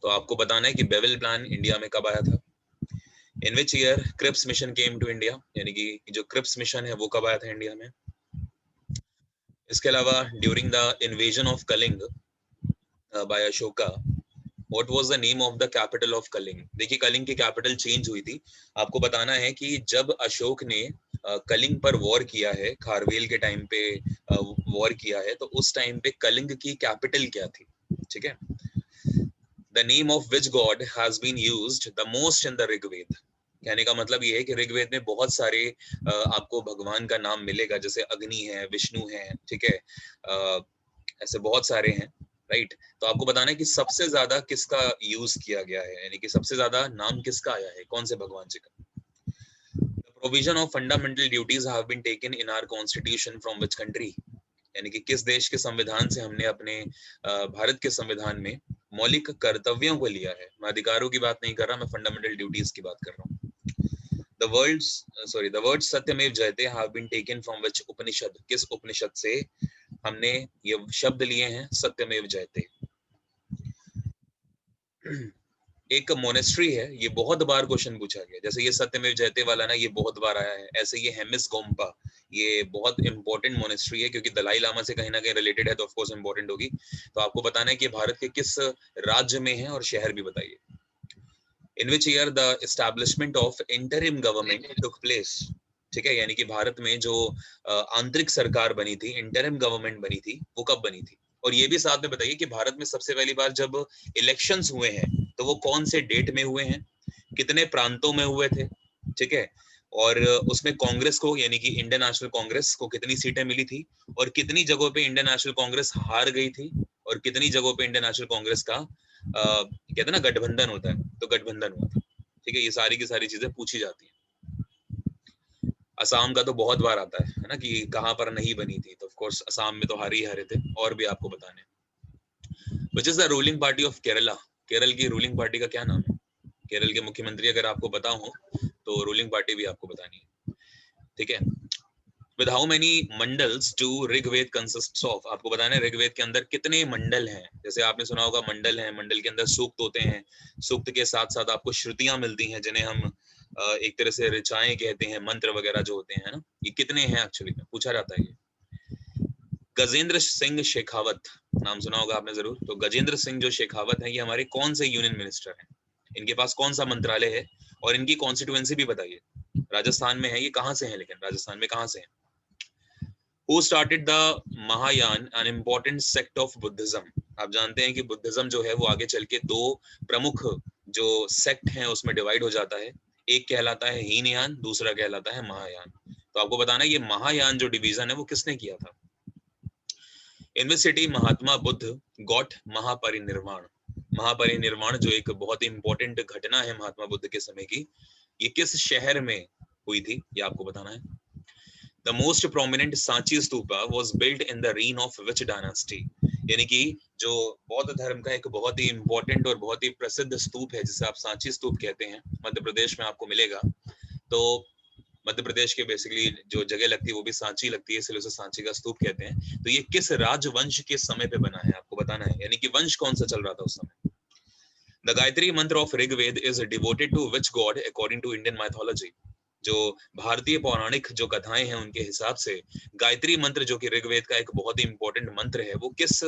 तो आपको बताना है कि बेवल प्लान इंडिया में कब आया था। In which year Cripps mission came to India, यानी कि जो क्रिप्स मिशन है वो कब आया था इंडिया में। इसके अलावा during the invasion of Kalinga by Ashoka, what was the name of the capital of Kalinga. देखिए कलिंग की कैपिटल चेंज हुई थी। आपको बताना है कि जब अशोक ने कलिंग पर वॉर किया है, खारवेल के टाइम पे वॉर किया है, तो उस टाइम पे कलिंग की कैपिटल क्या थी। ठीक है। The name of which god has been used the most in the Rigveda. कहने का मतलब ये है कि ऋग्वेद में बहुत सारे आपको भगवान का नाम मिलेगा, जैसे अग्नि है, विष्णु है, ठीक है, ऐसे बहुत सारे हैं, राइट। तो आपको बताना है कि सबसे ज्यादा किसका यूज किया गया है, यानी कि सबसे ज्यादा नाम किसका आया है, कौन से भगवान जी का। The provision of fundamental duties have been taken in our constitution from which country, यानी कि किस देश के संविधान से हमने अपने भारत के संविधान में मौलिक कर्तव्यों को लिया है। मैं अधिकारों की बात नहीं कर रहा, मैं फंडामेंटल ड्यूटीज की बात कर रहा हूँ। The words सत्यमेव जयते have been taken from which उपनिषद, किस उपनिषद से हमने ये शब्द लिए हैं सत्यमेव जयते। एक मोनेस्ट्री है, ये बहुत बार क्वेश्चन पूछा गया, जैसे ये सत्यमेव जयते वाला ना, ये बहुत बार आया है। ऐसे ये हेमिस गोम्पा, ये बहुत इंपॉर्टेंट मोनेस्ट्री है, क्योंकि दलाई लामा से कहीं ना कहीं रिलेटेड है, तो ऑफ कोर्स इंपॉर्टेंट होगी। तो आपको बताना है कि भारत के किस राज्य में है, और शहर भी बताइए। In which year the establishment of interim government took place. ठीक है, यानी कि भारत में जो आंतरिक सरकार बनी थी, इंटरिम गवर्नमेंट बनी थी, वो कब बनी थी। और ये भी साथ में बताइए कि भारत में सबसे पहली बार जब इलेक्शंस हुए हैं तो वो कौन से डेट में हुए हैं, कितने प्रांतों में हुए थे, ठीक है, और उसमें कांग्रेस को, यानी कि इंडियन नेशनल कांग्रेस को कितनी सीटें मिली थी, और कितनी जगहों पे इंडियन नेशनल कांग्रेस हार गई थी, और कितनी जगहों पे इंडियन नेशनल कांग्रेस का कहते हैं ना गठबंधन होता है, तो गठबंधन हुआ था। ठीक है, ये सारी की सारी चीजें पूछी जाती हैं। असम का तो बहुत बार आता है ना, कि कहां पर नहीं बनी थी, तो ऑफ कोर्स असम में तो हारे ही हारे थे। और भी आपको बताने, which is the ruling party of Kerala. Kerala की रूलिंग पार्टी का क्या नाम है। केरल के मुख्यमंत्री अगर आपको पता हो तो रूलिंग पार्टी भी आपको बतानी है। ठीक है। With how many mandals to Rigveda consists of. आपको बताना है ऋग्वेद के अंदर कितने मंडल हैं। जैसे आपने सुना होगा मंडल हैं, मंडल के अंदर सूक्त होते हैं, सूक्त के साथ साथ आपको श्रुतियां मिलती हैं, जिन्हें हम एक तरह से ऋचाएं कहते हैं, मंत्र वगैरह जो होते हैं ना, ये कितने हैं एक्चुअली में पूछा जाता है। ये गजेंद्र सिंह शेखावत, नाम सुना होगा आपने जरूर। तो गजेंद्र सिंह जो शेखावत है, ये हमारे कौन से यूनियन मिनिस्टर हैं, इनके पास कौन सा मंत्रालय है, और इनकी कॉन्स्टिट्यूएंसी भी बताइए। राजस्थान में है, ये कहाँ से है, लेकिन राजस्थान में कहाँ से है। Who started the Mahayana, an important sect of Buddhism? आप जानते हैं कि बुद्धिज्म जो है वो आगे चल के दो प्रमुख जो सेक्ट हैं उसमें डिवाइड हो जाता है। एक कहलाता है हीनयान, दूसरा कहलाता है महायान। तो आपको बताना है ये महायान जो डिवीजन है वो किसने किया था। In which city Mahatma Buddha got Mahaparinirvana. महापरिनिर्वाण जो एक बहुत ही इंपॉर्टेंट घटना है महात्मा बुद्ध के समय की, ये किस शहर में हुई थी, ये आपको बताना है। The most prominent Sanchi stupa was built in the reign of which dynasty? यानी कि जो बौद्ध धर्म का एक बहुत ही इंपॉर्टेंट और बहुत ही प्रसिद्ध स्तूप है, जिसे आप सांची स्तूप कहते हैं, मध्य प्रदेश में आपको मिलेगा। तो मध्य प्रदेश के बेसिकली जो जगह लगती है वो भी सांची लगती है, इसलिए उसे सांची का स्तूप कहते हैं। तो ये किस राजवंश के समय पे बना है, आपको बताना है, यानी कि वंश कौन सा चल रहा था उस समय। The Gayatri mantra of Rigveda is devoted to which god according to Indian mythology. जो भारतीय पौराणिक जो कथाएं हैं उनके हिसाब से गायत्री मंत्र जो कि ऋग्वेद का एक बहुत ही इंपॉर्टेंट मंत्र है, वो किस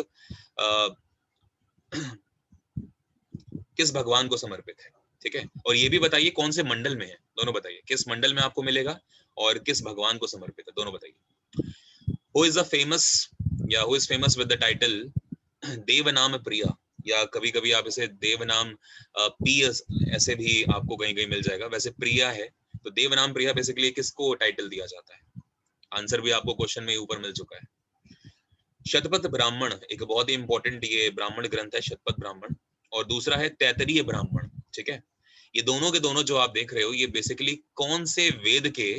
भगवान को समर्पित है। ठीक है, और ये भी बताइए कौन से मंडल में है, दोनों बताइए, किस मंडल में आपको मिलेगा और किस भगवान को समर्पित है, दोनों बताइए। हु इज द फेमस, या who is famous with the title Devanampriya, या कभी कभी आप इसे देवनाम पीएस ऐसे भी आपको कहीं कहीं मिल जाएगा, वैसे प्रिया है। तो देवनाम प्रिया बेसिकली किसको टाइटल दिया जाता है। आंसर भी आपको क्वेश्चन में ऊपर मिल चुका है। शतपथ ब्राह्मण एक बहुत ही इंपॉर्टेंट ये ब्राह्मण ग्रंथ है, शतपथ ब्राह्मण, और दूसरा है तैतरीय ब्राह्मण। ठीक है, ये दोनों के दोनों जो आप देख रहे हो, ये बेसिकली कौन से वेद के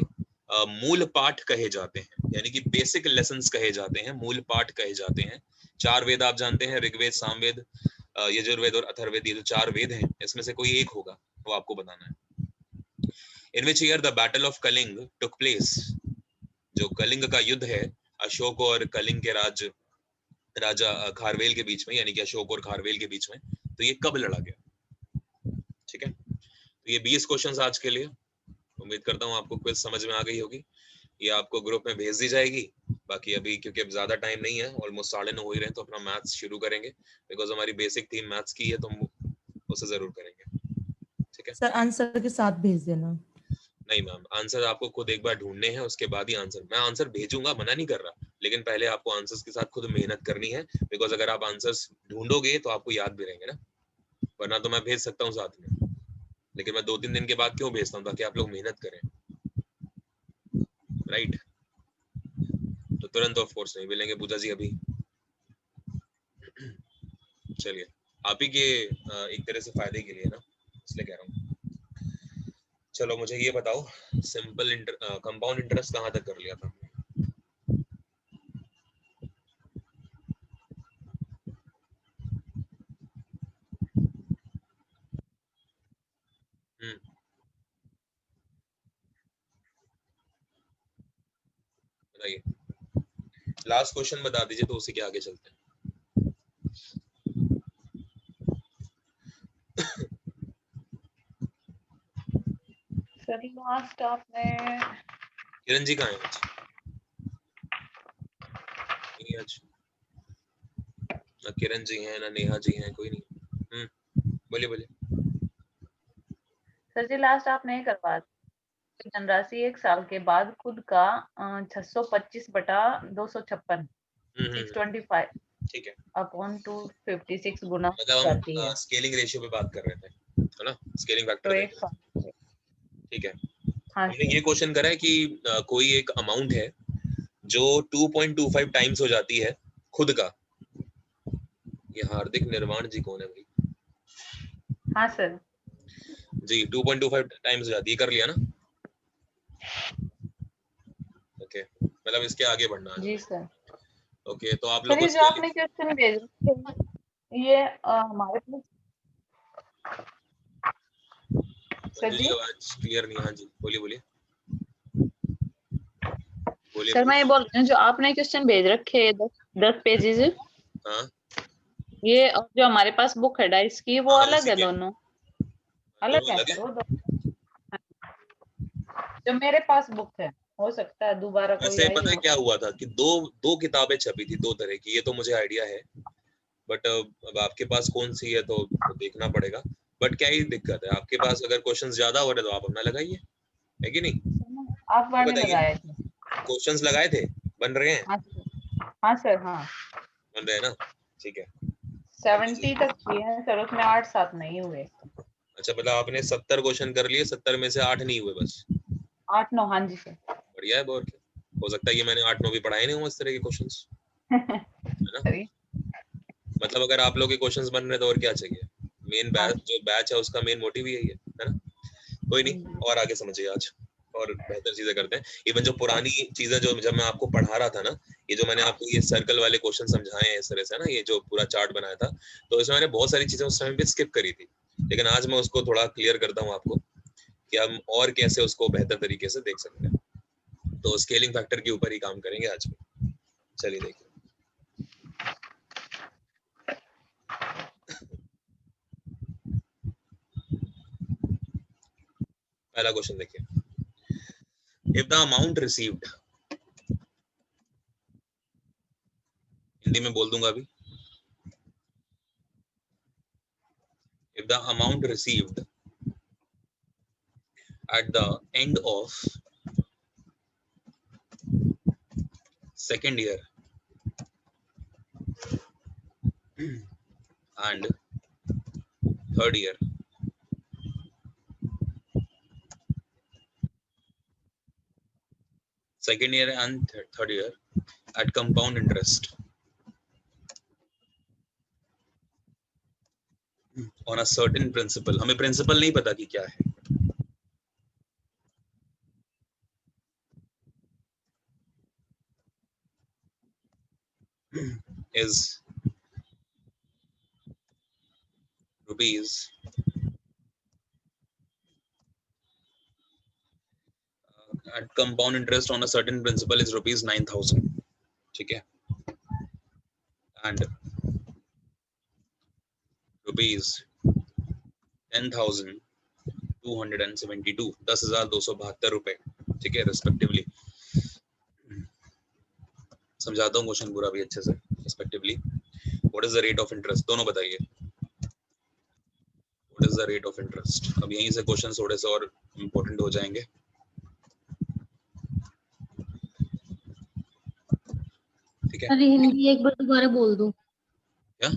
मूल पाठ कहे जाते हैं, यानी कि बेसिक लेसन्स कहे जाते हैं, मूल पाठ कहे जाते हैं। चार वेद आप जानते हैं, ऋग्वेद, सामवेद, यजुर्वेद और अथर्ववेद, ये जो चार वेद हैं इसमें से कोई एक होगा, वो आपको बताना है। In which year the battle of Kalinga took place. जो कलिंग का युद्ध है अशोक और कलिंग के राजा खारवेल के बीच में, यानी कि अशोक और खारवेल के बीच में, तो ये कब लड़ा गया। तो ये 20 क्वेश्चंस आज के लिए। उम्मीद करता हूँ आपको क्विज समझ में आ गई होगी। ये आपको ग्रुप में भेज दी जाएगी। बाकी अभी क्योंकि अब ज्यादा टाइम नहीं है, ऑलमोस्ट 9:30 हो ही रहे हैं, तो अपना मैथ्स शुरू करेंगे बिकॉज हमारी बेसिक थीम मैथ्स की है, तो हम उसे जरूर करेंगे। ठीक है सर आंसर के साथ भेज देना। नहीं मैम, आंसर आपको खुद एक बार ढूंढने हैं, उसके बाद ही आंसर। मैं आंसर भेजूंगा, मना नहीं कर रहा, लेकिन पहले आपको आंसर्स के साथ खुद मेहनत करनी है। बिकॉज अगर आप आंसर्स ढूंढोगे तो आपको याद भी रहेंगे ना, वरना तो मैं भेज सकता हूँ साथ में, लेकिन मैं 2-3 दिन के बाद क्यों भेजता हूँ, ताकि आप लोग मेहनत करें, राइट। तो तुरंत ऑफ कोर्स नहीं मिलेंगे पूजा जी अभी। चलिए, आप ही के एक तरह से फायदे के लिए ना, इसलिए कह रहा हूँ। चलो मुझे ये बताओ, सिंपल कंपाउंड इंटरेस्ट कहाँ तक कर लिया था? बताइए, लास्ट क्वेश्चन बता दीजिए तो उसी के आगे चलते हैं। सर लास्ट आपने किरण जी कहाँ है आज? नहीं आज ना किरण जी हैं, ना नेहा जी हैं, कोई नहीं। बोलिए बोलिए। सर जी लास्ट आपने ये करवा दी धनराशि 1 साल के बाद खुद का 625/256 625 ठीक है, अपॉन 256 गुना मतलब जाती हम है स्केलिंग रेशियो पे बात कर रहे थे, है ना, स्केलिंग तो फैक्टर एक देख रहे साल। थे। ठीक है, हाँ हमने सर। ये क्वेश्चन करा है कि कोई एक अमाउंट है जो 2.25 टाइम्स हो जाती है खुद का। ये हार्दिक निर्वाण जी कौन है भाई? हाँ सर। जी 2.25 टाइम्स हो जाती है, कर लिया ना? ओके, मतलब इसके आगे बढ़ना है जी हमें। सर। ओके, तो आप लोग सर को ये जो आपने क्वेश्चन भेजे ये हमारे पास सर मंजू जी जी आवाज क्लियर नहीं। हाँ जी बोलिए बोलिए बोलिए सर मैं ये बोलिए। बोल रही हूँ जो आपने क्वेश्चन भेज रखे हैं 10 पेजेस हाँ ये और जो हमारे पास बुक है डाइस की वो हाँ, अलग उसी है के दोनों अलग दोनों है अलग सर है। वो दो जो मेरे पास बुक है हो सकता है दोबारा कोई वैसे आई पता है हो। क्या हुआ था कि दो दो किताबें छपी थी, दो तरह की, ये तो मुझे आइडिया है, बट अब आपके पास कौन सी है तो देखना पड़ेगा। बट क्या ही दिक्कत है, आपके पास अगर क्वेश्चंस ज्यादा हो रहे तो आप अपना लगाइए, है कि नहीं? आप ये बार ने बताइए, लगाए थे। क्वेश्चंस लगाए थे, बन रहे हैं? हाँ सर। हाँ सर हाँ बन रहे हैं ना? ठीक है, कर 70 लीजिए। तक किए हैं सर उसमें 8-7 नहीं हुए। अच्छा, मतलब आपने 70 क्वेश्चन कर लिए, 70 में से 8 नहीं हुए बस? 8-9 हाँ जी सर। बढ़िया है, और क्या हो सकता है, ये मैंने 8-9 भी पढ़ाए नहीं हूँ इस तरह के क्वेश्चंस, है ना? सही। मतलब अगर आप लोग के क्वेश्चंस बन रहे तो और क्या चाहिए? मेन हाँ बैच, जो बैच है उसका मेन मोटिव ही यही है ना? कोई नहीं, जी। और आगे समझिए आज, और बेहतर चीजें करते हैं। इवन जो पुरानी चीजें जो जब मैं आपको पढ़ा रहा था ना, ये जो मैंने आपको ये सर्कल वाले क्वेश्चन समझाए हैं इस तरह से ना, ये जो पूरा चार्ट बनाया था, तो इसमें मैंने बहुत सारी चीजें उस टाइम पे स्किप करी थी, लेकिन आज मैं उसको थोड़ा क्लियर करता हूँ आपको कि हम और कैसे उसको बेहतर तरीके से देख सकते हैं। तो स्केलिंग फैक्टर के ऊपर ही काम करेंगे आज में। चलिए देखिए, पहला क्वेश्चन देखिए, if the amount received, Hindi में बोल दूंगा अभी, if the amount received at the end of second year and third year, second year and third year at compound interest on a certain principle, हमें principle नहीं पता कि क्या है, is rupees at compound interest on a certain principle is rupees 9,000, ठीक है, and rupees 10,000 272, 10,272 रुपए, ठीक है, रिस्पेक्टिवली। समझाता हूँ क्वेश्चन पूरा भी अच्छे से। Respectively what is the rate of interest, दोनों बताइए। What is the rate of interest? अब यहीं से क्वेश्चन थोड़े से और इम्पोर्टेंट हो जाएंगे। ठीक है, सर हिंदी एक बार दोबारा बोल दो। क्या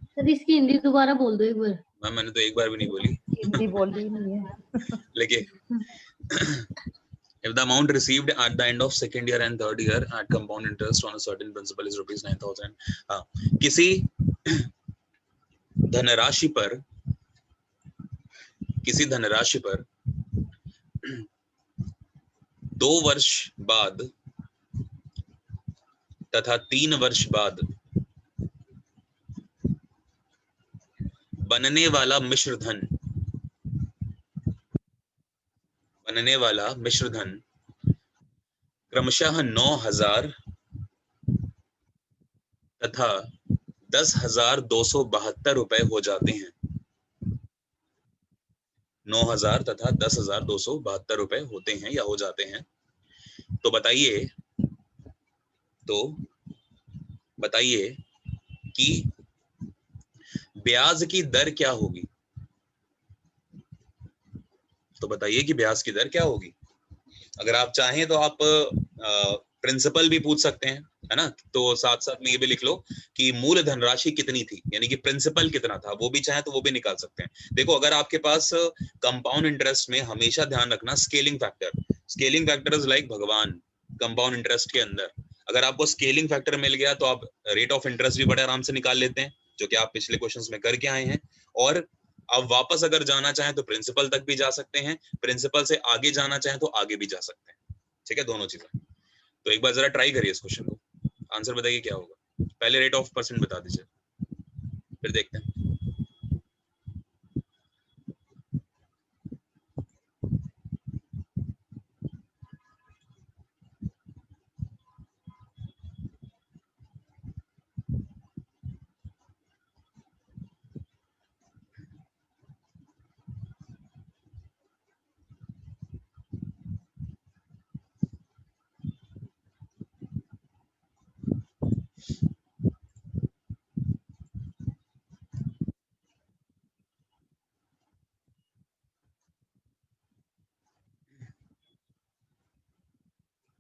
सर इसकी हिंदी दोबारा बोल दो एक बार। मैम? मैंने तो एक बार भी नहीं बोली। हिंदी बोली नहीं है। लेकिन if the amount received at the end of second year and third year at compound interest on a certain principal is rupees 9,000, हाँ, किसी धनराशि पर 2 वर्ष बाद तथा 3 वर्ष बाद बनने वाला मिश्र धन क्रमशः 9,000 तथा 10,272 रुपए हो जाते हैं। 9,000 तथा 10,272 रुपए होते हैं या हो जाते हैं। तो बताइए कि ब्याज की दर क्या होगी। तो बताइए कि ब्याज की दर क्या होगी। अगर आप चाहें तो आप प्रिंसिपल भी पूछ सकते हैं, है ना। तो साथ साथ में ये भी लिख लो कि मूल धनराशि कितनी थी, यानी कि प्रिंसिपल कितना था, वो भी चाहे तो वो भी निकाल सकते हैं। देखो, अगर आपके पास कंपाउंड इंटरेस्ट में हमेशा ध्यान रखना स्केलिंग फैक्टर इज लाइक भगवान कंपाउंड इंटरेस्ट के अंदर। अगर आपको स्केलिंग फैक्टर मिल गया तो आप रेट ऑफ इंटरेस्ट भी बड़े आराम से निकाल लेते हैं, जो कि आप पिछले क्वेश्चंस में करके आए हैं। और आप वापस अगर जाना चाहें तो प्रिंसिपल तक भी जा सकते हैं, प्रिंसिपल से आगे जाना चाहें तो आगे भी जा सकते हैं। ठीक है, दोनों चीजें। तो एक बार जरा ट्राई करिए इस क्वेश्चन को, आंसर बताइए क्या होगा। पहले रेट ऑफ परसेंट बता दीजिए, फिर देखते हैं।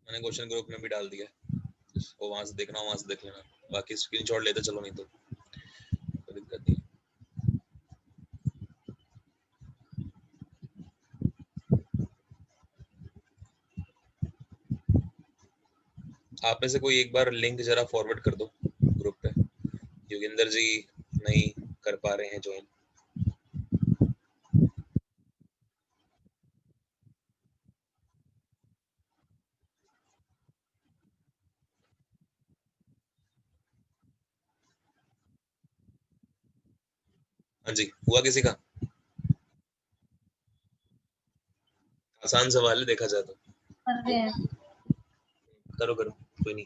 मैंने क्वेश्चन ग्रुप में भी डाल दिया, वो वहां से देखना, वहां से देख लेना, बाकी स्क्रीनशॉट लेते चलो, नहीं तो कोई दिक्कत नहीं। आप में से कोई एक बार लिंक जरा फॉरवर्ड कर दो ग्रुप पे, योगेंद्र जी नहीं कर पा रहे हैं ज्वाइन। हाँ जी, हुआ किसी का? आसान सवाल है देखा जाए तो। कर रहे हैं। करो कोई नहीं।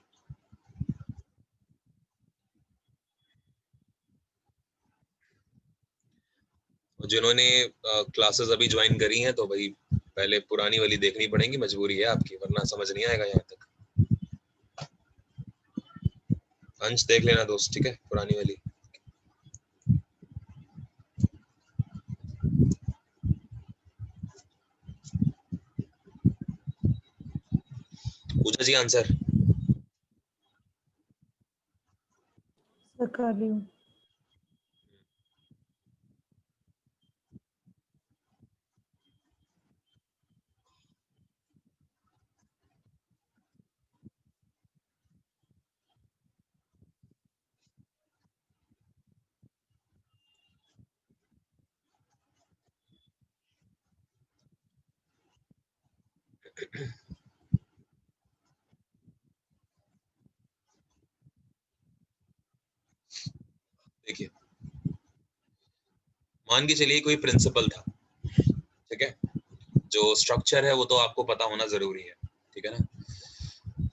जिन्होंने क्लासेस अभी ज्वाइन करी हैं तो भाई पहले पुरानी वाली देखनी पड़ेगी, मजबूरी है आपकी, वरना समझ नहीं आएगा यहाँ तक। अंश देख लेना दोस्त, ठीक है, पुरानी वाली। पूजा जी आंसर। सर कर रही हूँ। देखिए, मान के चलिए कोई प्रिंसिपल था, ठीक है, जो स्ट्रक्चर है वो तो आपको पता होना जरूरी है, ठीक है ना।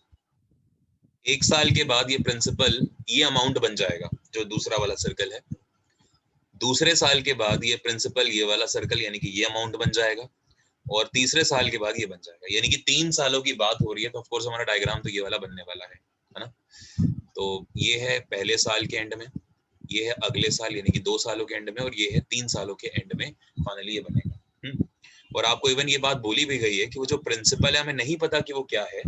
1 साल के बाद ये प्रिंसिपल ये अमाउंट बन जाएगा, जो दूसरा वाला सर्कल है। दूसरे साल के बाद ये प्रिंसिपल, ये वाला सर्कल यानी कि ये अमाउंट बन जाएगा, और तीसरे साल के बाद ये बन जाएगा, यानी कि 3 सालों की बात हो रही है। तो ऑफ कोर्स हमारा डायग्राम तो ये वाला बनने वाला है ना। तो ये है पहले साल के एंड में, ये है अगले साल यानी कि 2 सालों के एंड में, और ये है 3 सालों के एंड में फाइनली ये बनेगा। और आपको इवन ये बात बोली भी गई है कि वो जो प्रिंसिपल है हमें नहीं पता कि वो क्या है,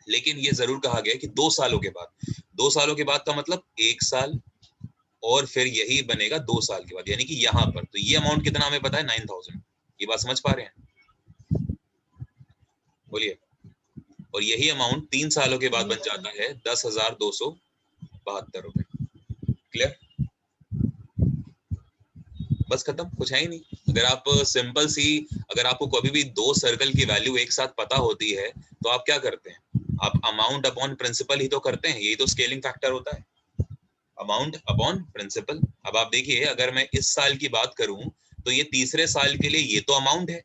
लेकिन ये जरूर कहा गया है कि 2 सालों के बाद। 2 सालों के बाद का मतलब 1 साल, और फिर यही बनेगा 2 साल के बाद, यानी कि यहाँ पर तो ये अमाउंट कितना हमें पता है, 9000। ये बात समझ पा रहे हैं? बोलिए। और यही अमाउंट 3 सालों के बाद बन जाता है 10,272 रुपए। क्लियर? बस खत्म, कुछ है ही नहीं। अगर आप सिंपल सी, अगर आपको कभी भी 2 सर्कल की वैल्यू एक साथ पता होती है तो आप क्या करते हैं, आप अमाउंट अपॉन प्रिंसिपल ही तो करते हैं। यही तो स्केलिंग फैक्टर होता है, अमाउंट अपॉन प्रिंसिपल। अब आप देखिए, अगर मैं इस साल की बात करूं तो ये तीसरे साल के लिए ये तो अमाउंट है,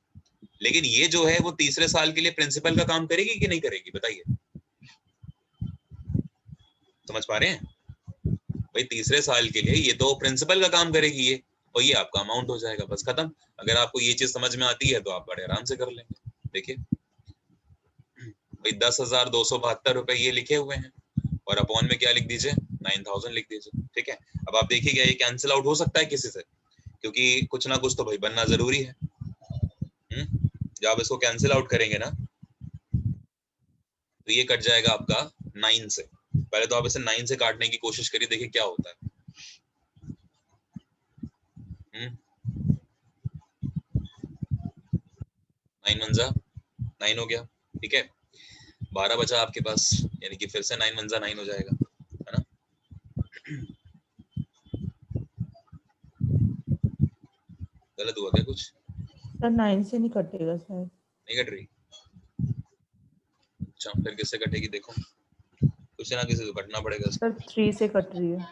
लेकिन ये जो है वो तीसरे साल के लिए प्रिंसिपल का काम करेगी कि नहीं करेगी, बताइए। समझ पा रहे हैं भाई? तीसरे साल के लिए ये तो प्रिंसिपल का काम करेगी ये, और ये आपका अमाउंट हो जाएगा। बस खत्म। अगर आपको ये चीज समझ में आती है तो आप बड़े आराम से कर लेंगे। देखिए भाई 10,272 रुपए ये लिखे हुए हैं, और अपॉन में क्या लिख दीजिए, 9000 लिख दीजिए। ठीक है। अब आप देखिएगा ये कैंसिल आउट हो सकता है किसी से, क्योंकि कुछ ना कुछ तो भाई बनना जरूरी है। जब आप इसको कैंसिल आउट करेंगे ना तो ये कट जाएगा आपका 9 से। पहले तो आप इसे 9 से काटने की कोशिश करिए, देखिए क्या होता है। 9 1 जा 9 हो गया। ठीक है, 12 बचा आपके पास, यानी कि फिर से 9 1 जा 9 हो जाएगा, है ना। गलत हुआ क्या कुछ? सर 9 से नहीं कटेगा शायद। नहीं कट रही? अच्छा, फिर किससे कटेगी देखो, कुछ ना किसी से कटना पड़ेगा। सर 3 से कट रही है।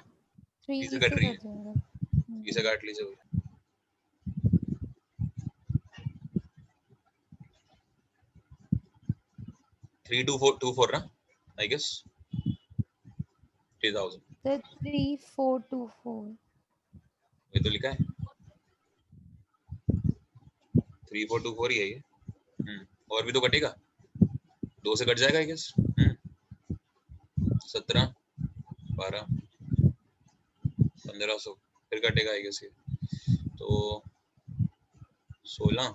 3 से कट रही है, 3 से काट लीजिए। 3224 ना, आई गेस 3000। सर 3424 ये तो लिखा है 3424 ही है ये। और भी तो कटेगा, 2 से कट जाएगा आई गेस। 17 12 1500 फिर कटेगा आई गेस ये तो 16।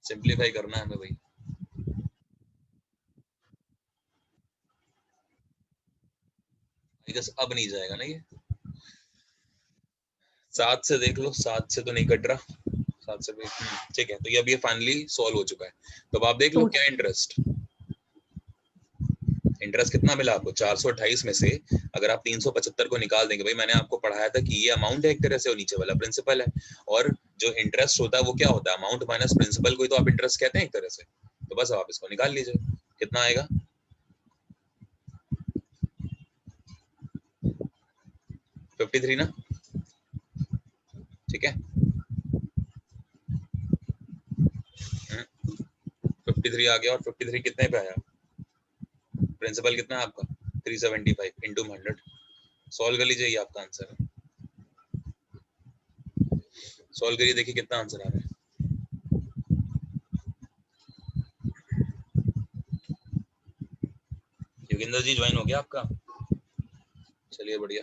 सिंप्लीफाई करना है हमें भाई। आई गेस अब नहीं जाएगा ना ये। 7 से देख लो, 7 से तो नहीं कट रहा, 7 से भी ठीक है। तो ये अब ये फाइनली सॉल्व हो चुका है। तो अब आप देख लो क्या इंटरेस्ट कितना मिला आपको। 428 में से अगर आप 375 को निकाल देंगे, भाई मैंने आपको पढ़ाया था कि ये अमाउंट है एक तरह से और नीचे वाला प्रिंसिपल है, और जो इंटरेस्ट होता है वो क्या होता है, अमाउंट माइनस प्रिंसिपल को ही तो आप इंटरेस्ट कहते हैं एक तरह से। तो बस आप इसको निकाल लीजिए, कितना आएगा 53 ना। ठीक है, 53 आ गया। और 53 कितने पे आया, प्रिंसिपल कितना है आपका 375 इंटू 100। सॉल्व कर लीजिए, ये आपका आंसर है। सॉल्व करिए, देखिए कितना आंसर आ रहा है। योगिंदर जी ज्वाइन हो गया आपका, चलिए बढ़िया।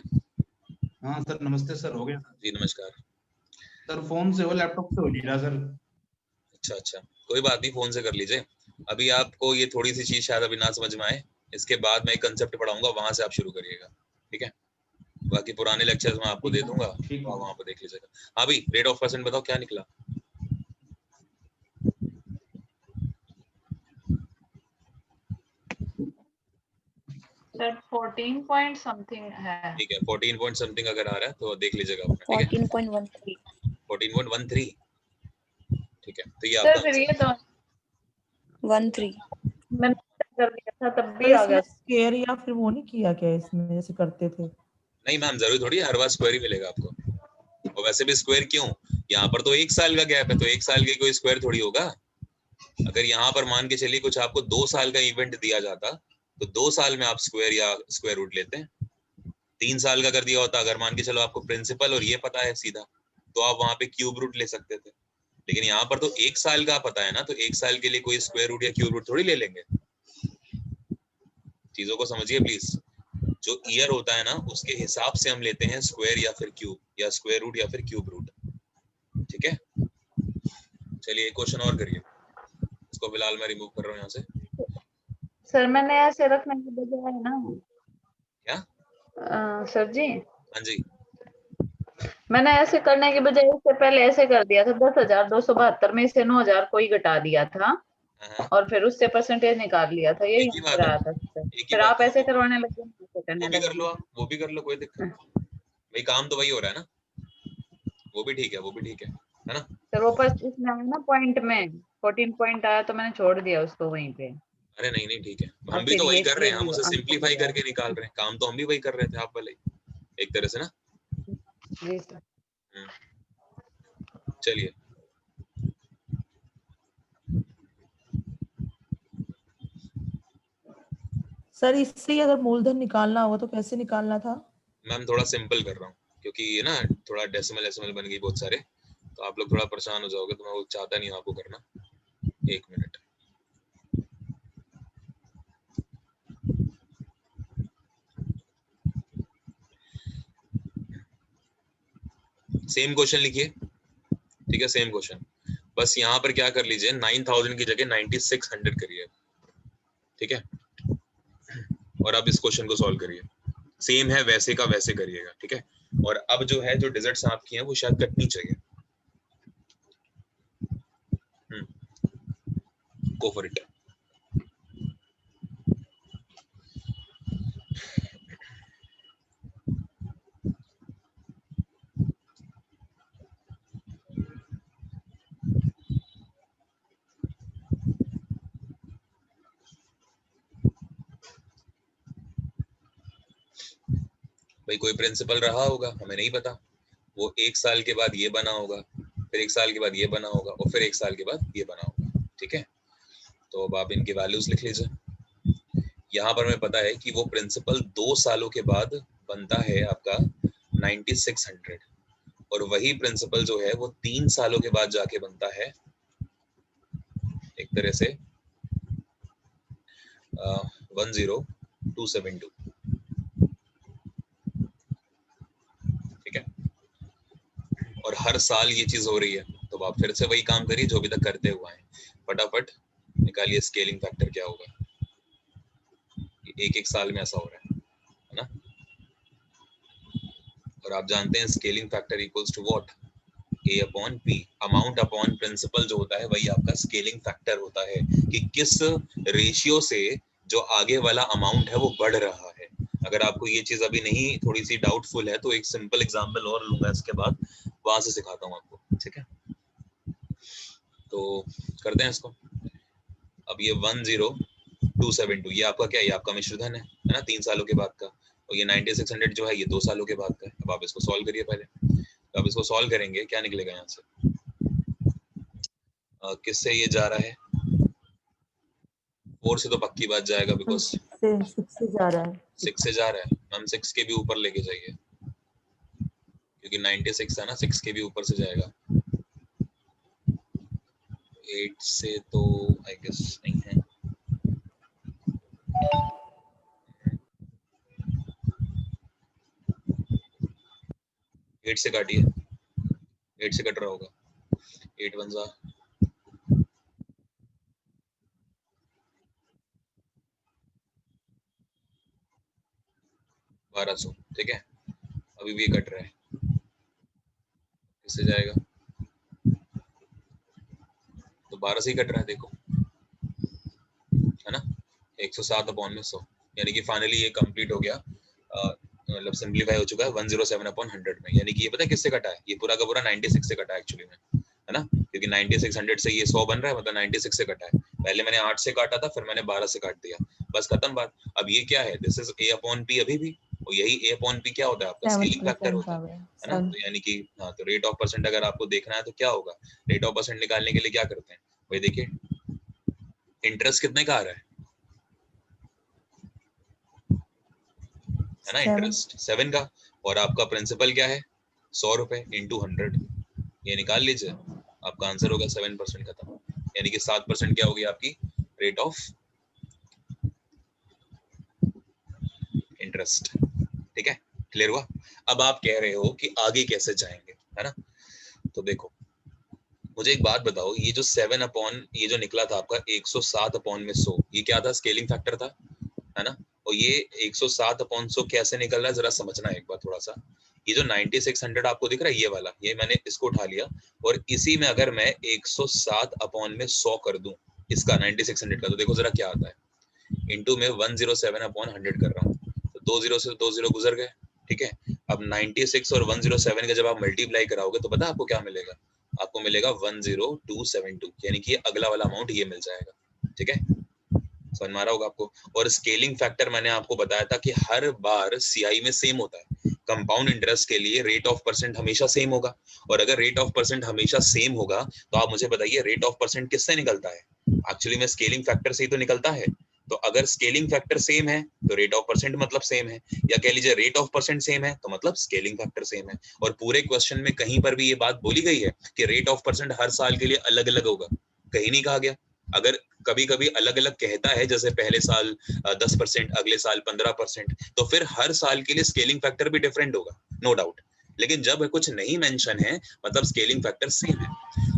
हाँ सर नमस्ते सर, हो गया जी नमस्कार सर। फोन से हो लैपटॉप से हो नहीं रहा सर। अच्छा, कोई बात नहीं, फोन से कर लीजिए। अभी आपको ये थोड़ी सी चीज शायद अभी ना समझ में आए, इसके बाद मैं एक कंसेप्ट पढ़ाऊंगा, वहां से आप शुरू करिएगा। ठीक है, बाकी पुराने लेक्चर्स मैं आपको दे दूंगा, वहां पर देख लीजिएगा। हाँ भाई, रेट ऑफ परसेंट बताओ क्या निकला। सर 14 पॉइंट समथिंग है। ठीक है, 14 पॉइंट समथिंग अगर आ रहा है तो देख लीजिएगा अपना। ठीक है 14.13 14.13। ठीक है, तो ये सर आपका फिर ये तो 13 मैंने कर दिया था तब भी सर आ गया। इसमें स्क्वायर या फिर वो नहीं किया क्या इसमें जैसे करते थे? नहीं मैम, जरूरी थोड़ी है हर बार स्क्वायर ही मिलेगा आपको। और वैसे भी स्क्वायर क्यों, यहाँ पर तो 1 साल का गैप है, तो 1 साल के कोई स्क्वायर थोड़ी होगा। अगर यहाँ पर मान के चलिए कुछ आपको 2 साल का इवेंट दिया जाता तो 2 साल में आप स्क्वायर या स्क्वायर रूट लेते हैं। 3 साल का कर दिया होता, अगर मान के चलो आपको प्रिंसिपल और ये पता है सीधा, तो आप वहां पे क्यूब रूट ले सकते थे। लेकिन यहाँ पर तो 1 साल का पता है ना, तो 1 साल के लिए कोई स्क्वायर रूट या क्यूब रूट थोड़ी ले लेंगे। चीजों को समझिए प्लीज। जो ईयर होता है ना, उसके हिसाब से हम लेते हैं स्क्वायर या फिर क्यूब, या स्क्वायर रूट या फिर क्यूब रूट। ठीक है, चलिए एक क्वेश्चन और करिए। इसको फिलहाल मैं रिमूव कर रहा हूँ यहाँ से। सर मैंने ऐसे रखने की बजाय ना, क्या सर जी हाँ जी, मैंने ऐसे करने के बजाय इससे पहले ऐसे कर दिया था, 10,272 में से 9,000 कोई घटा दिया था हाँ, और फिर उससे परसेंटेज निकाल लिया था, यही एक ही हो बात है, रहा था सर। एक ही फिर बात आप है। ऐसे करवाने लगे, मैं ऐसे वो करने भी कर लगी। लो आप, वो भी कर लो, कोई दिक्कत नहीं। भाई काम तो वही हो रहा है ना, वो भी ठीक है, वो भी ठीक है ना। सर वो पर इसमें आया ना पॉइंट में 14 पॉइंट आया, तो मैंने छोड़ दिया उसको वहीं पे। अरे नहीं नहीं ठीक है, हम अब भी फिर तो वही कर रहे ये हैं, हम भी उसे अंक हो सिंपलीफाई गया। करके निकाल रहे हैं। काम तो हम भी वही कर रहे थे, आप वाले एक तरह से ना। जी सर। चलिए सर इससे अगर मूलधन निकालना होगा तो कैसे निकालना था? मैम थोड़ा सिंपल कर रहा हूँ, क्योंकि ये ना थोड़ा डेसिमल बन गई बहुत सारे, तो आप लोग थोड़ा परेशान हो जाओगे, तो मैं वो चाहता नहीं हूँ आपको करना। 1 मिनट। सेम क्वेश्चन लिखिए, ठीक है, सेम क्वेश्चन। बस यहाँ पर क्या कर लीजिए, 9,000 की जगह 9,600 करिए, ठीक है। और अब इस क्वेश्चन को सॉल्व करिए, सेम है वैसे का वैसे करिएगा, ठीक है। और अब जो है, जो डिजिट्स आपकी हैं वो शायद कटनी चाहिए। Go for it. भाई कोई प्रिंसिपल रहा होगा, हमें नहीं पता। वो 1 साल के बाद ये बना होगा, फिर 1 साल के बाद ये बना होगा, और फिर 1 साल के बाद ये बना होगा, ठीक है। तो अब आप इनके वैल्यूज लिख लीजिए। यहाँ पर हमें पता है कि वो प्रिंसिपल 2 सालों के बाद बनता है आपका 9,600, और वही प्रिंसिपल जो है वो 3 सालों के बाद जाके बनता है एक तरह से 10,272, ठीक है। और हर साल ये चीज हो रही है, तो आप फिर से वही काम करिए जो अभी तक करते हुए हैं। फटाफट निकालिए स्केलिंग फैक्टर क्या होगा। एक साल में ऐसा हो रहा है ना। और आप जानते हैं scaling factor equals to what, A upon P। Amount upon principal जो होता है वही आपका स्केलिंग फैक्टर होता है, कि किस रेशियो से जो आगे वाला अमाउंट है वो बढ़ रहा है। अगर आपको ये चीज अभी नहीं थोड़ी सी डाउटफुल है, तो एक सिंपल एग्जांपल और लूंगा इसके बाद, वहां से सिखाता हूँ आपको, ठीक है। तो करते हैं इसको। अब ये 10,272 ये आपका क्या है, ये आपका मिश्रधन है ना, 3 सालों के बाद का। और ये 9,600 जो है ये 2 सालों के बाद का है। अब आप इसको सॉल्व करिए पहले। तो आप इसको सॉल्व करेंगे, क्या निकलेगा यहाँ से, किससे ये जा रहा है, 4 से तो पक्की बात जाएगा, बिकॉज 6 से जा रहा है। 6 से जा रहा है। हम 6 के भी ऊपर लेके जाइए, क्योंकि 96 है ना, 6 के भी ऊपर से जाएगा। 8 से तो आई गेस नहीं है। एट से काटिए, 8 से कट रहा होगा। 8 1 जा 1200, ठीक है। अभी भी ये कट रहा है, किससे जाएगा, तो 12 से ही कट रहा है, देखो है ना। 107 अपॉन में 100, यानी कि फाइनली ये कंप्लीट हो गया, मतलब सिंपलीफाई हो चुका है 107 अपॉन 100 में। यानी कि ये पता है किससे कटा है, ये पूरा का पूरा 96 से कटा है एक्चुअली में, है ना। क्योंकि 9600 से ये 100 बन रहा है, मतलब 96 से कटा है। पहले मैंने 8 से काटा था, फिर मैंने 12 से काट दिया, बस खत्म बात। अब ये क्या है, this is A upon P अभी भी, और यही A अपॉन P क्या होता है आपका, स्केलिंग फैक्टर 7% होता आ है गया। ना। तो यानी कि हाँ, तो रेट ऑफ परसेंट अगर आपको देखना है तो क्या होगा, रेट ऑफ परसेंट निकालने के लिए क्या करते हैं भाई, देखिए इंटरेस्ट कितने का आ रहा है, है ना, 7 इंटरेस्ट 7 का, और आपका प्रिंसिपल क्या है 100 रुपए इंटू 100, ये निकाल लीजिए, आपका आंसर होगा 7% खत्म, यानी कि 7% क्या होगी आपकी रेट ऑफ इंटरेस्ट। ठीक है, क्लियर हुआ। अब आप कह रहे हो कि आगे कैसे जाएंगे, है ना, तो देखो मुझे एक बात बताओ, ये जो 7 अपॉन ये जो निकला था आपका 107 अपॉन में 100, ये क्या था, स्केलिंग फैक्टर था, है ना, और ये 107 अपॉन 100 कैसे निकल रहा है जरा समझना एक बार थोड़ा सा। ये जो 9600 आपको दिख रहा है ये वाला, ये मैंने इसको उठा लिया और इसी में अगर मैं 107 अपॉन में 100 कर दूं इसका 9600 का, तो देखो जरा क्या आता है, इनटू में 107 अपॉन 100 कर रहा हूँ, तो 2 0 से 2 0 गुजर गए। ठीक है, अब 96 और 107 का जब आप मल्टीप्लाई कराओगे तो पता आपको क्या मिलेगा, आपको मिलेगा 10272, यानी कि अगला वाला अमाउंट ये मिल जाएगा। ठीक है, समझ में आ रहा होगा आपको। और स्केलिंग फैक्टर मैंने आपको बताया था कि हर बार सीआई में सेम होता है, कंपाउंड इंटरेस्ट के लिए रेट ऑफ परसेंट हमेशा सेम होगा, और अगर रेट ऑफ परसेंट हमेशा सेम होगा तो आप मुझे बताइए रेट ऑफ परसेंट किससे निकलता है, एक्चुअली में स्केलिंग फैक्टर से ही तो निकलता है। तो अगर स्केलिंग फैक्टर सेम है तो रेट ऑफ परसेंट मतलब सेम है, या कह लीजिए रेट ऑफ परसेंट सेम है तो मतलब स्केलिंग फैक्टर सेम है। और पूरे क्वेश्चन में कहीं पर भी ये बात बोली गई है कि रेट ऑफ परसेंट हर साल के लिए अलग अलग होगा, कहीं नहीं कहा गया। अगर कभी कभी अलग अलग कहता है, जैसे पहले साल 10%, अगले साल 15%, तो फिर हर साल के लिए स्केलिंग फैक्टर भी डिफरेंट होगा, नो डाउट। लेकिन जब कुछ नहीं मेंशन है मतलब स्केलिंग फैक्टर सेम है।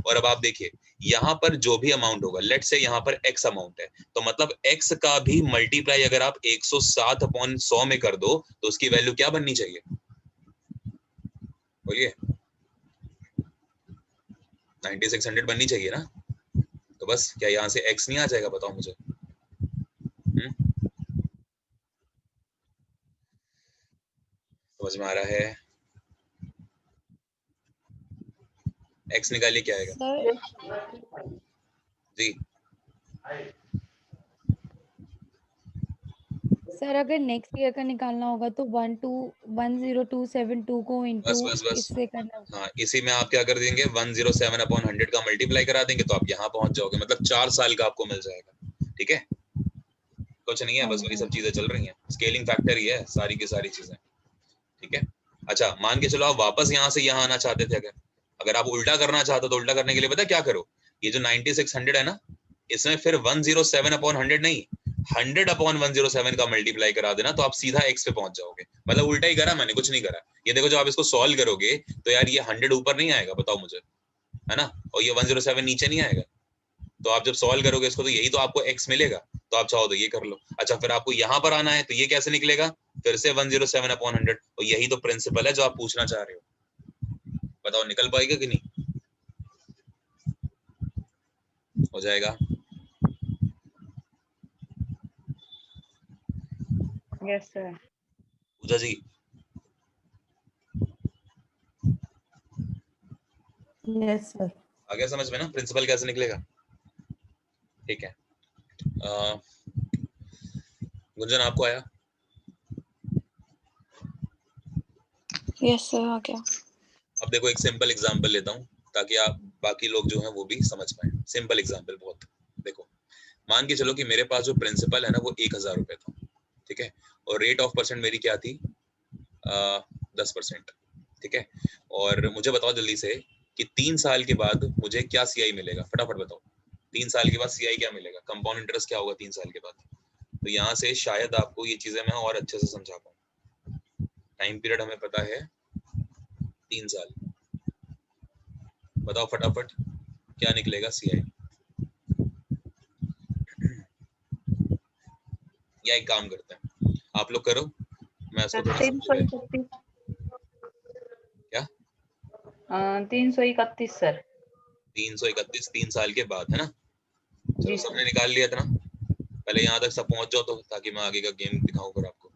और अब आप देखिए यहाँ पर जो भी अमाउंट होगा, लेट से यहाँ पर x अमाउंट है, तो मतलब x का भी मल्टीप्लाई अगर आप 107 अपॉन 100 में कर दो तो उसकी वैल्यू क्या बननी चाहिए, बोलिए 9600 बननी चाहिए ना। तो बस क्या यहाँ से x नहीं आ जाएगा, बताओ मुझे। समझ में आ रहा है, x निकालिए क्या आएगा सर जी। सर अगर नेक्स्ट ईयर का निकालना होगा तो 10272 को बस इंटू बस बस इससे करना होगा। हाँ, इसी में आप क्या कर देंगे 107 अपॉन 100 का मल्टीप्लाई करा देंगे तो आप यहाँ पहुंच जाओगे, मतलब 4 साल का आपको मिल जाएगा। ठीक है, कुछ नहीं है, हाँ बस जी, वही हाँ सब जी। चीजें चल रही हैं, स्केलिंग फैक्टर ही है सारी की सारी चीजें। ठीक है, अच्छा मान के चलो आप वापस यहाँ से यहाँ आना चाहते थे, अगर अगर आप उल्टा करना चाहते तो उल्टा करने के लिए पता क्या करो, ये जो 9600 है ना, इसमें फिर 107 अपॉन 100 नहीं, 100 अपॉन 107 का मल्टीप्लाई करा देना, तो आप सीधा x पे पहुंच जाओगे। मतलब उल्टा ही करा मैंने, कुछ नहीं करा। ये देखो जब आप इसको सॉल्व करोगे तो यार ये 100 ऊपर नहीं आएगा, बताओ मुझे, है ना, और ये 107 नीचे नहीं आएगा। तो आप जब सॉल्व करोगे इसको तो यही तो आपको x मिलेगा, तो आप चाहो तो ये कर लो। अच्छा फिर आपको यहाँ पर आना है तो ये कैसे निकलेगा, फिर से 107 अपॉन 100, और यही तो प्रिंसिपल है जो आप पूछना चाह रहे हो। बताओ निकल पाएगा कि नहीं, हो जाएगा। Yes sir. Puja ji yes sir. आ गया समझ में ना, प्रिंसिपल कैसे निकलेगा। ठीक है, गुंजन आपको आया। यस सर आ गया। अब देखो एक सिंपल एग्जांपल लेता हूँ ताकि आप बाकी लोग जो हैं वो भी समझ पाए। सिंपल एग्जांपल बहुत, देखो मान के चलो कि मेरे पास जो प्रिंसिपल है ना वो 1000 रुपए था, ठीक है, और रेट ऑफ परसेंट मेरी क्या थी 10%। ठीक है, और मुझे बताओ जल्दी से कि 3 साल के बाद मुझे क्या सीआई मिलेगा, फटाफट बताओ। 3 साल के बाद सीआई क्या मिलेगा, कंपाउंड इंटरेस्ट क्या होगा 3 साल के बाद। तो यहाँ से शायद आपको ये चीजें मैं और अच्छे से समझा पाऊँ। टाइम पीरियड हमें पता है 3 साल, बताओ फटाफट क्या निकलेगा सीआई। या एक काम करते हैं आप लोग करो, मैं इसको थोड़ा समझ गया। 331 क्या 331 सर। 331 3 साल के बाद, है ना। चलो जी सबने सर। निकाल लिया था ना, पहले यहाँ तक सब पहुंच जाओ तो, ताकि मैं आगे का गेम दिखाऊं फिर आपको।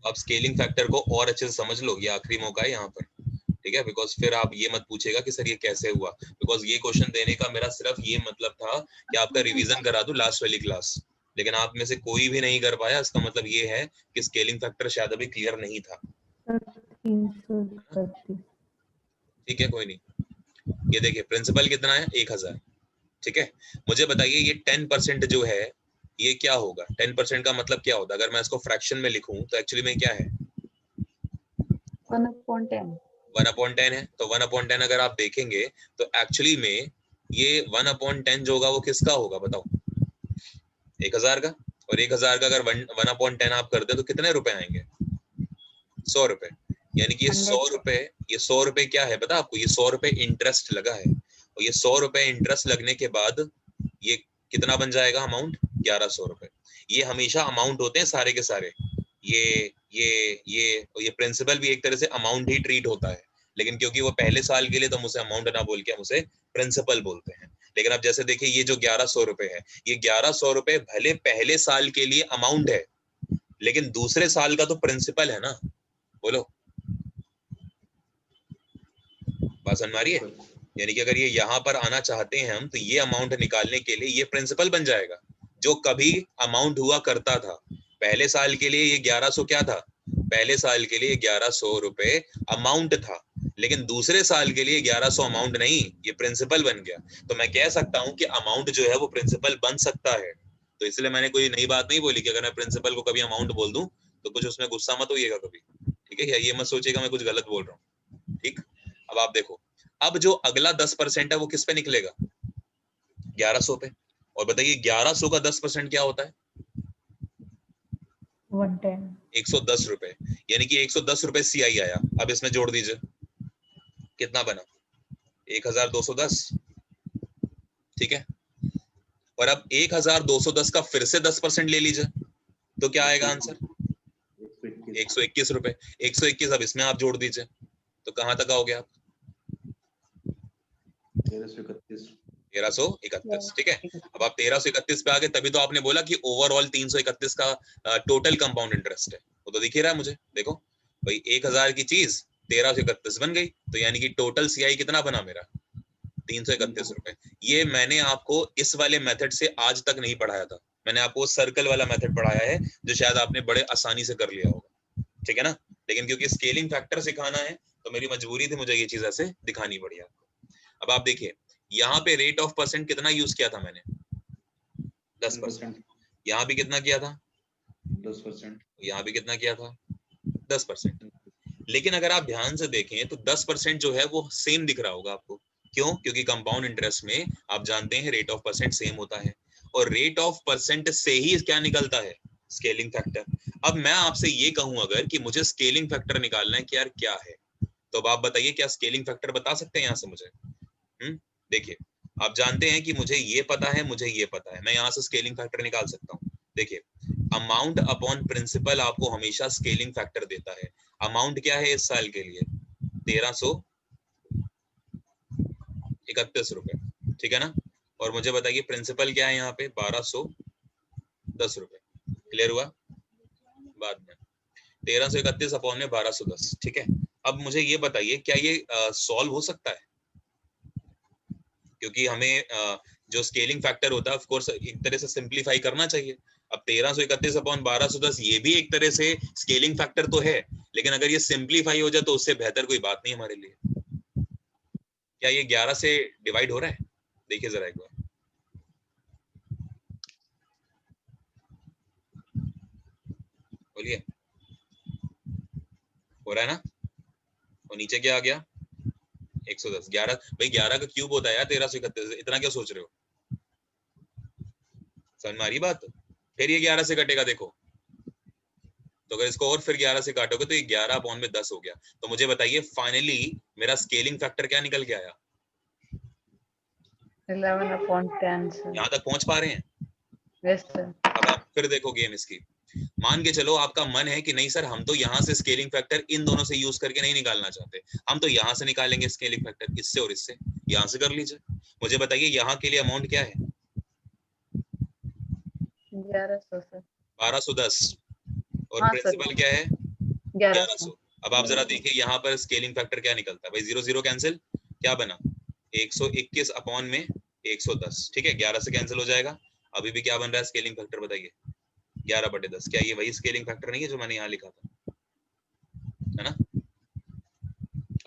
अब स्केलिंग फैक्टर को और अच्छे से समझ लो, ये आखिरी मौका है यहाँ पर, ठीक है, बिकॉज फिर आप ये मत पूछेगा कि सर ये कैसे हुआ, बिकॉज ये क्वेश्चन देने का मेरा सिर्फ ये मतलब था कि आपका रिवीजन करा दूं लास्ट वाली क्लास, लेकिन आप में से कोई भी नहीं कर पाया, इसका मतलब ये है कि स्केलिंग फैक्टर शायद अभी क्लियर नहीं था। 331। ठीक है कोई नहीं, ये देखिए प्रिंसिपल कितना है 1000, ठीक है। मुझे बताइए ये 10% जो है ये क्या होगा? 10% का मतलब क्या होता है? अगर मैं इसको फ्रैक्शन में लिखूं तो एक्चुअली में क्या है? 1/10। 1/10 है। तो 1/10 अगर आप देखेंगे तो एक्चुअली में ये 1/10 जो होगा वो किसका होगा बताओ? 1000 का। और 1000 का अगर 1/10 आप कर दे तो कितने रुपए आएंगे? 100 रुपए। यानी कि ये 100 रुपए, ये 100 रुपए क्या है पता आपको? ये 100 रुपए इंटरेस्ट लगा है, और ये 100 रुपए इंटरेस्ट लगने के बाद ये कितना बन जाएगा अमाउंट? 1100 रुपए। ये हमेशा अमाउंट होते हैं सारे के सारे। ये प्रिंसिपल भी एक तरह से अमाउंट ही ट्रीट होता है, लेकिन क्योंकि वो पहले साल के लिए तो हम उसे अमाउंट ना बोल के हम उसे प्रिंसिपल बोलते हैं। लेकिन अब जैसे देखिए ये जो 1100 रुपए है, ये 1100 रुपए भले पहले साल के लिए अमाउंट है, लेकिन दूसरे साल का तो प्रिंसिपल है ना। बोलो, बात समझ में आ रही है? यानी कि अगर ये यहाँ पर आना चाहते हैं हम, तो ये अमाउंट निकालने के लिए ये प्रिंसिपल बन जाएगा, जो कभी अमाउंट हुआ करता था। पहले साल के लिए ये 1100 क्या था? पहले साल के लिए 1100 रुपए अमाउंट था, लेकिन दूसरे साल के लिए 1100 अमाउंट नहीं, ये प्रिंसिपल बन गया। तो मैं कह सकता हूँ कि अमाउंट जो है वो प्रिंसिपल बन सकता है। तो इसलिए मैंने कोई नई बात नहीं बोली कि अगर मैं प्रिंसिपल को कभी अमाउंट बोल दूं तो कुछ उसमें गुस्सा मत होइएगा कभी, ठीक है? ये मत सोचिएगा मैं कुछ गलत बोल रहा हूँ, ठीक? अब आप देखो, अब जो अगला 10% है वो किस पे निकलेगा? 1100 पे। और बताइए 1100 का 10% क्या होता है? 110। 110 रुपए। यानी कि 110 रुपए सीआई आया। अब इसमें जोड़ दीजिए, कितना बना? 1210, ठीक है। और अब 1210 का फिर से 10% ले लीजिए, तो क्या आएगा आंसर? 121 रुपए। 121 अब इसमें आप जोड़ दीजिए, तो कहां तक आओगे आप? 1331, ठीक है। अब आप 1331 पे आ गए, तभी तो आपने बोला कि ओवरऑल 331 का टोटल कंपाउंड इंटरेस्ट है। वो तो दिख ही रहा है मुझे, देखो भाई 1000 की चीज 1331 बन गई, तो यानी कि टोटल सीआई कितना बना मेरा? 331 रुपए। ये मैंने आपको इस वाले मेथड से आज तक नहीं पढ़ाया था, मैंने आपको सर्कल वाला मेथड पढ़ाया है, जो शायद आपने बड़े आसानी से कर लिया होगा, ठीक है ना। लेकिन क्योंकि स्केलिंग फैक्टर सिखाना है तो मेरी मजबूरी थी, मुझे ये चीज ऐसे दिखानी पड़ी आपको। अब आप देखिए यहाँ पे रेट ऑफ परसेंट कितना यूज किया था मैंने? 10%। यहाँ भी कितना किया था? 10%। यहाँ भी कितना किया था? 10%। लेकिन अगर आप ध्यान से देखें तो 10% जो है वो सेम दिख रहा होगा आपको। क्यों? क्योंकि कंपाउंड इंटरेस्ट में आप जानते हैं रेट ऑफ परसेंट सेम होता है, और रेट ऑफ परसेंट से ही क्या निकलता है? Scaling factor. अब मैं आपसे ये कहूं अगर कि मुझे स्केलिंग फैक्टर निकालना है कि यार क्या है, तो अब आप बताइए क्या स्केलिंग फैक्टर बता सकते हैं यहाँ से मुझे? देखिए आप जानते हैं कि मुझे ये पता है, मुझे ये पता है, मैं यहाँ से स्केलिंग फैक्टर निकाल सकता हूँ। देखिए अमाउंट अपॉन प्रिंसिपल आपको हमेशा स्केलिंग फैक्टर देता है। अमाउंट क्या है इस साल के लिए? 1331 रुपए, ठीक है ना। और मुझे बताइए प्रिंसिपल क्या है यहाँ पे? 1210 रुपए। क्लियर हुआ? बाद में 1331 अपॉन में 1210, ठीक है। अब मुझे ये बताइए क्या ये सॉल्व हो सकता है? क्योंकि हमें जो स्केलिंग फैक्टर होता है ऑफ कोर्स एक तरह से सिंपलीफाई करना चाहिए। अब 1331 अपॉन 1210 ये भी एक तरह से स्केलिंग फैक्टर तो है, लेकिन अगर ये सिंपलीफाई हो जाए तो उससे बेहतर कोई बात नहीं हमारे लिए। क्या ये 11 से डिवाइड हो रहा है? देखिए जरा एक बार, बोलिए। हो रहा है ना? और नीचे क्या आ गया? 110। 11 भाई 11 का क्यूब होता है यार 1331, इतना क्या सोच रहे हो? समझ में आ रही बात? फिर ये 11 से कटेगा, देखो तो अगर इसको और फिर 11 से काटोगे तो ये 11 अपॉन में 10 हो गया। तो मुझे बताइए फाइनली मेरा स्केलिंग फैक्टर क्या निकल के आया? 11/10 सर। यहाँ तक पहुंच पा रहे हैं? Yes sir. अब आप फिर देखो गेम इसकी, मान के चलो आपका मन है कि नहीं सर हम तो यहाँ से स्केलिंग फैक्टर इन दोनों से यूज करके नहीं निकालना चाहते, हम तो यहाँ से निकालेंगे स्केलिंग फैक्टर, इससे और इससे। यहाँ से कर लीजिए। मुझे बताइए यहाँ के लिए अमाउंट क्या है? 1100 सर। 1210। और हाँ, प्रिंसिपल क्या है? 1100। अब आप जरा देखिए यहाँ पर स्केलिंग फैक्टर क्या निकलता है भाई? 0 0 कैंसिल, क्या बना? 121 अपॉन में 110, ठीक है। 11 से कैंसिल हो जाएगा। अभी भी क्या बन रहा है स्केलिंग फैक्टर बताइए? 11/10। क्या ये वही स्केलिंग फैक्टर नहीं है जो मैंने यहाँ लिखा था? है ना?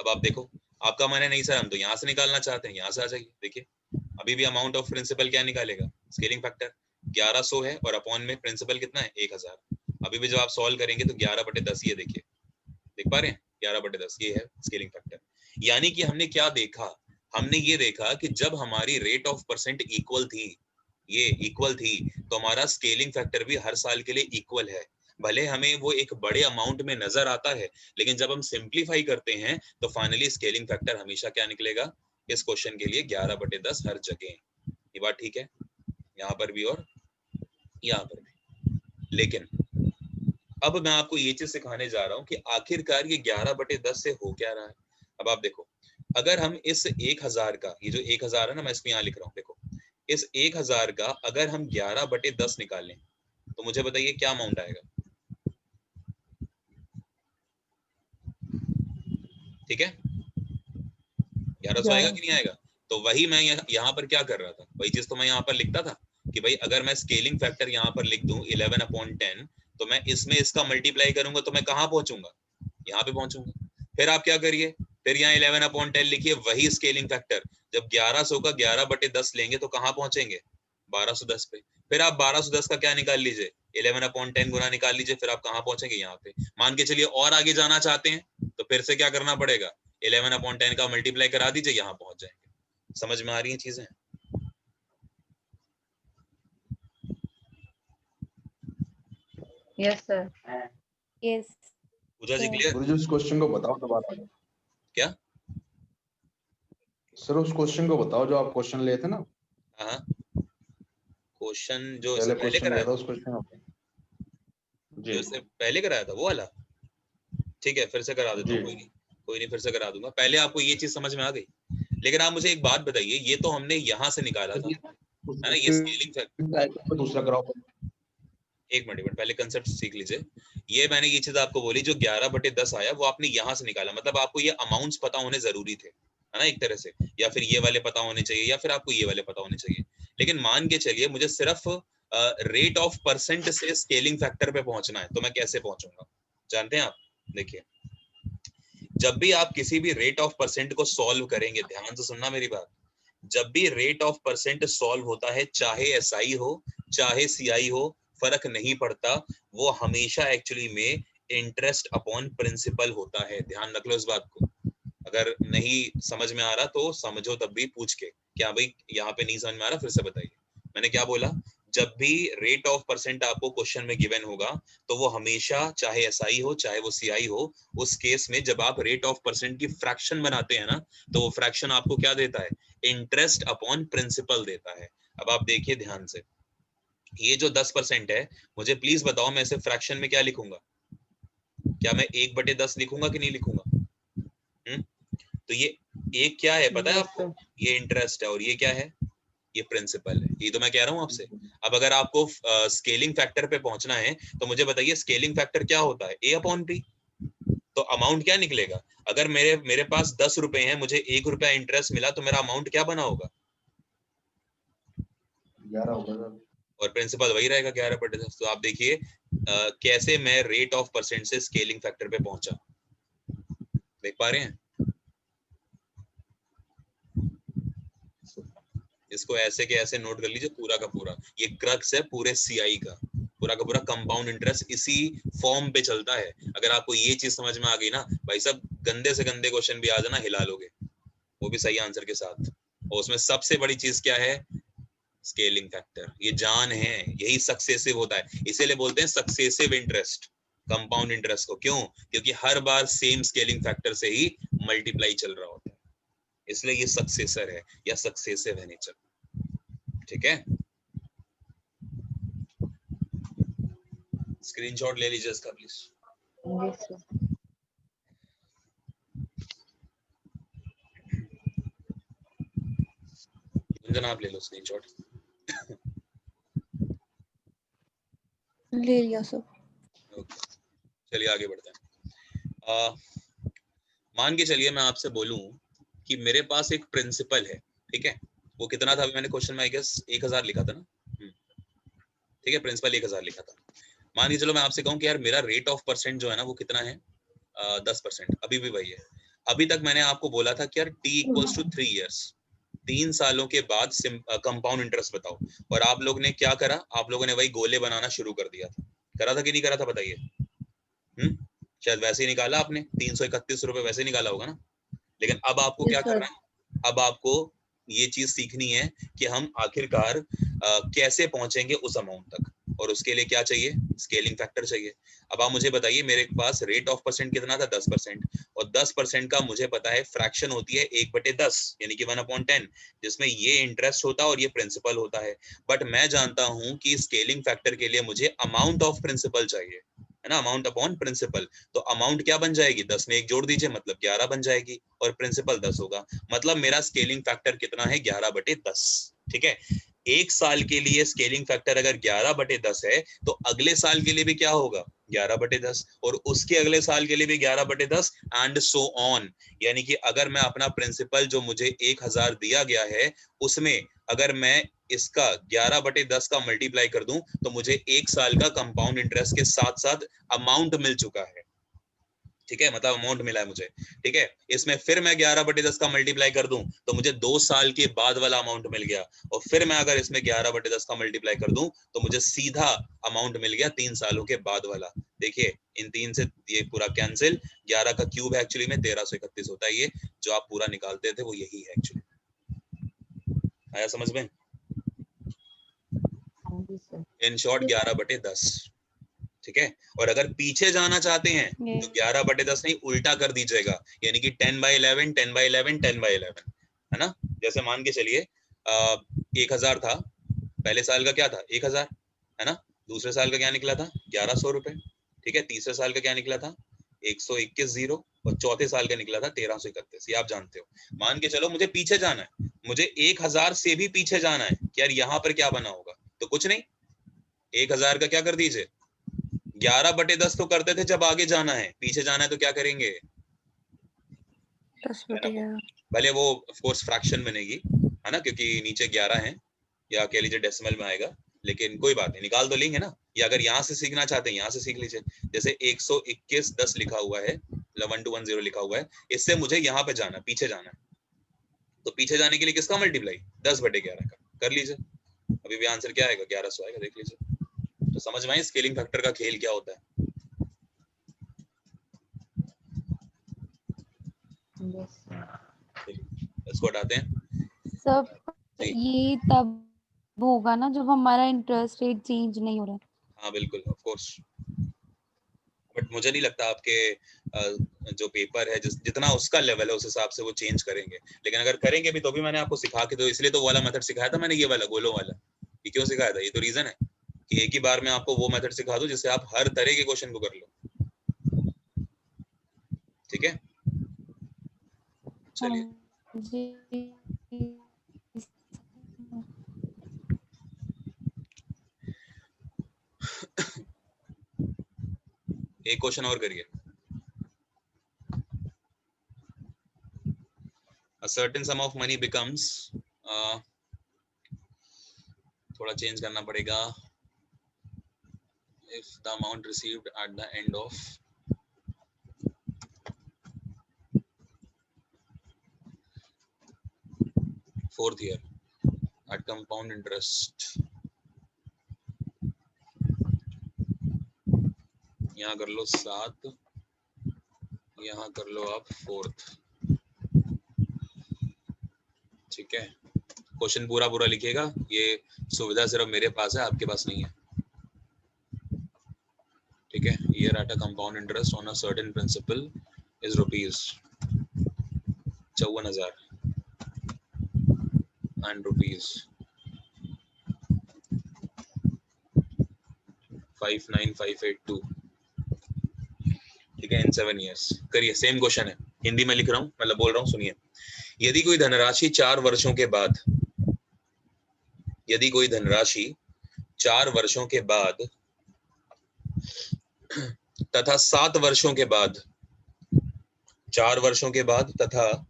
अब आप देखो, आपका मन है नहीं सर हम तो यहाँ से निकालना चाहते हैं, यहाँ से आ जाइए। देखिए अभी भी अमाउंट ऑफ प्रिंसिपल क्या निकालेगा, स्केलिंग फैक्टर 1100 है और अपॉन में प्रिंसिपल कितना है 1000। अभी भी जब आप सॉल्व करेंगे तो 11/10 ये देखिए, देख पा रहे हैं 11/10 ये है स्केलिंग फैक्टर। यानी कि हमने क्या देखा, हमने ये देखा कि जब हमारी रेट ऑफ परसेंट इक्वल थी, ये इक्वल थी, तो हमारा स्केलिंग फैक्टर भी हर साल के लिए इक्वल है। भले हमें वो एक बड़े अमाउंट में नजर आता है, लेकिन जब हम सिंप्लीफाई करते हैं तो फाइनली स्केलिंग फैक्टर हमेशा क्या निकलेगा इस क्वेश्चन के लिए 11/10 हर जगह। ये बात ठीक है, यहाँ पर भी और यहाँ पर भी। लेकिन अब मैं आपको ये चीज सिखाने जा रहा हूँ कि आखिरकार ये 11/10 से हो क्या रहा है। अब आप देखो, अगर हम इस 1000 का, ये जो 1000 है ना, मैं इसको यहाँ लिख रहा हूँ, देखो इस 1000 का अगर हम 11/10 निकालें तो मुझे बताइए क्या अमाउंट आएगा। ठीक है, 1100 आएगा कि नहीं आएगा। तो वही मैं यहाँ पर क्या कर रहा था, वही चीज तो मैं यहाँ पर लिखता था कि भाई अगर मैं स्केलिंग फैक्टर यहाँ पर लिख दूं 11/10, तो मैं इसमें इसका मल्टीप्लाई करूंगा तो मैं कहाँ पहुंचूंगा, यहाँ पे पहुंचूंगा। फिर आप क्या करिए, फिर यहाँ 11/10 लिखिए, वही स्केलिंग फैक्टर जब 1100 का 11/10 लेंगे तो कहाँ पहुंचेंगे 1210 पे। फिर आप 1210 का क्या निकाल लीजिए, 11/10 गुना निकाल लीजिए, फिर आप कहाँ पहुंचेंगे यहाँ पे। मान के चलिए और आगे जाना चाहते हैं तो फिर से क्या करना पड़ेगा, 11/10 का मल्टीप्लाई करा दीजिए, यहाँ पहुंच जाएंगे। समझ में आ रही है चीजें। Yes sir. यस पूजा जी सर। क्लियर। गुरुजी उस क्वेश्चन को बताओ दोबारा। क्या सर उस क्वेश्चन को बताओ जो आप क्वेश्चन लिए थे ना, हाँ क्वेश्चन जो पहले इससे पहले क्वेश्चन कराया लिया था था, उस क्वेश्चन को जो जी इससे पहले कराया था वो वाला। ठीक है फिर से करा देता हूँ, जी। कोई नहीं फिर से करा दूंगा। पहले आपको ये चीज समझ में आ गई, लेकिन आप मुझे एक बात बताइए, ये तो हमने यहाँ से निकाला था, है ना, ये स्केलिंग फैक्टर। दूसरा कराओ। एक मिनट पहले कंसेप्ट सीख लीजिए। ये मैंने ये चीज आपको बोली, जो 11/10 आया वो आपने यहाँ से निकाला, मतलब आपको ये अमाउंट्स पता होने जरूरी थे, है ना, एक तरह से, या फिर ये वाले पता होने चाहिए, या फिर आपको ये वाले पता होने चाहिए। लेकिन मान के चलिए मुझे सिर्फ रेट ऑफ परसेंट से स्केलिंग फैक्टर पे पहुंचना है, तो मैं कैसे पहुंचूंगा जानते हैं आप। देखिए जब भी आप किसी भी रेट ऑफ परसेंट को सॉल्व करेंगे, ध्यान से सुनना मेरी बात, जब भी रेट ऑफ परसेंट सॉल्व होता है, चाहे एसआई हो चाहे सीआई हो, फर्क नहीं पड़ता, वो हमेशा एक्चुअली में इंटरेस्ट अपॉन प्रिंसिपल होता है। ध्यान रख लो इस बात को, अगर नहीं समझ में आ रहा तो समझो तब भी पूछ के, क्या भाई यहाँ पे नहीं समझ में आ रहा फिर से बताइए। मैंने क्या बोला, जब भी रेट ऑफ परसेंट आपको क्वेश्चन में गिवन होगा तो वो हमेशा, चाहे एसआई हो चाहे वो सीआई हो, उस केस में जब आप रेट ऑफ परसेंट की फ्रैक्शन बनाते हैं ना, तो वो फ्रैक्शन आपको क्या देता है, इंटरेस्ट अपॉन प्रिंसिपल देता है। अब आप देखिए ध्यान से, ये जो 10% है, मुझे प्लीज बताओ मैं इसे फ्रैक्शन में क्या लिखूंगा, क्या मैं 1/10 लिखूंगा कि नहीं लिखूंगा। तो ये एक क्या है पता है आपको, ये इंटरेस्ट है, और ये क्या है, ये प्रिंसिपल है। ये तो मैं कह रहा हूं आपसे। अब अगर आपको स्केलिंग फैक्टर पे पहुंचना है तो मुझे बताइए स्केलिंग फैक्टर क्या होता है, A/P। तो अमाउंट क्या निकलेगा, अगर मेरे पास 10 रुपए हैं, मुझे 1 रुपया इंटरेस्ट मिला, तो मेरा अमाउंट क्या बना होगा, 11 होगा। और प्रिंसिपल वही रहेगा 11/10। तो आप देखिए कैसे मैं रेट ऑफ परसेंट से स्केलिंग फैक्टर पे पहुंचा, देख पा रहे हैं। इसको ऐसे के ऐसे नोट कर लीजिए, पूरा का पूरा ये क्रक्स है पूरे सीआई का, पूरा का पूरा कंपाउंड इंटरेस्ट इसी फॉर्म पे चलता है। अगर आपको ये चीज समझ में आ गई ना भाई साहब, गंदे से गंदे क्वेश्चन भी आ जाना हिला लोगे, वो भी सही आंसर के साथ। और उसमें सबसे बड़ी चीज क्या है, स्केलिंग फैक्टर, ये जान है, यही सक्सेसिव होता है, इसीलिए बोलते हैं सक्सेसिव इंटरेस्ट कंपाउंड इंटरेस्ट को। क्यों, क्योंकि हर बार सेम स्केलिंग फैक्टर से ही मल्टीप्लाई चल रहा होता है, इसलिए ये सक्सेसर है या सक्सेसिव है नेचर। ठीक है, स्क्रीनशॉट ले लीजिए इसका प्लीज। Yes sir. आप ले लो स्क्रीनशॉट। ले लिया सर। चलिए आगे बढ़ते हैं। मान के चलिए मैं आपसे बोलूं कि मेरे पास एक प्रिंसिपल है, ठीक है, वो कितना था, अभी मैंने क्वेश्चन में आई गेस 1000 लिखा था ना, ठीक है, प्रिंसिपल 1000 लिखा था। मान के चलो मैं आपसे कहूं कि यार मेरा रेट ऑफ परसेंट जो है ना वो कितना है, 10%, अभी भी वही है। अभी तक मैंने आपको बोला था कि यार t इक्वल्स टू 3 इयर्स, 3 सालों के बाद कंपाउंड इंटरेस्ट बताओ, और आप लोग ने क्या करा, आप लोगों ने वही गोले बनाना शुरू कर दिया था। करा था कि नहीं करा था बताइए? शायद वैसे ही निकाला आपने, 331 रुपए वैसे निकाला होगा ना। लेकिन अब आपको क्या करना है, अब आपको ये चीज सीखनी है कि हम आखिरकार कैसे पहुंचेंगे उस अमाउंट तक, और उसके लिए क्या चाहिए, स्केलिंग फैक्टर चाहिए। अब आप मुझे बताइए, मेरे पास रेट ऑफ परसेंट कितना था, 10%, और 10% का मुझे पता है फ्रैक्शन होती है 1/10 यानी कि 1/10, जिसमें ये इंटरेस्ट होता है और ये प्रिंसिपल होता है। बट मैं जानता हूं कि स्केलिंग फैक्टर के लिए मुझे अमाउंट ऑफ प्रिंसिपल चाहिए, है ना, अमाउंट अपॉन प्रिंसिपल। तो अमाउंट क्या बन जाएगी, 10 में 1 जोड़ दीजिए, मतलब 11 बन जाएगी, और प्रिंसिपल 10 होगा। मतलब मेरा स्केलिंग फैक्टर कितना है, 11/10। ठीक है, एक साल के लिए स्केलिंग फैक्टर अगर 11/10 है, तो अगले साल के लिए भी क्या होगा, 11/10, और उसके अगले साल के लिए भी 11/10, एंड सो ऑन। यानी कि अगर मैं अपना प्रिंसिपल जो मुझे 1000 दिया गया है, उसमें अगर मैं इसका 11/10 का मल्टीप्लाई कर दूं, तो मुझे एक साल का कंपाउंड इंटरेस्ट के साथ साथ अमाउंट मिल चुका है। ठीक है, मतलब अमाउंट मिला है मुझे। ठीक है, इसमें फिर मैं 11/10 का मल्टीप्लाई कर दूं, तो मुझे 2 साल के बाद वाला अमाउंट मिल गया, और फिर मैं अगर इसमें 11/10 का मल्टीप्लाई कर दूं, तो मुझे सीधा अमाउंट मिल गया 3 सालों के बाद वाला। देखिए, इन 3 से ये पूरा कैंसिल, 11 का क्यूब है एक्चुअली में 1331 होता है, ये जो आप पूरा निकालते थे वो यही है एक्चुअली। आया समझ में? In short 11/10। ठीक है, और अगर पीछे जाना चाहते हैं तो 11/10 नहीं, उल्टा कर दीजिएगा, यानी कि 10/11 10/11 10/11, है ना। जैसे मान के चलिए 1000 था, पहले साल का क्या था 1000, है ना। दूसरे साल का क्या निकला था 1100 रुपए। ठीक है, तीसरे साल का क्या निकला था 121 जीरो, और चौथे साल का निकला था 1331। ये आप जानते हो। मान के चलो मुझे पीछे जाना है, मुझे 1000 से भी पीछे जाना है कि यार यहाँ पर क्या बना होगा, तो कुछ नहीं, 1000 का क्या कर दीजिए 11/10 तो करते थे जब आगे जाना है, पीछे जाना है तो क्या करेंगे 10/11। भले वो ऑफ कोर्स फ्रैक्शन बनेगी, है ना, क्योंकि नीचे 11 है, या कह लीजिए डेसिमल में आएगा, लेकिन कोई बात नहीं, निकाल तो लेंगे ना। या अगर यहाँ से सीखना चाहते हैं यहाँ से सीख लीजिए। जैसे 121 लिखा हुआ है, 1210 लिखा हुआ है, इससे मुझे यहाँ पे जाना, पीछे जाना है, तो पीछे जाने के लिए किसका मल्टीप्लाई 10/11 का कर लीजिए। अभी भी आंसर क्या आएगा 1100 आएगा, देख लीजिए। तो समझ में आई स्केलिंग फैक्टर का खेल क्या होता है। इसको हटाते हैं सब जी। ये तब होगा ना जब हमारा इंटरेस्ट रेट चेंज नहीं हो रहा। हाँ बिल्कुल, ऑफ कोर्स, बट मुझे नहीं लगता आपके जो पेपर है जितना उसका लेवल है उस हिसाब से वो चेंज करेंगे, लेकिन अगर करेंगे भी तो भी मैंने आपको सिखा के, तो इसलिए तो वाला मेथड सिखाया था मैंने, ये वाला गोलों वाला। ये क्यों सिखाया था, ये तो रीजन है कि एक ही बार में आपको वो मेथड सिखा दूं जिससे आप हर तरह के क्वेश्चन को कर लो। ठीक है, चलिए एक क्वेश्चन और करिए। A certain sum of money becomes थोड़ा चेंज करना पड़ेगा, if the amount received at the end of fourth year at compound interest, यहाँ कर लो 7, यहाँ कर लो आप 4th। ठीक है, क्वेश्चन पूरा पूरा लिखिएगा, ये सुविधा सिर्फ मेरे पास है, आपके पास नहीं है। ठीक है, year at a compound interest on a certain principal is rupees 54,000 and rupees 59,582। ठीक है, इन 7 years। करिए, सेम क्वेश्चन है, हिंदी में लिख रहा हूँ, मतलब बोल रहा हूँ, सुनिए। यदि कोई धनराशि 4 वर्षों के बाद, यदि कोई धनराशि 4 वर्षों के बाद तथा 7 वर्षों के बाद, 4 वर्षों के बाद तथा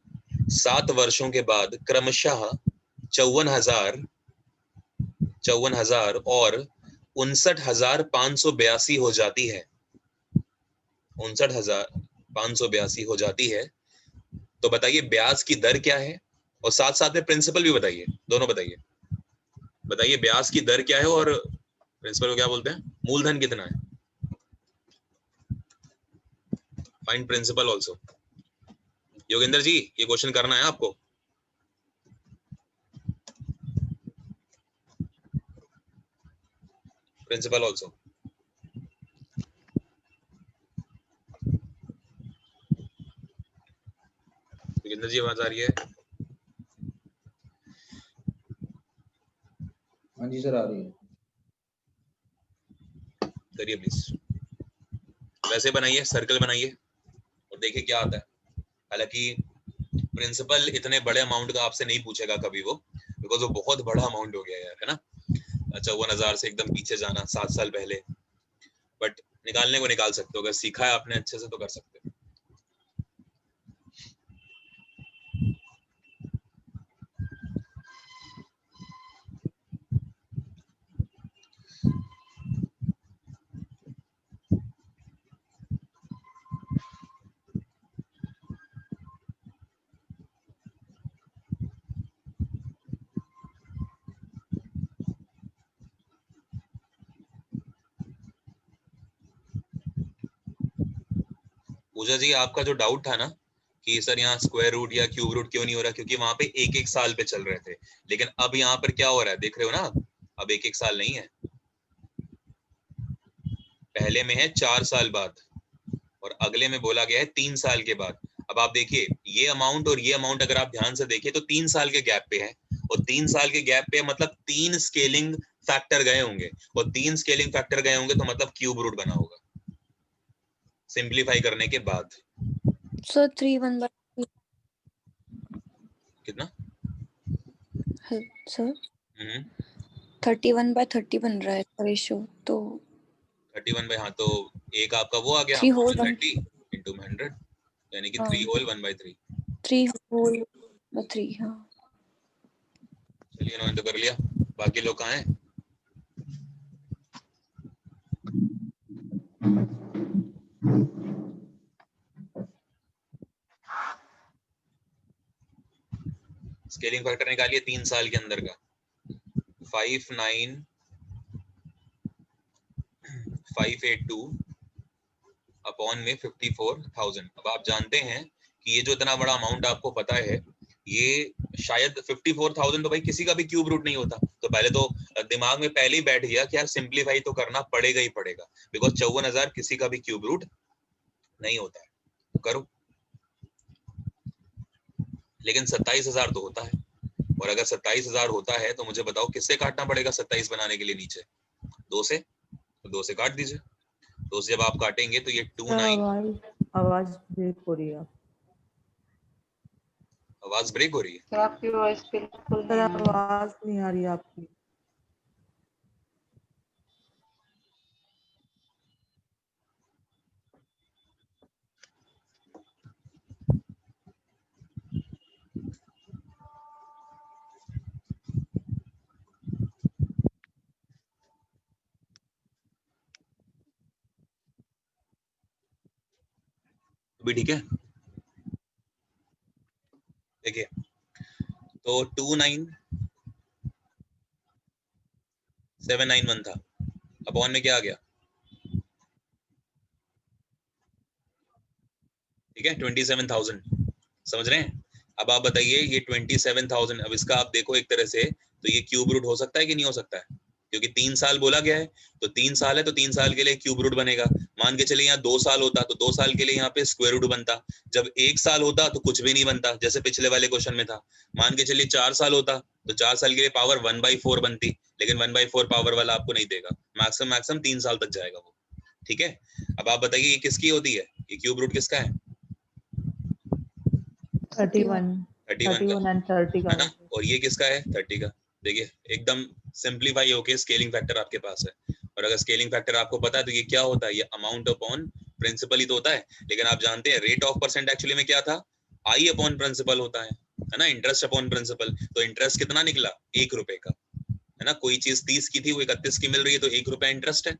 7 वर्षों के बाद क्रमशः 54,000 और 59,582 हो जाती है, 59,582 हो जाती है, तो बताइए ब्याज की दर क्या है, और साथ साथ में प्रिंसिपल भी बताइए, दोनों बताइए। बताइए ब्याज की दर क्या है और प्रिंसिपल को क्या बोलते हैं, मूलधन कितना है। Find principal also. Yogendra ji ये क्वेश्चन करना है आपको। Principal also. योगेंद्र जी आवाज आ रही है? हाँ जी सर आ रही है। करिए प्लीज। वैसे बनाइए, सर्कल बनाइए और देखिए क्या आता है। हालांकि प्रिंसिपल इतने बड़े अमाउंट का आपसे नहीं पूछेगा कभी वो, बिकॉज वो बहुत बड़ा अमाउंट हो गया यार, है ना। 54,000 से एकदम पीछे जाना 7 साल पहले, बट निकालने को निकाल सकते हो, अगर सीखा है आपने अच्छे से तो कर सकते हो। पूजा जी आपका जो डाउट था ना कि सर यहाँ स्क्वायर रूट या क्यूब रूट क्यों नहीं हो रहा, क्योंकि वहां पे एक एक साल पे चल रहे थे, लेकिन अब यहाँ पर क्या हो रहा है देख रहे हो ना, अब एक एक साल नहीं है, पहले में है 4 साल बाद और अगले में बोला गया है 3 साल के बाद। अब आप देखिए ये अमाउंट और ये अमाउंट अगर आप ध्यान से देखिए तो 3 साल के गैप पे है, और 3 साल के गैप पे मतलब 3 स्केलिंग फैक्टर गए होंगे, और 3 स्केलिंग फैक्टर गए होंगे तो मतलब क्यूब रूट बना होगा सिंप्लीफाई करने के बाद। सर 3/1 कितना सर 31/30 बन रहा है रेशियो, तो 31 बाई, हाँ तो एक आपका वो आ गया 3 होल 30 into 100 यानी कि 3 होल 1/3। 3 होल 3। हाँ चलिए इन्होंने तो कर लिया, बाकी लोग कहाँ हैं? स्केलिंग फैक्टर निकालिए 3 साल के अंदर का 59582 अपॉन में 54,000। अब आप जानते हैं कि ये जो इतना बड़ा अमाउंट आपको पता है, ये शायद 54,000 तो भाई किसी का भी क्यूब रूट नहीं होता, तो पहले तो दिमाग में पहले ही बैठ गया कि यार सिंप्लीफाई तो करना पड़ेगा ही पड़ेगा, बिकॉज 54,000 किसी का भी क्यूब रूट नहीं होता है, तो करो। लेकिन 27,000 तो होता है, और अगर 27,000 होता है तो मुझे बताओ किससे काटना पड़ेगा 27 बनाने के लिए नीचे? 2 से, तो 2 से काट दीजिए। 2 से जब आप काटेंगे तो ये 29। आवाज ब्रेक हो रही है। आवाज ब्रेक हो रही है? सर आपकी वॉइस बिल्कुल सर नहीं आ रही। आवाज नहीं आ रही आपकी। भी ठीक है। देखिए तो 29791 था, अपॉन में क्या आ गया? ठीक है 27,000, समझ रहे हैं? अब आप बताइए ये 27,000, अब इसका आप देखो एक तरह से तो ये क्यूब रूट हो सकता है कि नहीं हो सकता है? क्योंकि 3 साल बोला गया है, तो 3 साल है तो 3 साल के लिए क्यूब रूट बनेगा। मान के चलिए यहाँ 2 साल होता तो 2 साल के लिए यहाँ पे स्क्वायर रूट बनता। जब 1 साल होता तो कुछ भी नहीं बनता, जैसे पिछले वाले क्वेश्चन में था। मान के चलिए 4 साल होता तो 4 साल के लिए पावर 1/4 बनती, लेकिन 1/4 पावर वाला आपको नहीं देगा, मैक्सिमम 3 साल तक जाएगा वो। ठीक है, अब आप बताइए ये किसकी होती है, ये क्यूब रूट किसका है? 31 and 30 है का। ना, और ये किसका है? 30 का। देखिए एकदम सिंप्लीफाई होके स्केलिंग फैक्टर आपके पास है, और अगर स्केलिंग फैक्टर आपको पता है तो ये क्या होता है, ये अमाउंट अपॉन प्रिंसिपल ही तो होता है। लेकिन आप जानते हैं रेट ऑफ परसेंट एक्चुअली में क्या था? आई अपॉन प्रिंसिपल होता है ना, इंटरेस्ट अपॉन प्रिंसिपल। तो इंटरेस्ट कितना निकला? 1 रुपए का, है ना। कोई चीज 30 की थी वो 31 की मिल रही है तो 1 रुपया इंटरेस्ट है,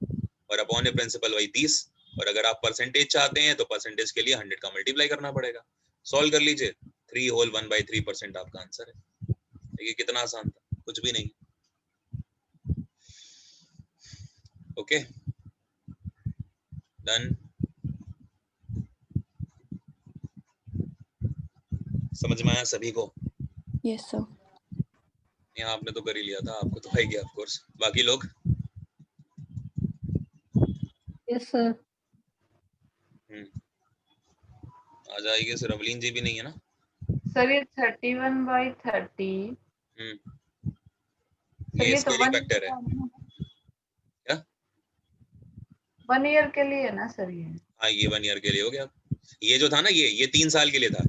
और अपॉन प्रिंसिपल वही 30। और अगर आप परसेंटेज चाहते हैं तो परसेंटेज के लिए 100 का मल्टीप्लाई करना पड़ेगा। सॉल्व कर लीजिए, 3 होल 1/3% आपका आंसर है। देखिए कितना आसान था, कुछ भी नहीं। Okay done. समझ में आया सभी को? Yes sir. यहाँ आपने तो कर ही लिया था, आपको तो आएगी ऑफ कोर्स। बाकी लोग? Yes sir. आ जाएगी, सिर्फ अवलीन जी भी नहीं है ना? सर ये 31/30 सर ये ये तो स्केलिंग फैक्टर है। 1 ईयर के लिए है ना सर ये? हाँ ये 1 ईयर के लिए हो गया। ये जो था ना ये 3 साल के लिए था।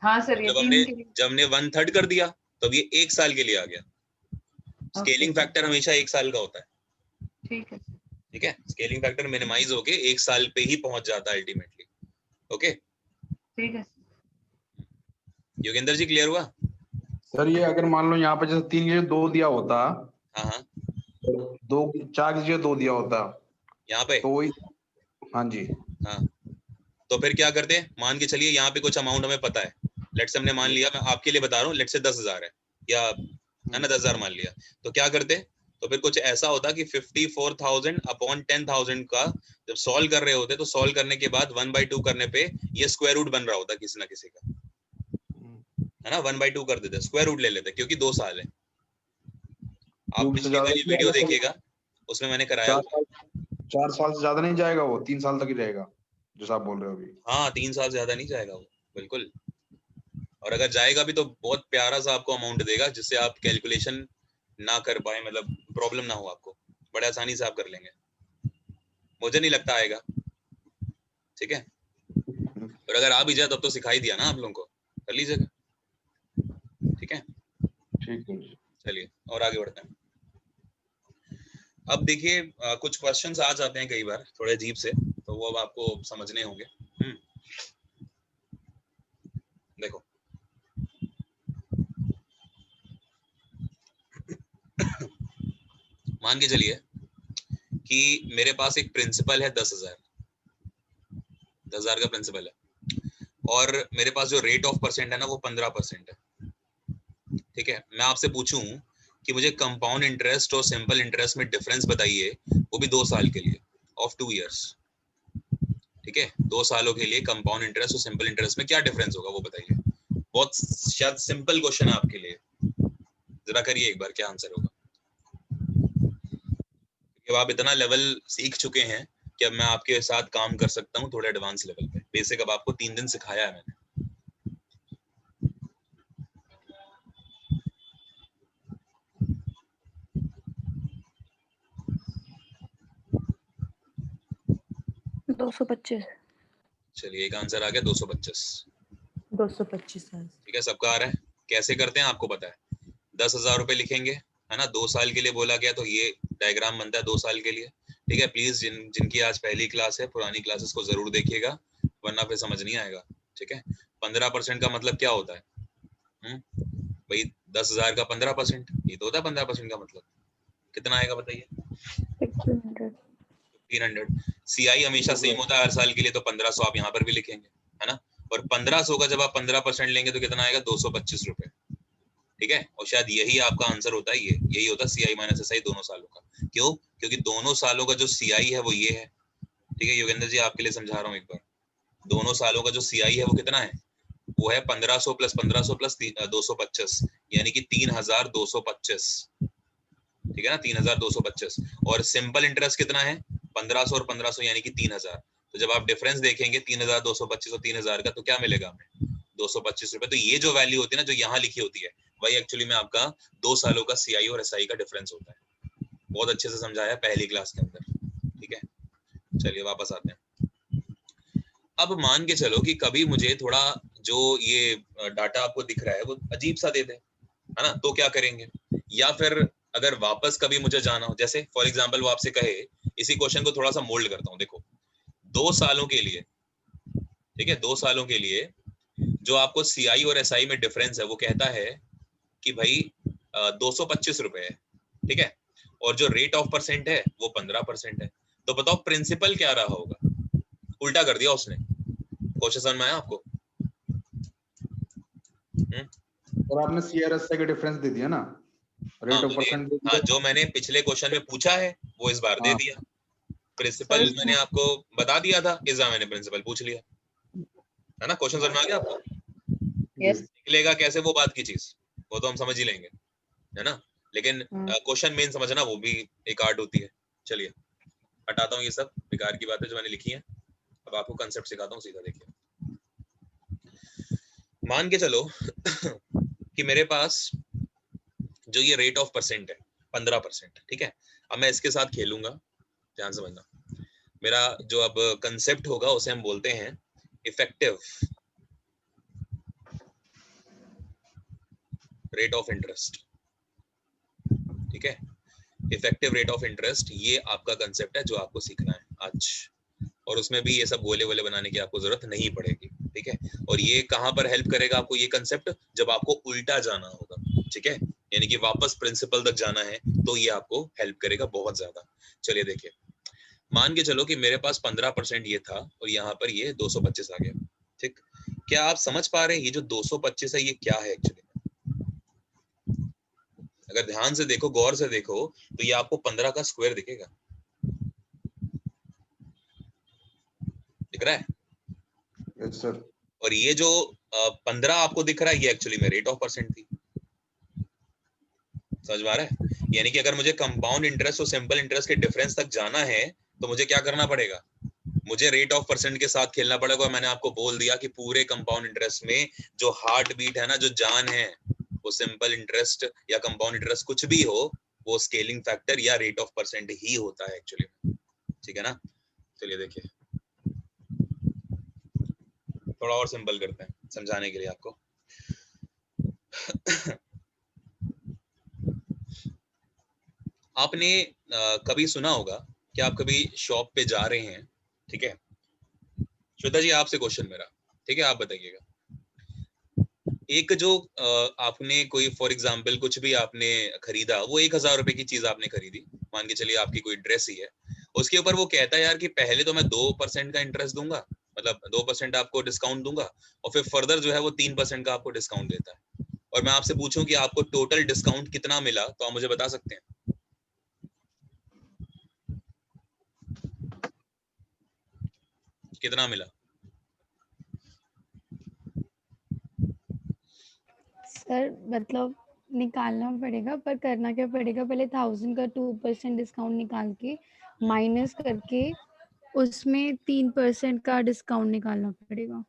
हाँ सर ये जब 3 हमने के लिए। जब हमने 1/3 कर दिया तो अब ये 1 साल के लिए आ गया। Scaling sir. फैक्टर हमेशा 1 साल का होता है। ठीक है सर। ठीक है, स्केलिंग फैक्टर मिनिमाइज होके 1 साल पे ही पहुंच जाता है अल्टीमेटली। ओके ठीक है सर। योगेंद्र जी क्लियर हुआ? सर ये अगर मान लो यहाँ पे जैसे 3 की जगह 2 दिया होता, हाँ हाँ 4 की जगह 2 दिया होता यहाँ पे। तो वही। हाँ जी। हाँ तो फिर क्या करते हैं, मान के चलिए यहाँ पे कुछ अमाउंट हमें पता है। लेट्स से हमने मान लिया, मैं आपके लिए बता रहा हूँ, लेट्स से 10,000 है या है ना 10,000 मान लिया। तो क्या करते, तो फिर कुछ ऐसा होता कि 54,000 अपॉन 10,000 का जब सॉल्व कर रहे होते तो सॉल्व करने के बाद 1/2 करने पे ये स्क्वायर रूट बन रहा होता किसी ना किसी का, है ना। 1/2 कर देते, स्क्वायर रूट ले लेते क्योंकि 2 साल है। आप क्यूब से पिछली ज्यादा वाली नहीं वीडियो जाएगा, देखिएगा, उसमें मैंने कराया 4 साल से ज्यादा नहीं जाएगा, वो 3 साल तक ही रहेगा जैसा आप बोल रहे हो अभी। हाँ 3 साल ज्यादा नहीं जाएगा वो, बिल्कुल। और अगर जाएगा भी तो बहुत प्यारा सा आपको अमाउंट देगा जिससे आप कैलकुलेशन ना कर पाए, मतलब प्रॉब्लम ना हो आपको, बड़े आसानी से आप कर लेंगे। मुझे नहीं लगता आएगा, ठीक है। और अगर आ भी जाए तब तो सिखाई दिया ना आप लोगों को, कर लीजिएगा, ठीक है। ठीक है। चलिए और आगे बढ़ते हैं। अब देखिए कुछ क्वेश्चंस आ जाते हैं कई बार थोड़े अजीब से, तो वो अब आपको समझने होंगे। देखो मान के चलिए कि मेरे पास एक प्रिंसिपल है 10,000 का प्रिंसिपल है, और मेरे पास जो रेट ऑफ परसेंट है ना वो 15% है, ठीक है। मैं आपसे पूछूं कि मुझे कंपाउंड इंटरेस्ट और सिंपल इंटरेस्ट में डिफरेंस बताइए, वो भी 2 साल के लिए, ऑफ 2 इयर्स, ठीक है। 2 सालों के लिए कंपाउंड इंटरेस्ट और सिंपल इंटरेस्ट में क्या डिफरेंस होगा वो बताइए। बहुत शायद सिंपल क्वेश्चन है आपके लिए, जरा करिए एक बार, क्या आंसर होगा। अब आप इतना लेवल सीख चुके हैं कि अब मैं आपके साथ काम कर सकता हूँ थोड़े एडवांस लेवल पे। बेसिक अब आपको 3 दिन सिखाया है मैंने। $225। चलिए एक आंसर आ गया 225, 225 ठीक है। सबका आ रहा है, कैसे करते हैं आपको पता है। 10,000 रुपए लिखेंगे, है ना। 2 साल के लिए बोला गया तो ये डायग्राम बनता है 2 साल के लिए, ठीक है। प्लीज जिनकी आज पहली क्लास है पुरानी क्लासेस को जरूर देखिएगा, वरना फिर समझ नहीं आएगा, ठीक है। 15% का मतलब क्या होता है भाई, 10,000 का 15%, ये तो होता है 15% का मतलब कितना आएगा बताइए। 1500। CI हमेशा सेम होता है हर साल के लिए, तो 1500 आप यहाँ पर भी लिखेंगे, है ना। और 1500 का जब आप 15% लेंगे तो कितना आएगा, 225 रुपए, ठीक है। और शायद यही आपका आंसर होता है, यही होता है CI माइनस SI दोनों सालों का। क्यों? क्योंकि दोनों सालों का जो CI है वो ये है, ठीक है। योगेंद्र जी आपके लिए समझा रहा हूँ एक बार, दोनों सालों का जो CI है वो कितना है, वो है 1500 प्लस 1500 प्लस 225, यानी कि 3225, ठीक है ना, 3225। और सिंपल इंटरेस्ट कितना है, 1500 और 1500 यानी कि 3000। तो जब आप डिफरेंस देखेंगे 3225 और 3000 का, तो क्या मिलेगा हमें, 225 रुपए। तो ये जो वैल्यू होती है ना, जो यहाँ लिखी होती है, वही एक्चुअली में आपका 2 सालों का CI और SI का डिफरेंस होता है। बहुत अच्छे से समझाया पहली क्लास के अंदर, ठीक है। चलिए वापस आते हैं। अब मान के चलो कि कभी मुझे थोड़ा जो ये डाटा आपको दिख रहा है वो अजीब सा दे दे, है ना, तो क्या करेंगे। या फिर अगर वापस कभी मुझे जाना हो, जैसे फॉर एग्जांपल वो आपसे कहे, इसी क्वेश्चन को थोड़ा सा मोल्ड करता हूँ, देखो 2 सालों के लिए, ठीक है, 2 सालों के लिए जो आपको CI और SI में डिफरेंस है वो कहता है कि भाई 225 रुपए है, ठीक है। और जो रेट ऑफ परसेंट है वो 15% है। तो बताओ प्रिंसिपल क्या रहा होगा, उल्टा कर दिया उसने। क्वेश्चन समझ में आया आपको? और आपने सीआरएसए के डिफरेंस दे दिया ना, रेट ऑफ परसेंट दे दिया। जो मैंने पिछले क्वेश्चन में पूछा है वो इस बार दे हाँ। दिया। प्रिंसिपल सर, मैंने आपको बता दिया था, इस बार मैंने प्रिंसिपल पूछ लिया, है ना। क्वेश्चन समझ में आ गया आपको? यस निकलेगा कैसे वो बात की चीज, वो तो हम समझ ही लेंगे, है ना। लेकिन क्वेश्चन मेन समझना वो भी एक आर्ट होती है। चलिए हटाता हूँ ये सब बेकार की बातें जो मैंने लिखी हैं, अब आपको कंसेप्ट सिखाता हूँ। सीधा देखिए, मान के चलो कि मेरे पास जो ये रेट ऑफ परसेंट है 15%, ठीक है। अब मैं इसके साथ खेलूंगा, ध्यान समझना। मेरा जो अब कंसेप्ट होगा उसे हम बोलते हैं इफेक्टिव रेट ऑफ इंटरेस्ट, ठीक है। इफेक्टिव रेट ऑफ इंटरेस्ट, ये आपका कंसेप्ट है जो आपको सीखना है आज, और उसमें भी ये सब गोले वोले बनाने की आपको जरूरत नहीं पड़ेगी, ठीक है। और ये कहां पर हेल्प करेगा आपको ये कंसेप्ट, जब आपको उल्टा जाना होगा, ठीक है, यानी कि वापस प्रिंसिपल तक जाना है, तो ये आपको हेल्प करेगा बहुत ज्यादा। चलिए देखिए, मान के चलो कि मेरे पास 15% ये था और यहाँ पर ये 225 आ गया, ठीक। क्या आप समझ पा रहे हैं ये जो 225 है ये क्या है एक्चुअली? अगर ध्यान से देखो, गौर से देखो, तो ये आपको 15 का स्क्वायर दिखेगा, दिख रहा है? Yes sir. और ये जो 15 आपको दिख रहा है ये एक्चुअली में रेट ऑफ परसेंट थी, समझ में आ रहा है? यानी कि अगर मुझे कंपाउंड इंटरेस्ट और सिंपल इंटरेस्ट के डिफरेंस तक जाना है तो मुझे क्या करना पड़ेगा, मुझे रेट ऑफ परसेंट के साथ खेलना पड़ेगा। और मैंने आपको बोल दिया कि पूरे कंपाउंड इंटरेस्ट में जो हार्ट बीट है ना, जो जान है, वो सिंपल इंटरेस्ट या कंपाउंड इंटरेस्ट कुछ भी हो, वो स्केलिंग फैक्टर या रेट ऑफ परसेंट ही होता है एक्चुअली, ठीक है ना। चलिए देखिए, थोड़ा और सिंपल करते हैं समझाने के लिए आपको। आपने कभी सुना होगा कि आप कभी शॉप पे जा रहे हैं, ठीक है। श्वेता जी आपसे क्वेश्चन मेरा, ठीक है, आप बताइएगा। एक जो आपने कोई फॉर एग्जांपल कुछ भी आपने खरीदा, वो 1000 रुपए की चीज आपने खरीदी, मान के चलिए आपकी कोई ड्रेस ही है, उसके ऊपर वो कहता है यार कि पहले तो मैं 2% का इंटरेस्ट दूंगा, मतलब 2% आपको डिस्काउंट दूंगा, और फिर फर्दर जो है वो 3% का आपको डिस्काउंट देता है। और मैं आपसे पूछूं कि आपको टोटल डिस्काउंट कितना मिला, तो आप मुझे बता सकते हैं? कितना मिला? सर मतलब निकालना पड़ेगा, पर करना क्या पड़ेगा, पहले 1000 का 2% डिस्काउंट निकाल के माइनस करके उसमें 3% का डिस्काउंट निकालना पड़ेगा।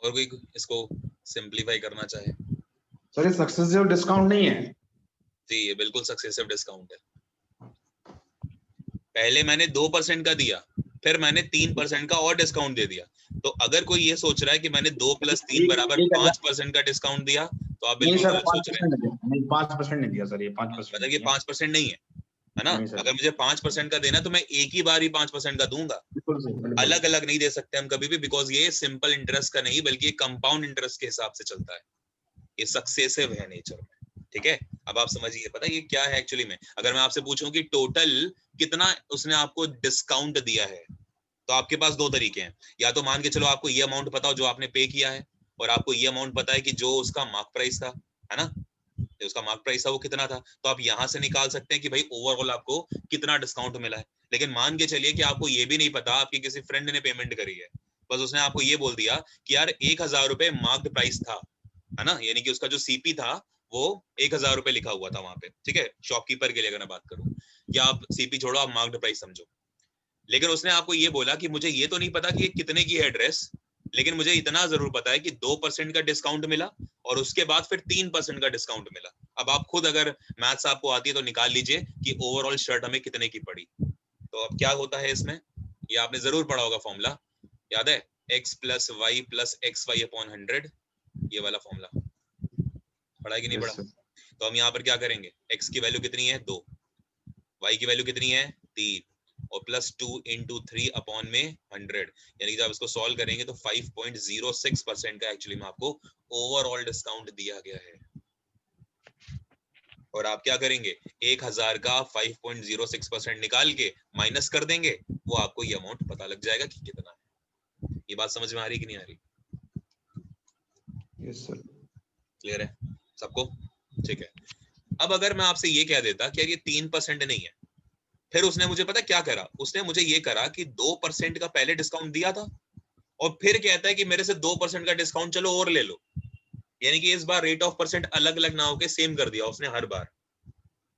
और कोई इसको सिंपलीफाई करना चाहे? सर ये सक्सेसिव डिस्काउंट नहीं है। जी, ये बिल्कुल सक्सेसिव डिस्काउंट है। पहले मैंने 2% का दिया, फिर मैंने 3% का और डिस्काउंट दे दिया। तो अगर कोई ये सोच रहा है कि मैंने 2 + 3 बराबर 5% का डिस्काउंट दिया, तो आप बिल्कुल गलत सोच रहे हैं। नहीं 5% नहीं दिया सर, ये 5%। मतलब ये 5% नहीं है ना। अगर मुझे 5% का देना तो मैं एक ही बार ही 5% का दूंगा, अलग अलग नहीं दे सकते हम कभी भी, बिकॉज ये सिंपल इंटरेस्ट का नहीं बल्कि कंपाउंड इंटरेस्ट के हिसाब से चलता है, ये सक्सेसिव है नेचर में, ठीक है। अब आप समझिए, पता है ये क्या है एक्चुअली में। अगर मैं आपसे पूछूं कि टोटल कितना उसने आपको डिस्काउंट दिया है, तो आपके पास दो तरीके हैं। या तो मान के चलो आपको ये अमाउंट पता हो जो आपने पे किया है, और आपको ये अमाउंट पता है कि जो उसका मार्क प्राइस था, है ना, जो उसका मार्क प्राइस था वो कितना था, तो आप यहां से निकाल सकते हैं कि भाई ओवरऑल आपको कितना डिस्काउंट मिला है। लेकिन मान के चलिए कि आपको ये भी नहीं पता, आपकी किसी फ्रेंड ने पेमेंट करी है, बस उसने आपको ये बोल दिया कि यार 1000 रुपए मार्क्ड प्राइस था, है ना, यानी कि उसका जो सीपी था वो 1000 रुपए लिखा हुआ था वहां पे, ठीक है। शॉपकीपर के लिए अगर मैं बात करूं, या आप सीपी छोड़ो, आप मार्क्ड प्राइस समझो। लेकिन उसने आपको ये बोला कि मुझे ये तो नहीं पता कि ये कितने की है ड्रेस, लेकिन मुझे इतना जरूर पता है कि 2% का डिस्काउंट मिला और उसके बाद फिर 3% का डिस्काउंट मिला। अब आप खुद अगर मैथ्स आपको आती है तो निकाल लीजिए कि ओवरऑल शर्ट हमें कितने की पड़ी। तो अब क्या होता है इसमें, ये आपने जरूर पढ़ा होगा फॉर्मूला, याद है, x + y + xy/100, ये वाला फॉर्मूला पढ़ा है कि नहीं पढ़ा? तो हम यहाँ पर क्या करेंगे, x की वैल्यू कितनी है 2, y की वैल्यू कितनी है 3, और +2 × 3/100, यानी कि जब इसको सॉल्व करेंगे तो 5.06% का एक्चुअली में आपको ओवरऑल डिस्काउंट दिया गया है। और आप क्या करेंगे, 1000 का 5.06% निकाल के माइनस कर देंगे, वो आपको ये अमाउंट पता लग जाएगा कि कितना है। ये बात समझ में आ रही कि नहीं आ रही? Yes sir. क्लियर है सबको? ठीक है। अब अगर मैं आपसे ये कह देता कि यार ये 3% नहीं है, फिर उसने मुझे पता क्या करा, उसने मुझे ये करा कि 2% का पहले डिस्काउंट दिया था और फिर कहता है कि मेरे से 2% का डिस्काउंट चलो और ले लो, यानी कि इस बार रेट ऑफ परसेंट अलग अलग ना होके सेम कर दिया उसने हर बार।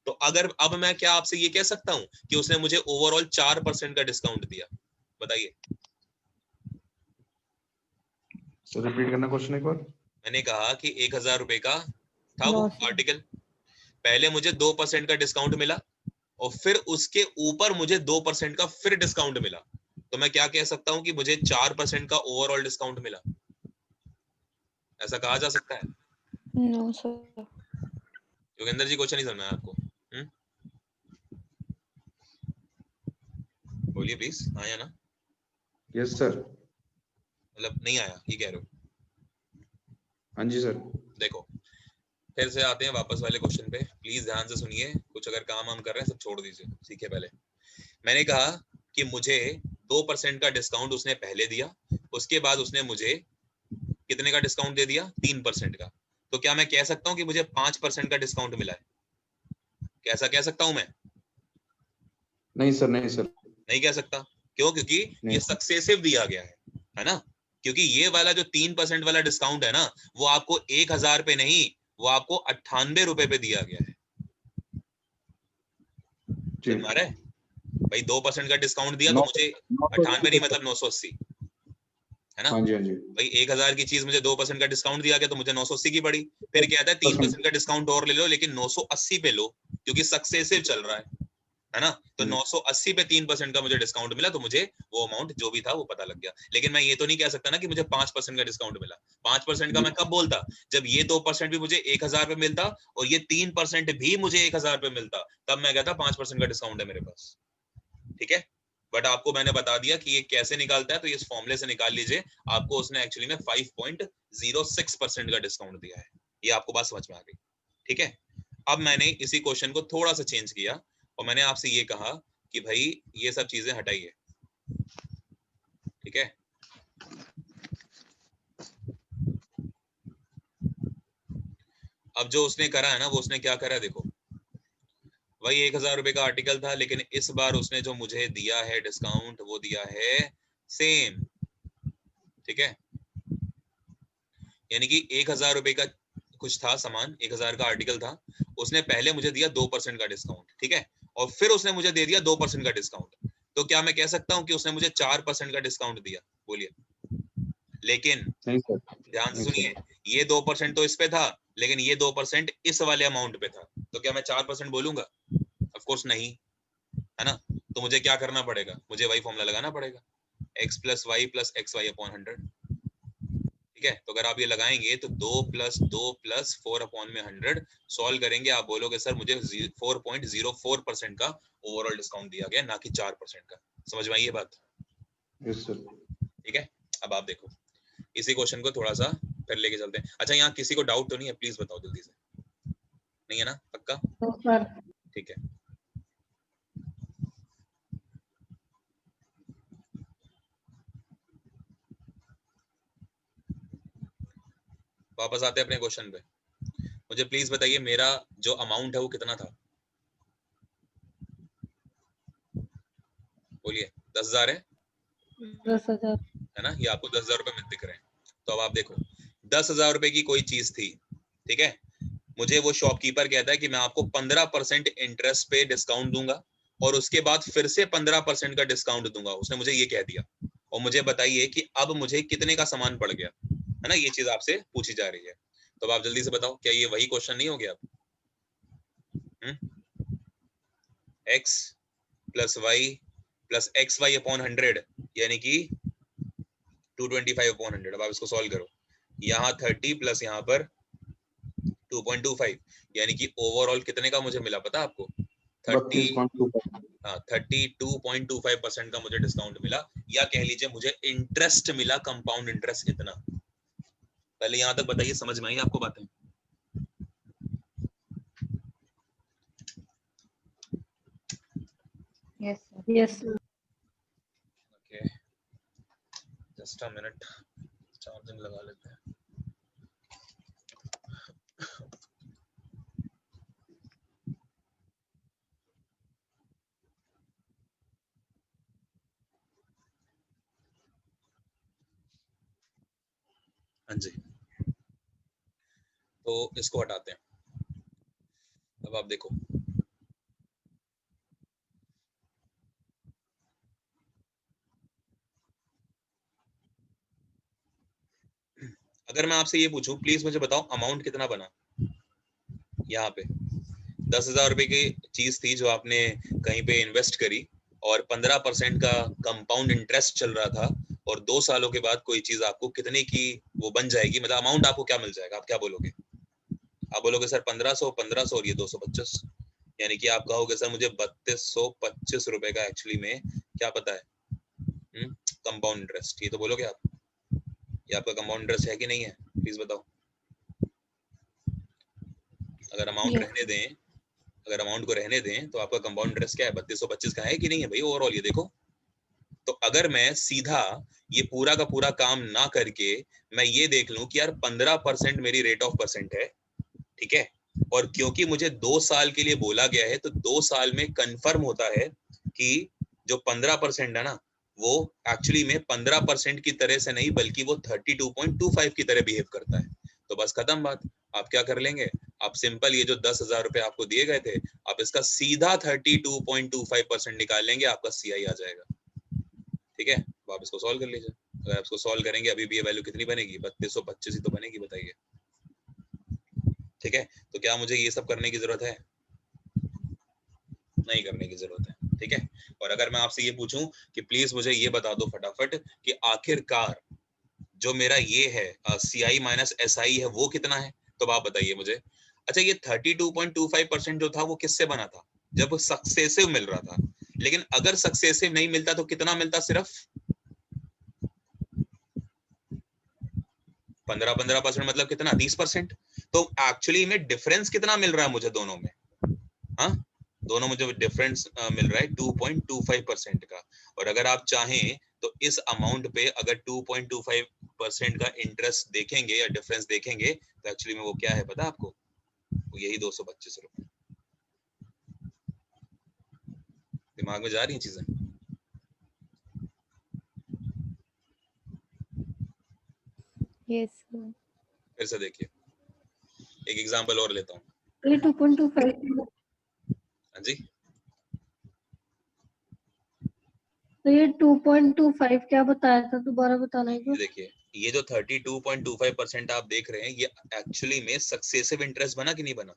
तो अगर अब मैं क्या आपसे ये कह सकता हूं कि उसने मुझे ओवरऑल 4% का डिस्काउंट दिया? बताइए। सर रिपीट करना क्वेश्चन एक बार। मैंने कहा कि 1000 रुपए का था वो लॉस है। आर्टिकल, पहले मुझे 2% का डिस्काउंट मिला और फिर उसके ऊपर मुझे 2% का फिर डिस्काउंट मिला, तो मैं क्या कह सकता हूं कि मुझे 4% का ओवरऑल डिस्काउंट मिला? ऐसा कहा जा सकता है? No sir. Yogendra ji question नहीं समझ में आया आपको? बोलिए प्लीज। आया ना? Yes sir. मतलब नहीं आया ये कह रहे हो? हाँ जी सर। देखो फिर से आते हैं वापस वाले क्वेश्चन पे, प्लीज ध्यान से सुनिए, कुछ अगर काम हम कर रहे हैं सब छोड़ दीजिए, सीखिए पहले। मैंने कहा कि मुझे 2% का डिस्काउंट उसने पहले दिया, उसके बाद उसने मुझे कितने का डिस्काउंट दे दिया? 3% का। तो क्या मैं कह सकता हूँ कि मुझे 5% का डिस्काउंट मिला है? कैसा कह सकता हूं मैं? नहीं सर, नहीं सर। नहीं कह सकता। क्यों? क्योंकि नहीं ये सर। सक्सेसिव दिया गया है ना? क्योंकि ये वाला जो 3% वाला डिस्काउंट है ना, वो आपको 1000 पे नहीं, वो आपको 98 रुपए पे दिया गया है। जी। समझ में आ रहा है? भाई 2% का डिस्काउंट दिया तो 9 मुझे 98 980 नहीं, सर। मतलब 980, है ना? हाँ जी, हाँ जी। भाई 1000 की चीज मुझे 2% का डिस्काउंट दिया गया तो मुझे 980 की पड़ी। फिर कहता है 3% का डिस्काउंट और ले लो, लेकिन 980 पे लो, क्योंकि सक्सेसिव चल रहा है ना? तो 980 पे 3% का मुझे डिस्काउंट मिला, तो मुझे वो अमाउंट जो भी था वो पता लग गया। लेकिन मैं ये तो नहीं कह सकता ना कि मुझे 5% का डिस्काउंट मिला। 5% का मैं कब बोलता? जब ये 2% भी मुझे 1000 पे मिलता और ये 3% भी मुझे 1000 पे मिलता, तब मैं कहता 5% का डिस्काउंट है मेरे पास। ठीक है? बट आपको मैंने बता दिया कि ये कैसे निकालता है, तो ये इस फॉर्मूले से निकाल लीजिए। आपको उसने एक्चुअली में 5.06% का डिस्काउंट दिया है। ये आपको बात समझ में आ गई? ठीक है? अब मैंने इसी क्वेश्चन को थोड़ा सा चेंज किया और मैंने आपसे ये कहा कि भाई ये सब चीजें हटाइए। ठीक है? अब जो उसने करा है ना, वो उसने क्या करा है देखो। वही 1000 रुपए का आर्टिकल था, लेकिन इस बार उसने जो मुझे दिया है डिस्काउंट, वो दिया है सेम। ठीक है? यानी कि 1000 रुपए का कुछ था सामान, 1000 का आर्टिकल था, उसने पहले मुझे दिया 2% का डिस्काउंट। ठीक है? और फिर उसने मुझे दे दिया 2% का डिस्काउंट। तो क्या मैं कह सकता हूं कि उसने मुझे 4% का डिस्काउंट दिया? बोलिए। लेकिन नहीं सर। ध्यान से नहीं सुनिए, सर। ये 2% तो इस पे था, लेकिन ये 2% इस वाले अमाउंट पे था, तो क्या मैं 4% बोलूंगा? ऑफ कोर्स नहीं, है ना? तो मुझे क्या करना पड़ेगा? मुझे वही फॉर्मूला लगाना पड़ेगा, x + y + xy/100। ठीक है? तो अगर आप ये लगाएंगे तो 2 + 2 + 4/100 सॉल्व करेंगे, आप बोलोगे सर मुझे 4.04% का ओवरऑल डिस्काउंट दिया गया, ना कि 4% का। समझ में आई ये बात? Yes sir. ठीक है? अब आप देखो इसी क्वेश्चन को थोड़ा सा फिर लेके चलते हैं। अच्छा, यहाँ किसी को डाउट तो नहीं है? प्लीज बताओ जल्दी से। नहीं है ना? पक्का? तो सर ठीक है। वापस आते हैं अपने क्वेश्चन पे। मुझे प्लीज बताइए मेरा जो अमाउंट है वो कितना था? बोलिए। 10,000 है 10,000। है ना? ये आपको 10,000 रुपए में दिख रहे हैं। तो अब आप देखो 10,000 रुपए की कोई चीज थी, ठीक है? मुझे वो शॉपकीपर कहता है कि मैं आपको 15% इंटरेस्ट पे डिस्काउंट दूंगा और उसके बाद फिर से 15% का डिस्काउंट दूंगा। उसने मुझे ये कह दिया। और मुझे बताइए कि अब मुझे कितने का सामान पड़ गया, है ना? ये चीज आपसे पूछी जा रही है। तो अब आप जल्दी से बताओ, क्या ये वही क्वेश्चन नहीं हो गया? x + y + xy/100 यानी कि 225/100। अब आप इसको सॉल्व करो। यहाँ 30 प्लस यहाँ पर 2.25 यानी कि ओवरऑल कितने का मुझे मिला पता आपको? 30, 32.25। हाँ 32.25% का मुझे डिस्काउंट मिला, या कह लीजिए मुझे इंटरेस्ट मिला, कंपाउंड इंटरेस्ट इतना। पहले यहाँ तक बताइए, समझ में आई आपको बातें? Yes sir. Okay, just a minute charging लगा लेते हैं। हाँ जी, तो इसको हटाते हैं। अब आप देखो, अगर मैं आपसे ये पूछूं, प्लीज मुझे बताओ अमाउंट कितना बना यहाँ पे। 10,000 रुपए की चीज थी जो आपने कहीं पे इन्वेस्ट करी और 15% का कंपाउंड इंटरेस्ट चल रहा था, और 2 सालों के बाद कोई चीज आपको कितने की वो बन जाएगी, मतलब अमाउंट आपको क्या मिल जाएगा, आप क्या बोलोगे? आप बोलोगे सर 1500 और ये 225, यानी कि आप कहोगे सर मुझे 3225 रुपए का एक्चुअली में क्या पता है कंपाउंड इंटरेस्ट। ये तो बोलोगे आप, ये आपका कंपाउंड इंटरेस्ट है कि नहीं है? प्लीज बताओ। अगर अमाउंट Yes. रहने दें, अगर अमाउंट को रहने दें तो आपका कंपाउंड इंटरेस्ट क्या है? 3225 का है कि नहीं है भाई ओवरऑल? ये देखो, तो अगर मैं सीधा ये पूरा का पूरा काम ना करके मैं ये देख लूं कि यार 15% मेरी रेट ऑफ परसेंट है, ठीक है, और क्योंकि मुझे 2 साल के लिए बोला गया है तो 2 साल में कंफर्म होता है कि जो 15% है ना वो एक्चुअली में 15% की तरह से नहीं बल्कि वो 32.25 की तरह बिहेव करता है, तो बस खत्म बात। आप क्या कर लेंगे, आप सिंपल ये जो 10,000 रुपए आपको दिए गए थे, आप इसका सीधा 32.25% निकाल लेंगे, आपका सीआई आ जाएगा। ठीक है, तो आप इसको सॉल्व कर लीजिए। अगर आप इसको सॉल्व करेंगे अभी भी ये वैल्यू कितनी बनेगी? 3225 ही तो बनेगी, बताइए। ठीक है, तो क्या मुझे ये सब करने की जरूरत है? नहीं करने की जरूरत है। ठीक है, और अगर मैं आपसे ये पूछूं कि प्लीज मुझे ये बता दो फटाफट कि आखिरकार जो मेरा ये है सीआई माइनस एसआई है वो कितना है, तो आप बताइए मुझे। अच्छा, ये 32.25% जो था वो किससे बना था? जब सक्सेसिव मिल रहा था, लेकिन अगर सक्सेसिव नहीं मिलता तो कितना मिलता? सिर्फ 15% मतलब कितना? 30%। तो एक्चुअली में डिफरेंस कितना मिल रहा है मुझे दोनों में? हाँ, दोनों मुझे डिफरेंस मिल रहा है 2.25% का। और अगर आप चाहें तो इस अमाउंट पे अगर 2.25% का इंटरेस्ट देखेंगे या डिफरेंस देखेंगे तो एक्चुअली में वो क्या है पता है आपको? वो यही 225 रुपए। दिमाग में जा रही हैं चीजें? Yes sir. फिर से देखिए, एक एग्जांपल और लेता हूँ। ये 2.25 हाँ जी, तो ये 2.25 क्या बताया था, दोबारा बताना एक ये बार। देखिए, ये जो 32.25% आप देख रहे हैं ये एक्चुअली में सक्सेसिव इंटरेस्ट बना कि नहीं बना,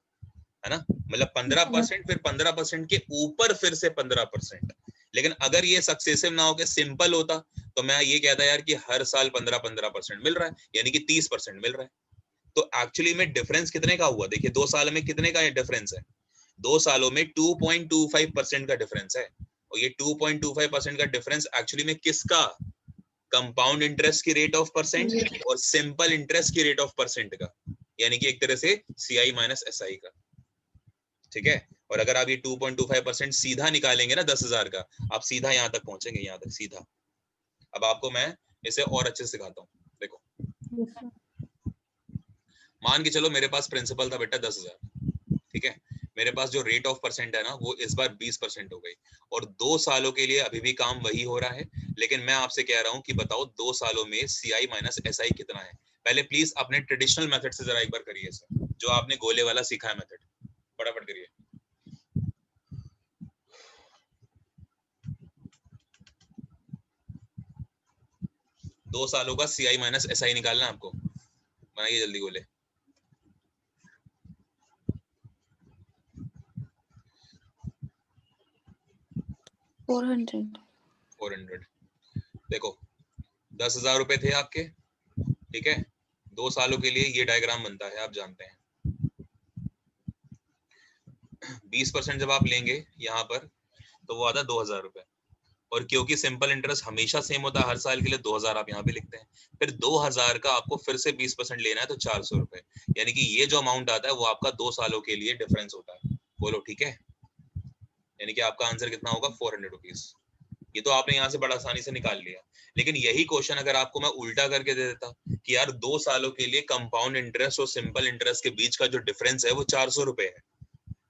है ना? मतलब 15% फिर 15% के ऊपर फिर से 15%। लेकिन अगर ये सक्सेसिव ना होकर सिंपल होता तो मैं ये कहता यार कि हर साल 15% मिल रहा है, यानी कि 30% मिल रहा है। तो एक्चुअली में डिफरेंस कितने का हुआ? देखिए 2 साल में कितने का डिफरेंस है? 2 सालों में 2.25% का डिफरेंस है। और ये 2.25% का डिफरेंस एक्चुअली में किसका? कंपाउंड इंटरेस्ट की रेट ऑफ परसेंट और सिंपल इंटरेस्ट की रेट ऑफ परसेंट का, यानी कि एक तरह से सीआई माइनस एसआई का। ठीक है, और अगर आप ये 2.25% सीधा निकालेंगे ना 10,000 का, आप सीधा यहाँ तक पहुंचेंगे, यहाँ तक सीधा। अब आपको मैं इसे और अच्छे से सिखाता हूँ। देखो, मान के चलो मेरे पास प्रिंसिपल था बेटा 10,000, ठीक है, मेरे पास जो रेट ऑफ परसेंट है ना वो इस बार 20% हो गई, और 2 सालों के लिए अभी भी काम वही हो रहा है। लेकिन मैं आपसे कह रहा हूँ कि बताओ 2 सालों में सीआई माइनस एसआई कितना है? पहले प्लीज अपने ट्रेडिशनल मेथड से जरा एक बार करिए सर, जो आपने गोले वाला सीखा है मेथड, फटाफट करिए। दो सालों का सीआई माइनस एसआई निकालना है आपको, बनाइए जल्दी गोले। $400। देखो 10,000 रुपए थे आपके, ठीक है, 2 सालों के लिए ये डायग्राम बनता है, आप जानते हैं। 20% जब आप लेंगे यहाँ पर तो वो आता 2,000 रुपए, और क्योंकि सिंपल इंटरेस्ट हमेशा सेम होता है हर साल के लिए, 2,000 आप यहाँ पे लिखते हैं। फिर 2,000 का आपको फिर से 20% लेना है तो 400 रुपए, यानी कि ये जो अमाउंट आता है वो आपका 2 सालों के लिए डिफरेंस होता है। बोलो ठीक है, यानी कि आपका आंसर कितना होगा? 400 रुपीज। ये तो आपने यहाँ से बड़ा आसानी से निकाल लिया। लेकिन यही क्वेश्चन अगर आपको मैं उल्टा करके दे देता कि यार 2 सालों के लिए कंपाउंड इंटरेस्ट और सिंपल इंटरेस्ट के बीच का जो डिफरेंस है वो 400 रुपए है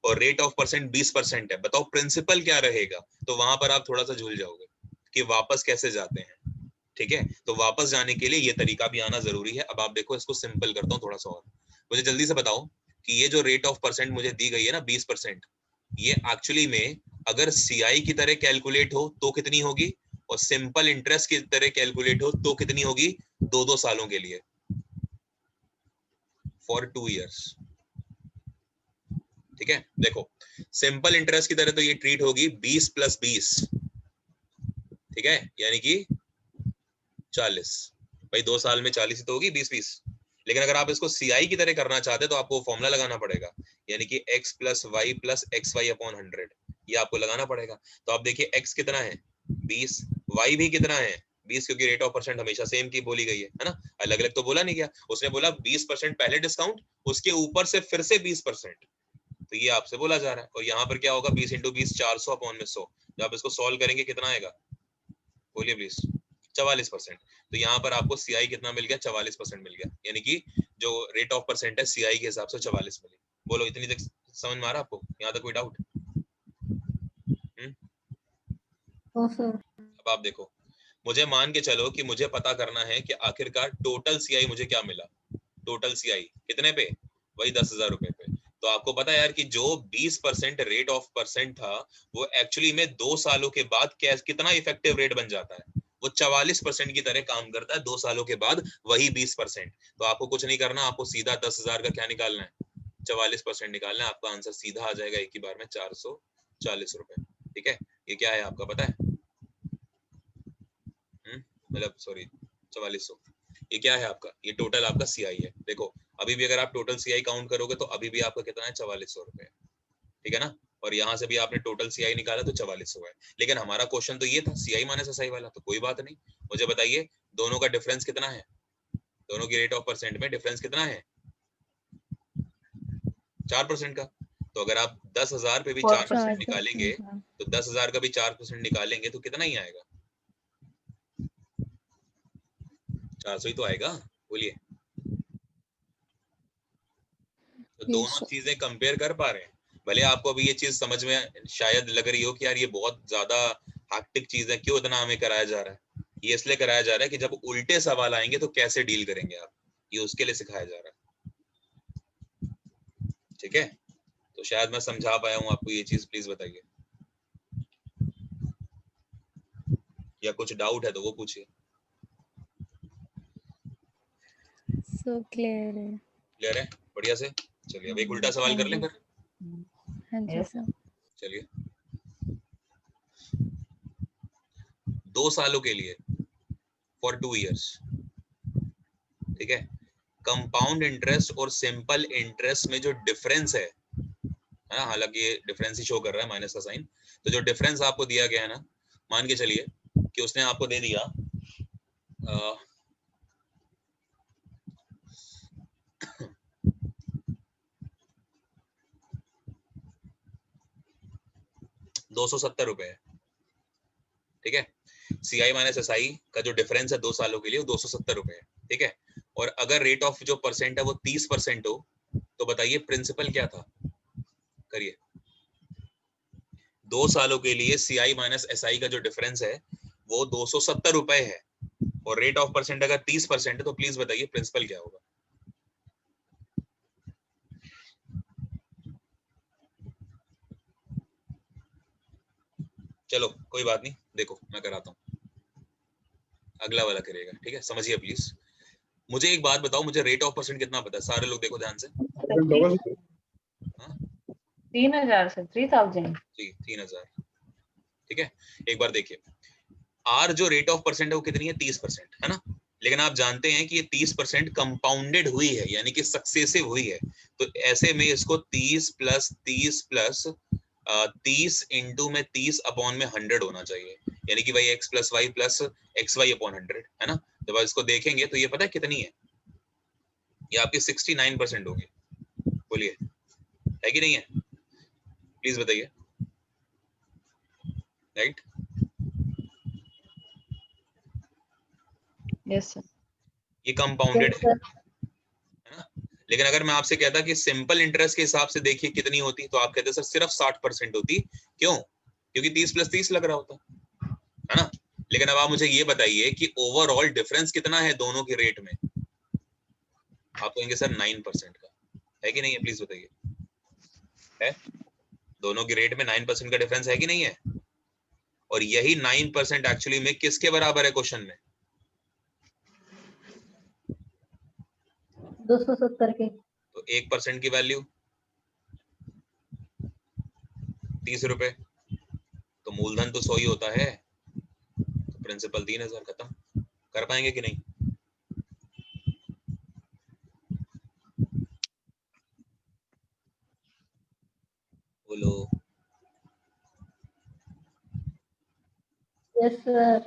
और रेट ऑफ परसेंट 20% है, बताओ प्रिंसिपल क्या रहेगा? तो वहां पर आप थोड़ा सा झूल जाओगे कि वापस कैसे जाते हैं। ठीक है, तो वापस जाने के लिए ये तरीका भी आना जरूरी है। अब आप देखो, इसको सिंपल करता हूँ थोड़ा सा और। मुझे जल्दी से बताओ कि ये जो रेट ऑफ परसेंट मुझे दी गई है ना 20%, ये एक्चुअली में अगर सीआई की तरह कैलकुलेट हो तो कितनी होगी और सिंपल इंटरेस्ट की तरह कैलकुलेट हो तो कितनी होगी? 2 सालों के लिए, फॉर 2 इयर्स। ठीक है, देखो सिंपल इंटरेस्ट की तरह तो ये ट्रीट होगी 20 + 20, ठीक है, यानी कि 40। भाई 2 साल में 40 ही तो होगी, 20-20। लेकिन अगर आप इसको सीआई की तरह करना चाहते तो आपको फॉर्मूला लगाना पड़ेगा, यानी कि x + y + xy/100, ये आपको लगाना पड़ेगा। तो आप देखिए x कितना है 20, y भी कितना है 20, क्योंकि रेट ऑफ परसेंट हमेशा सेम की बोली गई है ना, अलग अलग तो बोला नहीं गया। उसने बोला 20% पहले डिस्काउंट, उसके ऊपर से फिर से 20%, तो ये आपसे बोला जा रहा है। और यहाँ पर क्या होगा 20 × 20 400/100। जब आप इसको सॉल्व करेंगे कितना आएगा, बोलिए प्लीज, 44%। तो यहाँ पर आपको सीआई कितना मिल गया, 44% मिल गया, यानी कि जो रेट ऑफ परसेंट है सीआई के हिसाब से 44 मिली। बोलो इतनी तक समझ में आ रहा है आपको? यहाँ तक कोई डाउट? हाँ सर। अब आप देखो, मुझे मान के चलो कि मुझे पता करना है कि आखिरकार टोटल सीआई मुझे क्या मिला। टोटल सीआई कितने पे? वही 10,000 रुपए पे। तो आपको पता है यार कि जो 20% रेट ऑफ परसेंट था वो एक्चुअली में 2 सालों के बाद कितना इफेक्टिव रेट बन जाता है, वो 44% की तरह काम करता है 2 सालों के बाद, वही 20%। तो आपको कुछ नहीं करना, आपको सीधा 10,000 का क्या निकालना है, 44% निकालना है। आपका आंसर सीधा आ जाएगा एक ही बार में 440 रुपए। ठीक है, ये क्या है आपका पता है? मतलब सॉरी 4400, ये क्या है आपका? ये टोटल आपका सीआई है। देखो अभी भी अगर आप टोटल सीआई काउंट करोगे तो अभी भी आपका कितना है, 4400 रुपए। ठीक है ना, और यहाँ से भी आपने टोटल सीआई निकाला तो 4400 है। लेकिन हमारा क्वेश्चन तो ये था सीआई माइनस एसआई वाला, तो कोई बात नहीं। मुझे बताइए दोनों का डिफरेंस कितना है, दोनों की रेट ऑफ परसेंट में डिफरेंस कितना है, 4% का। तो अगर आप 10,000 पे भी 4% निकालेंगे तो 10,000 का भी 4% निकालेंगे तो कितना ही आएगा, 400 ही तो आएगा। बोलिए, तो दोनों चीजें कंपेयर कर पा रहे हैं। भले आपको अभी ये चीज समझ में शायद लग रही हो कि यार ये बहुत ज्यादा हैक्टिक चीज है, क्यों इतना हमें कराया जा रहा है। ये इसलिए कराया जा रहा है कि जब उल्टे सवाल आएंगे तो कैसे डील करेंगे आप, ये उसके लिए सिखाया जा रहा है। ठीक है, तो शायद मैं समझा पाया हूँ आपको ये चीज, प्लीज बताइए, या कुछ डाउट है तो वो पूछिए। क्लियर है। क्लियर है, बढ़िया से। चलिए अब एक उल्टा सवाल कर लें फिर। हाँ जी सर। चलिए 2 सालों के लिए, फॉर 2 इयर्स, ठीक है, कंपाउंड इंटरेस्ट और सिंपल इंटरेस्ट में जो डिफरेंस है ना, हालांकि ये डिफरेंस ही शो कर रहा है माइनस का साइन, तो जो डिफरेंस आपको दिया गया है ना, मान के चलिए कि उसने आपको दे दिया 270 रुपए है। ठीक है, सीआई माइनस एसआई का जो डिफरेंस है 2 सालों के लिए वो 270 रुपए है। ठीक है, और अगर रेट ऑफ जो परसेंट है वो 30% हो तो बताइए प्रिंसिपल क्या था, करिए। 2 सालों के लिए सीआई माइनस एसआई का जो डिफरेंस है वो 270 रुपए है और रेट ऑफ परसेंट अगर 30% है तो प्लीज बताइए प्रिंसिपल क्या होगा। चलो कोई बात नहीं, देखो मैं कराता हूँ, अगला वाला करेगा। ठीक है, समझिए प्लीज। मुझे एक बात बताओ, मुझे रेट ऑफ परसेंट कितना पता है, सारे लोग देखो ध्यान से। 3,000 से 3,000 जी 3,000। ठीक है, एक बार देखिए, आर जो रेट ऑफ परसेंट है वो कितनी है, 30% है ना। लेकिन आप जानते हैं कि ये 30% कंपाउंडेड हुई है, यानी कि सक्सेसिव हुई है। तो ऐसे में इसको 30 + 30 + 30 इंटू में 30/100 होना चाहिए, यानी कि भाई x + y + xy/100 है ना। जब आप इसको देखेंगे तो ये पता है कितनी है, ये आपकी 69% होगी। बोलिए है कि नहीं है, प्लीज बताइए, राइट। Yes sir. ये कंपाउंडेड Yes, है sir. ना? लेकिन अगर मैं आपसे कहता कि सिंपल इंटरेस्ट के हिसाब से देखिए कितनी होती, तो आप कहते सर सिर्फ 60% होती। क्यों? क्योंकि 30 + 30 लग रहा होता है ना। लेकिन अब आप मुझे ये बताइए कि ओवरऑल डिफरेंस कितना है दोनों के रेट में। आप कहेंगे सर 9% का है कि नहीं है, प्लीज बताइए। है? दोनों के रेट में 9% का डिफरेंस है कि नहीं है? और यही 9% एक्चुअली में किसके बराबर है क्वेश्चन में? 270 के। तो 1% की वैल्यू 30 रुपए, तो मूलधन तो 100 ही होता है, तो प्रिंसिपल 3000 खत्म। कर पाएंगे कि नहीं? बोलो। Yes sir.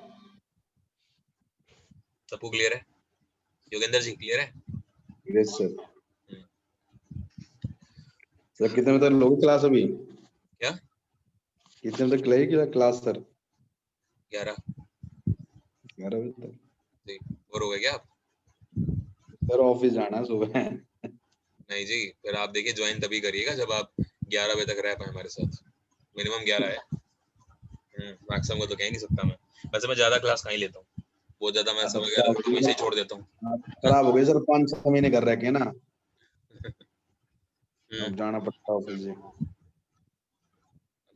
सबको क्लियर है? योगेंद्र जी क्लियर है? Yes sir. सर कितने बजे तक लोगे क्लास अभी? क्या? कितने बजे तक लगेगी क्लास सर? 11 11 बजे तक। जी। बोर हो गए क्या आप? सर ऑफिस जाना है सुबह। नहीं जी, फिर आप देखिए ज्वाइन तभी करिएगा जब आप 11 बजे तक रह पाए हमारे साथ। मिनिमम 11 है। मैक्सिमम को तो कह नहीं सकता मैं। वैसे मैं ज्यादा क्लास कहीं लेता हूँ, बहुत ज्यादा मैं समय गया तो हमेशा ही छोड़ देता हूँ। खराब हो गई सर, 5-6 महीने कर रखे ना, हम्म, अब जाना पड़ता है ऑफिस से।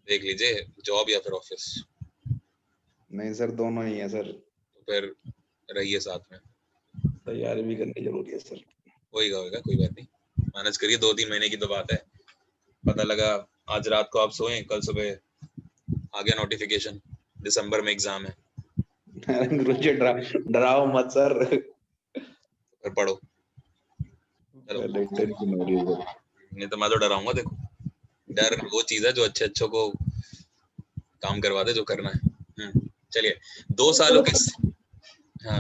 देख लीजिए जॉब या फिर ऑफिस, नहीं सर दोनों ही है सर, तो फिर रहिए साथ में। तैयारी भी करनी जरूरी है सर। होएगा कोई बात नहीं, मैनेज करिए। 2-3 महीने की तो बात है। पता लगा आज रात को आप सोए, कल सुबह आ गया नोटिफिकेशन दिसंबर में एग्जाम है, गुरुजी डराओ मत सर। फिर पढ़ो। चलो, टेंशन हो रही है सर। नहीं तो मैं तो डराऊंगा। देखो, डर वो चीज है जो अच्छे को काम करवा दे, जो करना है। चलिए, 2 सालों के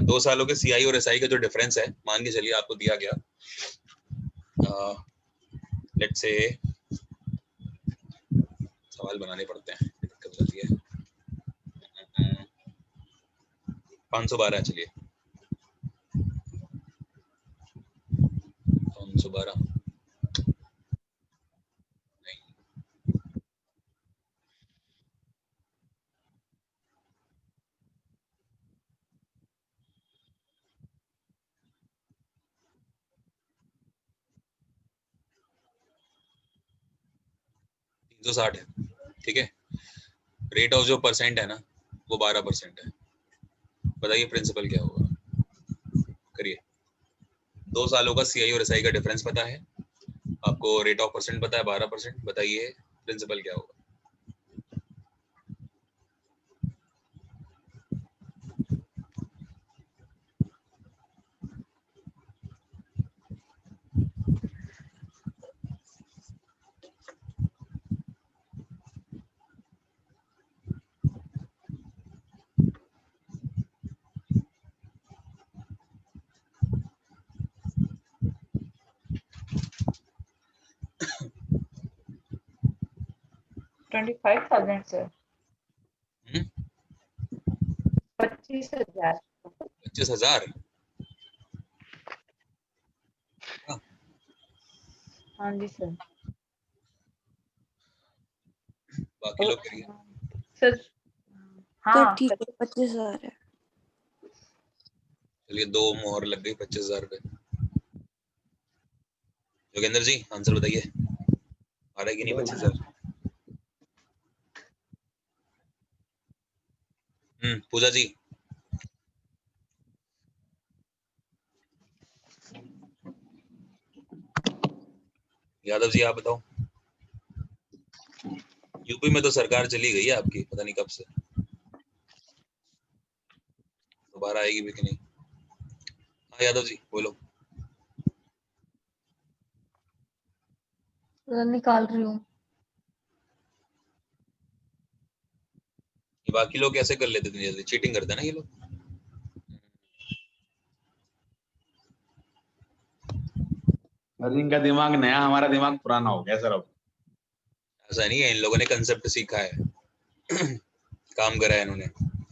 2 सालों के सीआई और एसआई का जो डिफरेंस है, मान के चलिए आपको दिया गया, लेट्स से सवाल बनाने पड़ते हैं, दिक्कत हो जाती है। 512 चलिए, 512 नहीं, तो 60 है, ठीक है। रेट ऑफ जो परसेंट है ना, वो 12% है। बताइए प्रिंसिपल क्या होगा? करिए। 2 सालों का सीआई और एसआई का डिफरेंस पता है आपको, रेट ऑफ परसेंट पता है 12%। बताइए प्रिंसिपल क्या होगा? $25,000 सर। 25,000। 25,000। हाँ जी सर। बाकी लोग करिए। सर तो हाँ ठीक है 25,000 है। चलिए 2 मोहर लग गई 25,000 पे। योगेंद्र जी आंसर बताइए, आ रहा है कि नहीं 25,000? पूजा जी। यादव जी आप बताओ। यूपी में तो सरकार चली गई है आपकी, पता नहीं कब से, दोबारा आएगी भी कि नहीं। हाँ यादव जी बोलो। निकाल रही हूँ। ये बाकी लोग कैसे कर लेते इतनी जल्दी? चीटिंग करते हैं ना ये लोग। सर इनका दिमाग नया, हमारा दिमाग पुराना हो गया सर अब। ऐसा नहीं है, इन लोगों ने कंसेप्ट सीखा है काम करा है इन्होंने।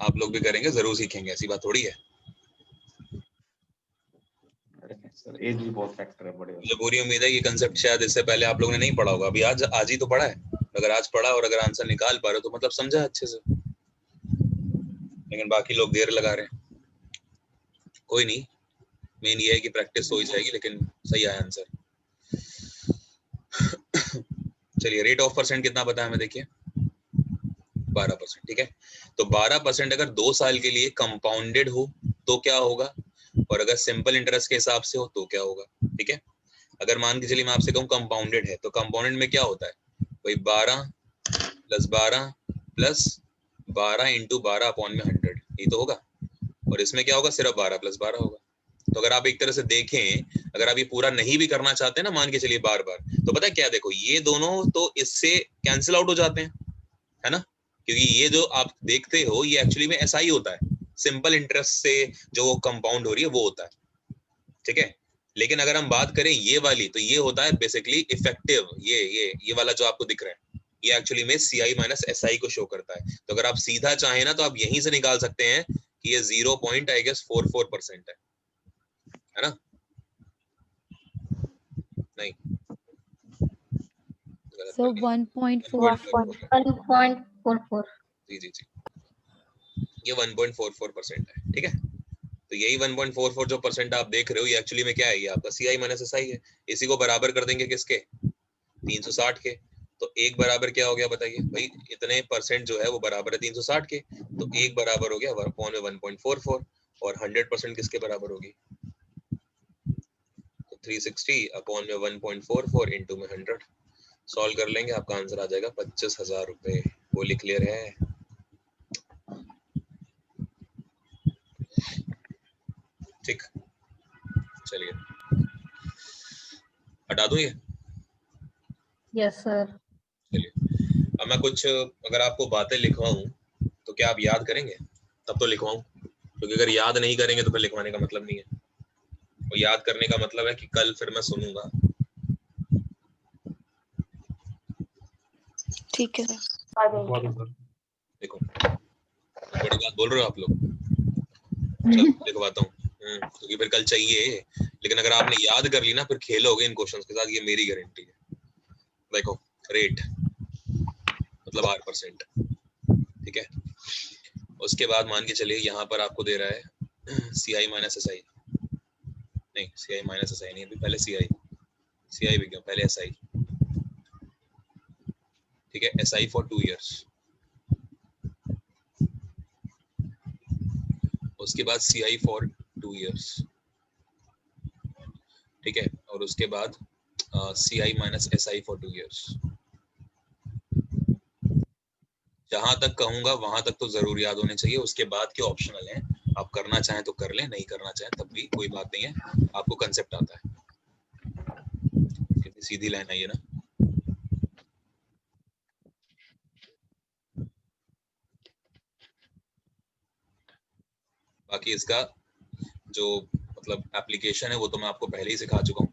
आप लोग भी करेंगे, जरूर सीखेंगे, ऐसी बात थोड़ी है। सर एज भी बहुत फैक्टर है बड़े। मुझे पूरी उम्मीद है कि कंसेप्ट शायद इससे पहले आप लोगों ने नहीं पढ़ा होगा, अभी आज ही तो पढ़ा है। अगर आज पढ़ा और अगर आंसर निकाल पा रहे हो तो मतलब समझा अच्छे से, लेकिन बाकी लोग देर लगा रहे हैं। कोई नहीं, मेन ये है कि प्रैक्टिस हो ही जाएगी, लेकिन सही आया आंसर। चलिए, रेट ऑफ परसेंट कितना पता है हमें, देखिए 12%। ठीक है, तो 12% अगर 2 साल के लिए कंपाउंडेड हो तो क्या होगा, और अगर सिंपल इंटरेस्ट के हिसाब से हो तो क्या होगा। ठीक है, अगर मान के चलिए मैं आपसे कहूँ कंपाउंडेड है, तो कंपाउंडेड में क्या होता है भाई, 12 + 12 + 12 × 12 अपॉन में 100, ये तो होगा। और इसमें क्या होगा, सिर्फ 12 + 12 होगा। तो अगर आप एक तरह से देखें, अगर आप ये पूरा नहीं भी करना चाहते ना, मान के चलिए बार बार, तो पता है क्या, देखो ये दोनों तो इससे कैंसिल आउट हो जाते हैं, है ना, क्योंकि ये जो आप देखते हो ये एक्चुअली में ऐसा ही होता है, सिंपल इंटरेस्ट से जो कंपाउंड हो रही है वो होता है। ठीक है, लेकिन अगर हम बात करें ये वाली, तो ये होता है बेसिकली इफेक्टिव, ये वाला जो आपको दिख रहा है, ये एक्चुअली में CI - SI को शो करता है। तो अगर आप सीधा चाहें ना तो आप यहीं से निकाल सकते हैं कि ये 0.44% है ना, नहीं So 1.44. 1.44। जी, ये 1.44% है। ठीक है, तो यही 1.44 जो परसेंट आप देख रहे हो, ये एक्चुअली में क्या है, ये आपका CI - SI है। इसी को बराबर कर देंगे किसके, 360 के। तो एक बराबर क्या हो गया बताइए भाई, इतने परसेंट जो है वो बराबर है 360 के, तो एक बराबर हो गया 1.44, और 100% किसके बराबर होगी, तो 360 अपॉन में 1.44 इंटू में 100। सॉल्व कर लेंगे, आपका आंसर आ जाएगा 25,000 रुपए। वो लिख क्लियर है। ठीक, चलिए हटा दूं ये। Yes sir. चलिए, अब मैं कुछ अगर आपको बातें लिखवाऊं तो क्या आप याद करेंगे, तब तो लिखवाऊं, क्योंकि अगर याद नहीं करेंगे तो फिर लिखवाने का मतलब नहीं है। और याद करने का मतलब है कि कल फिर मैं सुनूंगा। ठीक है सर। देखो, बड़ी बात बोल रहे हो आप लोग, चलो लिखवाता हूँ, क्योंकि फिर कल चाहिए। लेकिन अगर आपने याद कर ली ना, फिर खेलोगे इन क्वेश्चंस के साथ, ये मेरी गारंटी है। देखो, रेट मतलब 8%। ठीक है, उसके बाद मान के चलिए यहाँ पर आपको दे रहा है CI - SI, नहीं CI - SI नहीं, अभी पहले CI भी क्यों, पहले SI। ठीक है, SI फॉर 2 years, उसके बाद CI फॉर 2 years। ठीक है, और उसके बाद CI - SI फॉर 2 years। जहां तक कहूंगा वहां तक तो जरूर याद होने चाहिए, उसके बाद के ऑप्शनल हैं, आप करना चाहें तो कर लें, नहीं करना चाहें तब भी कोई बात नहीं है, आपको कंसेप्ट आता है। कितनी सीधी लाइन आई है ना। बाकी इसका जो मतलब एप्लीकेशन है वो तो मैं आपको पहले ही सिखा चुका हूँ,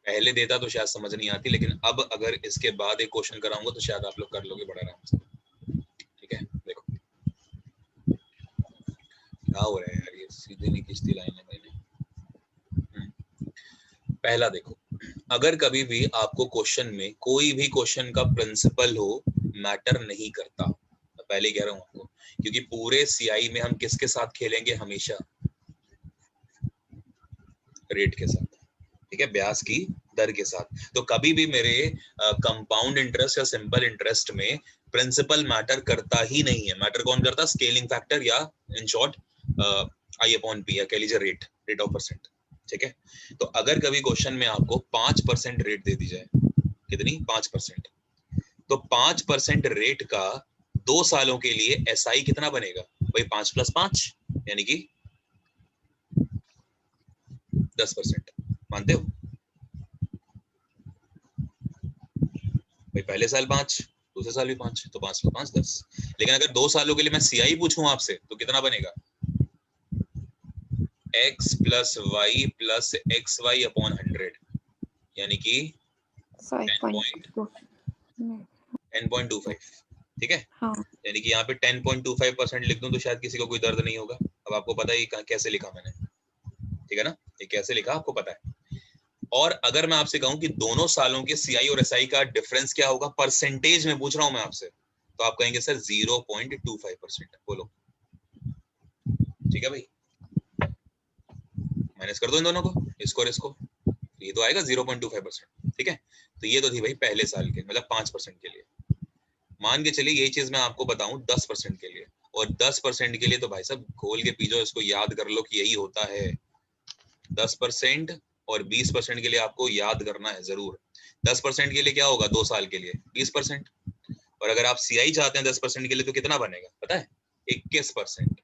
पहले देता तो शायद समझ नहीं आती, लेकिन अब अगर इसके बाद एक क्वेश्चन कराऊंगा तो शायद आप लोग कर लोगे बड़ा आराम से। ठीक है, देखो क्या हो रहा है यार, ये सीधी नहीं खींचती लाइन है मैंने। पहला देखो, अगर कभी भी आपको क्वेश्चन में कोई भी क्वेश्चन का प्रिंसिपल हो, मैटर नहीं करता, मैं पहले कह रहा हूँ आपको, क्योंकि पूरे CI में हम किसके साथ खेलेंगे, हमेशा रेट के साथ। ठीक है, ब्याज की दर के साथ। तो कभी भी मेरे कंपाउंड इंटरेस्ट या सिंपल इंटरेस्ट में प्रिंसिपल मैटर करता ही नहीं है। मैटर कौन करता, स्केलिंग फैक्टर, या इन शॉर्ट I/P, या कह लीजिए रेट ऑफ परसेंट। ठीक है, तो अगर कभी क्वेश्चन में आपको 5% रेट दे दी जाए, कितनी, 5%, तो 5% रेट का 2 सालों के लिए SI कितना बनेगा भाई, 5 + 5 यानी कि 10%। मानते हो भाई, पहले साल 5, दूसरे साल भी 5, तो 5 + 5 10। लेकिन अगर 2 सालों के लिए मैं CI पूछूं आपसे तो कितना बनेगा, x + y + xy अपॉन 100, यानी कि 10.25। ठीक है, हाँ। यानी कि यहाँ पे 10.25% लिख दूं तो शायद किसी को कोई दर्द नहीं होगा। अब आपको पता है कैसे लिखा मैंने, ठीक है ना, ये कैसे लिखा आपको पता है। और अगर मैं आपसे कहूं कि दोनों सालों के सीआई और एसआई का डिफरेंस क्या होगा, परसेंटेज में पूछ रहा हूं मैं आपसे, तो आप कहेंगे सर 0.25%। बोलो ठीक है भाई, माइनस कर दो इन दोनों को, इसको और इसको, ये तो आएगा 0.25%। ठीक है, तो ये तो थी भाई पहले साल के, मतलब 5% के लिए। मान के चलिए यही चीज मैं आपको बताऊं 10% के लिए, और 10% के लिए तो भाई साहब खोल के पीजो, इसको याद कर लो कि यही होता है। 10% और 20% के लिए आपको याद करना है जरूर। 10% के लिए क्या होगा 2 साल के लिए 20%, और अगर आप सीआई चाहते हैं 10% के लिए तो कितना बनेगा पता है, 21%।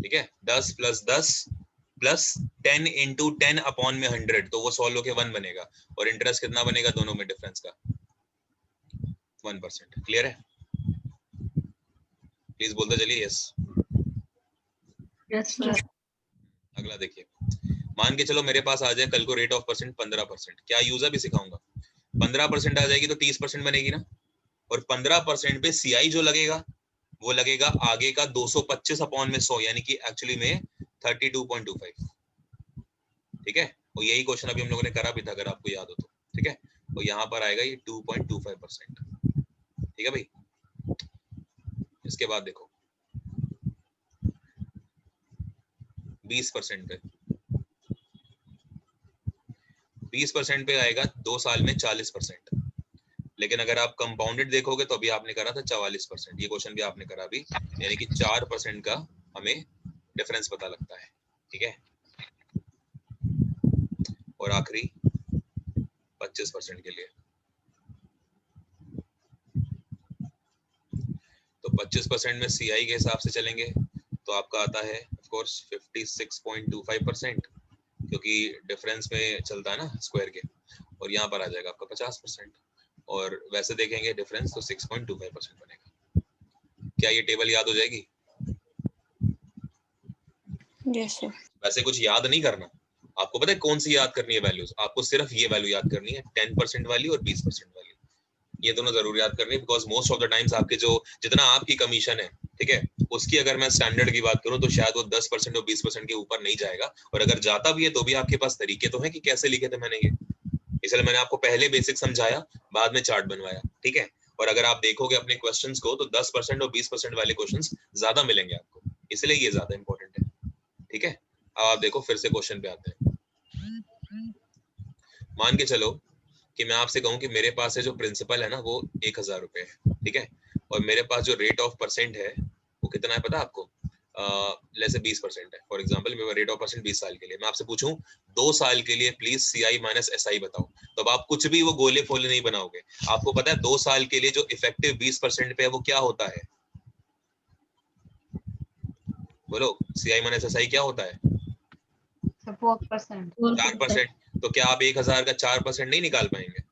ठीक है, 10 + 10 + 10 × 10/100, तो वो 100 लो के 1 बनेगा, और इंटरेस्ट कितना बनेगा दोनों में डिफरेंस का, 1%। क्लियर है? प्लीज बोलते चलिए यस। Yes sir. अगला देखिए, मान के चलो मेरे पास आ जाए कल को रेट ऑफ परसेंट 15%, क्या यूजर भी सिखाऊंगा, 15% आ जाएगी तो 30% बनेगी ना, और 15% पे सीआई जो लगेगा वो लगेगा आगे का 225/100, यानी कि एक्चुअली में 32.25। ठीक है, और यही क्वेश्चन अभी हम लोगों ने करा भी था अगर आपको याद हो तो। ठीक है, तो यहाँ पर आएगा ये 2.25%। ठीक है भाई, इसके बाद देखो 20% पे, 20% पे आएगा 2 साल में 40%। लेकिन अगर आप कंपाउंडेड देखोगे तो अभी आपने करा था 44%, ये क्वेश्चन भी आपने करा अभी, यानी कि 4% का हमें डिफरेंस पता लगता है। ठीक है, और आखिरी 25% के लिए, तो 25% में सीआई के हिसाब से चलेंगे तो आपका आता है ऑफ कोर्स 56.25%, क्योंकि डिफरेंस में चलता है ना स्क्वायर के, और यहाँ पर आ जाएगा आपका 50%, और वैसे देखेंगे डिफरेंस तो 6.25% बनेगा। क्या ये टेबल याद हो जाएगी? Yes sir. वैसे कुछ याद नहीं करना, आपको पता है कौन सी याद करनी है वैल्यूज, आपको सिर्फ ये वैल्यू याद करनी है, 10% वाली और 20% वाली, ये दोनों जरूर याद करनी है, because most of the times आपके जो जितना आपकी कमीशन है, ठीक है, उसकी अगर मैं स्टैंडर्ड की बात करूं तो शायद वो 10% और 20% के ऊपर नहीं जाएगा, और अगर जाता भी है तो भी आपके पास तरीके तो हैं कि कैसे लिखे थे मैंने ये, इसलिए मैंने आपको पहले बेसिक समझाया, बाद में चार्ट बनवाया। ठीक है, और अगर आप देखोगे अपने क्वेश्चंस को तो 10% और 20% वाले क्वेश्चंस ज्यादा मिलेंगे आपको, इसलिए ये ज्यादा इंपॉर्टेंट है। ठीक है, अब आप देखो फिर से क्वेश्चन पे आते हैं। मान के चलो कि मैं आपसे कहूं कि मेरे पास है जो प्रिंसिपल है ना वो 1000 रुपए है। ठीक है, और मेरे पास जो रेट ऑफ परसेंट है वो कितना है पता है आपको, लेसे 20% है। फॉर एग्जांपल मेरा रेट ऑफ परसेंट 20 साल के लिए, मैं आपसे पूछूं 2 साल के लिए प्लीज सीआई माइनस एसआई बताओ, तो अब आप कुछ भी वो गोले फोले नहीं बनाओगे, आपको पता है 2 साल के लिए जो इफेक्टिव 20% पे है वो क्या होता है, बोलो सीआई माइनस एसआई क्या होता है? 4%। 4%। तो क्या आप 1000 का 4% नहीं निकाल पाएंगे?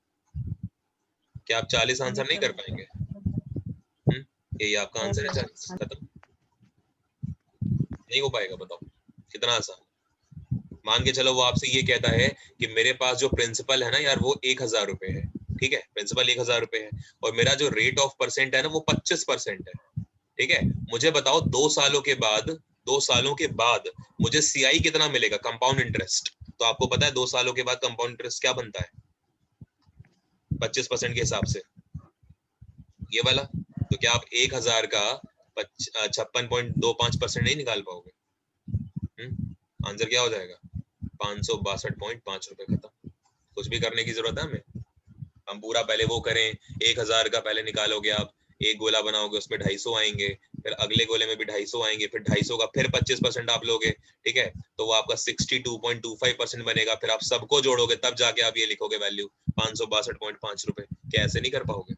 क्या आप 40 आंसर नहीं कर पाएंगे? यही आपका आंसर है 40, खत्म। नहीं हो पाएगा, बताओ कितना आसान। मान के चलो वो आपसे ये कहता है कि मेरे पास जो प्रिंसिपल है ना यार वो 1000 रुपए है। ठीक है, प्रिंसिपल 1000 रुपए है और मेरा जो रेट ऑफ परसेंट है ना वो 25% है। ठीक है, मुझे बताओ 2 सालों के बाद मुझे सीआई कितना मिलेगा, कंपाउंड इंटरेस्ट। तो आपको पता है 2 सालों के बाद कंपाउंड इंटरेस्ट क्या बनता है 25% के हिसाब से, ये वाला। तो क्या आप 1000 का 56.25% नहीं निकाल पाओगे? आंसर क्या हो जाएगा 562.5 रुपए, खत्म। कुछ भी करने की जरूरत है हमें, हम पूरा पहले वो करें 1000 का पहले निकालोगे आप, एक गोला बनाओगे उसमें 250 आएंगे, फिर अगले गोले में भी 250 आएंगे, फिर 250 का फिर 25% आप लोगे। ठीक है, तो वो आपका 62.25% बनेगा, फिर आप सबको जोड़ोगे तब जाके आप ये लिखोगे वैल्यू 562.5 रुपए। क्या ऐसे नहीं कर पाओगे?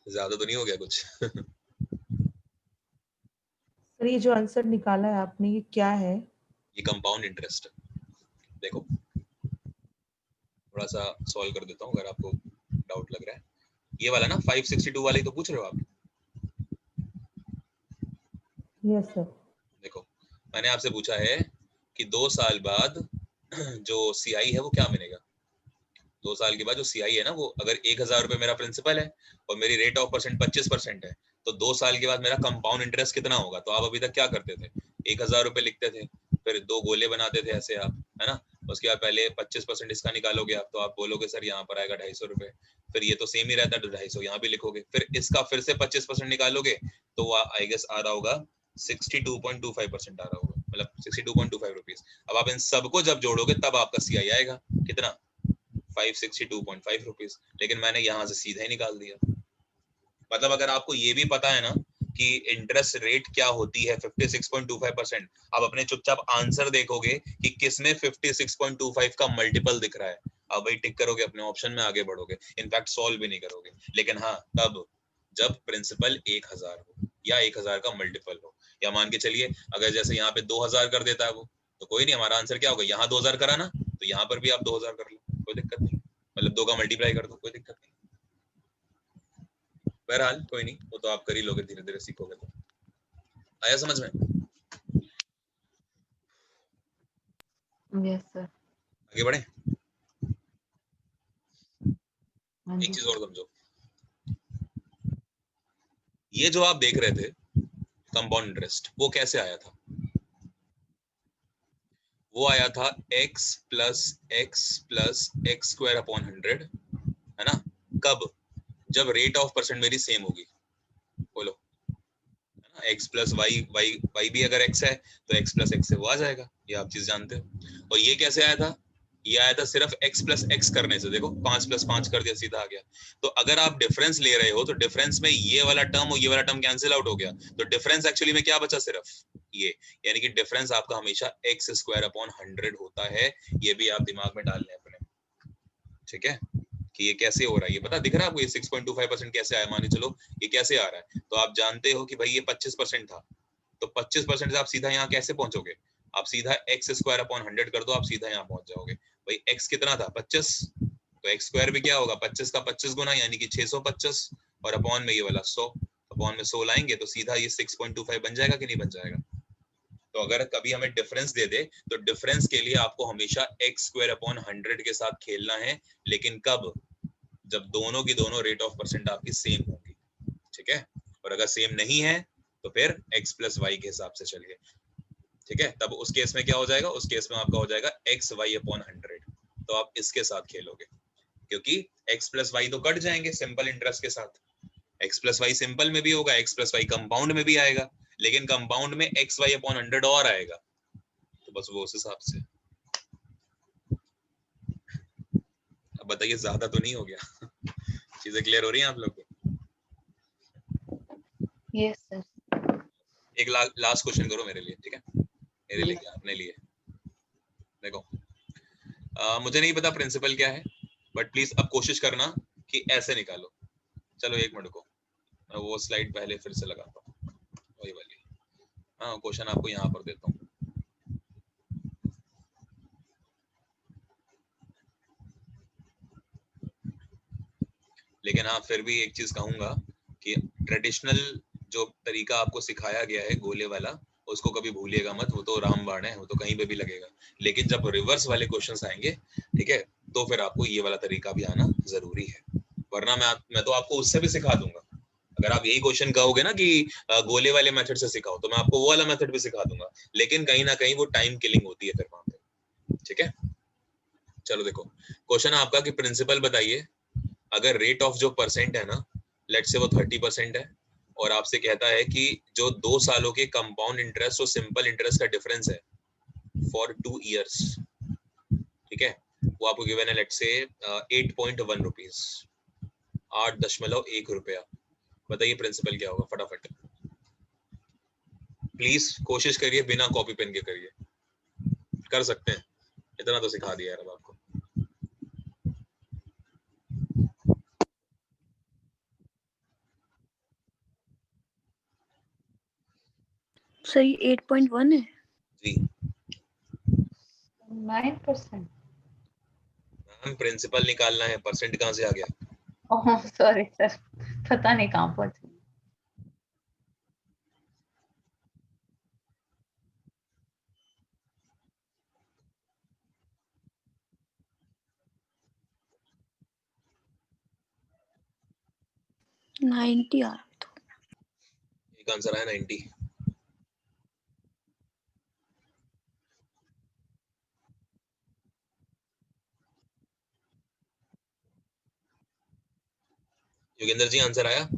ज्यादा तो नहीं हो गया कुछ? सर ये जो आंसर निकाला है आपने ये क्या है? ये कंपाउंड इंटरेस्ट। देखो थोड़ा सा सॉल्व कर देता हूँ अगर आपको डाउट लग रहा है। ये वाला ना 562 वाला ही तो पूछ रहे हो आप? Yes sir. देखो मैंने आपसे पूछा है कि 2 साल बाद जो सीआई है वो क्या मिलेगा। 2 साल के बाद जो सीआई है ना वो, अगर 1000 रुपए मेरा प्रिंसिपल है और मेरी रेट ऑफ परसेंट 25% है, तो 2 साल के बाद मेरा कंपाउंड इंटरेस्ट कितना होगा? तो आप अभी तक क्या करते थे? 1000 रुपए लिखते थे, फिर 2 गोले बनाते थे ऐसे आप, है ना? उसके बाद पहले 25% इसका निकालोगे आप, तो आप बोलोगे सर यहाँ पर आएगा 250 रुपए, फिर ये तो सेम ही रहता है, तो 250 यहाँ भी लिखोगे, फिर इसका फिर से 25% निकालोगे, तो वो आई गेस आ रहा होगा 62.25% आ रहा होगा, मतलब 62.25 रुपीज। अब आप इन सबको जब जोड़ोगे तब आपका CI आएगा कितना? 562.5 रुपीज। लेकिन मैंने यहाँ से सीधा ही निकाल दिया। मतलब अगर आपको ये भी पता है ना कि इंटरेस्ट रेट क्या होती है 56.25%, आप अपने चुपचाप आंसर देखोगे कि किसमें 56.25 का मल्टीपल दिख रहा है, आप वही टिक करोगे, अपने ऑप्शन में आगे बढ़ोगे, इनफैक्ट सॉल्व भी नहीं करोगे। लेकिन हाँ, तब जब प्रिंसिपल 1000 हो या 1000 का मल्टीपल हो, या मान के चलिए अगर जैसे यहाँ पे 2000 कर देता है वो, तो कोई नहीं, हमारा आंसर क्या होगा? यहाँ 2000 करा ना, तो यहाँ पर भी आप 2000 कर लो, कोई दिक्कत नहीं, मतलब 2 का मल्टीप्लाई कर दो, कोई दिक्कत नहीं। बहरहाल कोई नहीं, वो तो आप कर ही लोगे, धीरे धीरे सीखोगे तो। आया समझ में? Yes sir. आगे बढ़े। हाँ एक जी। चीज और समझो, ये जो आप देख रहे थे कंपाउंड इंटरेस्ट, वो कैसे आया था? वो आया था x plus x square upon 100, है ना? कब? जब रेट ऑफ परसेंट मेरी सेम होगी। बोलो, x प्लस वाई भी अगर x है तो x प्लस एक्स से वो आ जाएगा, ये आप चीज जानते हो। और ये कैसे आया था? ये आया था सिर्फ x प्लस एक्स करने से। देखो 5 प्लस 5 कर दिया, सीधा आ गया। तो अगर आप डिफरेंस ले रहे हो तो डिफरेंस में ये वाला टर्म और ये वाला टर्म कैंसिल आउट हो गया, तो डिफरेंस एक्चुअली में क्या बचा? सिर्फ ये, यानी कि डिफरेंस आपका हमेशा एक्स स्क्वायर अपॉन 100 होता है। ये भी आप दिमाग में डाल लें अपने, ठीक है? कि ये कैसे हो रहा है, ये पता दिख रहा है आपको? ये 6.25% कैसे आया? माने चलो ये कैसे आ रहा है, तो आप जानते हो कि भाई ये 25% था, तो 25% से आप सीधा यहाँ कैसे पहुंचोगे? आप सीधा एक्स स्क्वायर अपॉन 100 कर दो, आप सीधा यहाँ पहुंच जाओगे। भाई एक्स कितना था? 25, तो एक्स स्क्वायर भी क्या होगा? 25 का 25 गुना, यानी कि 625, और अपॉन में ये वाला 100, अपॉन में 100 लाएंगे तो सीधा ये 6.25 बन जाएगा कि नहीं बन जाएगा? तो अगर कभी हमें डिफरेंस दे दे तो डिफरेंस के लिए आपको हमेशा एक्स स्क्वायर अपॉन 100 के साथ खेलना है, लेकिन कब? जब दोनों की दोनों रेट ऑफ परसेंट आपकी सेम होगी, ठीक है? और अगर सेम नहीं है तो फिर x प्लस वाई के हिसाब से चलिए, ठीक है? तब उस केस में क्या हो जाएगा? उस केस में आपका हो जाएगा एक्स वाई अपॉन 100, तो आप इसके साथ खेलोगे, क्योंकि x प्लस वाई तो कट जाएंगे सिंपल इंटरेस्ट के साथ। x प्लस वाई सिंपल में भी होगा, x प्लस वाई कंपाउंड में भी आएगा, लेकिन कंपाउंड में एक्स वाई अपॉन 100 और आएगा, तो बस वो उस हिसाब से। अब बताइए, ज्यादा तो नहीं हो गया? चीजें क्लियर हो रही हैं आप लोग को? Yes sir. एक लास्ट क्वेश्चन करो मेरे लिए, ठीक है? मेरे लिए क्या, अपने लिए। देखो मुझे नहीं पता प्रिंसिपल क्या है, बट प्लीज अब कोशिश करना कि ऐसे निकालो। चलो 1 मिनट को मैं वो स्लाइड पहले फिर से लगाता हूँ, वही वाली। हाँ, क्वेश्चन आपको यहाँ पर देता हूँ। लेकिन हाँ, फिर भी एक चीज कहूंगा कि ट्रेडिशनल जो तरीका आपको सिखाया गया है गोले वाला, उसको कभी भूलिएगा मत, वो तो रामबाण है, वो तो कहीं पे भी लगेगा। लेकिन जब रिवर्स वाले क्वेश्चंस आएंगे, ठीक है, तो फिर आपको ये वाला तरीका भी आना जरूरी है, वरना मैं तो आपको उससे भी सिखा दूंगा। अगर आप यही क्वेश्चन कहोगे ना कि गोले वाले मेथड से सिखाओ, तो मैं आपको वो वाला मेथड भी सिखा दूंगा, लेकिन कहीं ना कहीं वो टाइम किलिंग होती है फिर वहां पे, ठीक है? चलो देखो, क्वेश्चन आपका कि प्रिंसिपल बताइए, अगर रेट ऑफ जो परसेंट है ना, लेट से वो 30% है, और आपसे कहता है कि जो 2 सालों के कंपाउंड इंटरेस्ट और सिंपल इंटरेस्ट का डिफरेंस है फॉर 2 इयर्स, ठीक है, वो आपको गिवन है लेट से 8.1 रुपीज, 8.1 रुपया। बताइए प्रिंसिपल क्या होगा? फटाफट प्लीज कोशिश करिए, बिना कॉपी पेन के करिए, कर सकते हैं, इतना तो सिखा दिया यार अब आपको। सर ये 8.1 है। जी 9%। मैम, प्रिंसिपल निकालना है, परसेंट कहाँ से आ गया? ओह सॉरी सर, पता नहीं कहाँ पहुंच गई। $90 आ रहा है तो। इसका आंसर आया 90। योगेंद्र जी आंसर आया?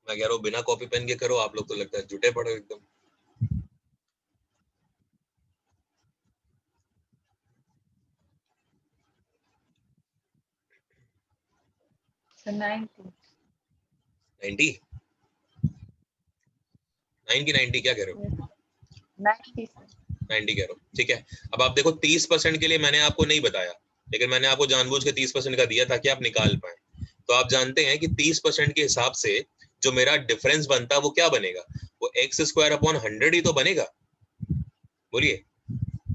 मैं कह रहा हूँ बिना कॉपी पेन के करो, आप लोग तो लगता है जुटे पड़े हो एकदम। सर 90 90 9 की 90 क्या कह रहे हो? 90 90 कह रहे हो, ठीक है। अब आप देखो 30% के लिए मैंने आपको नहीं बताया, लेकिन मैंने आपको जानबूझ के 30% का दिया ताकि आप निकाल पाए। तो आप जानते हैं कि 30% के हिसाब से जो मेरा डिफरेंस बनता है वो क्या बनेगा? वो x² / 100 ही तो बनेगा। बोलिए,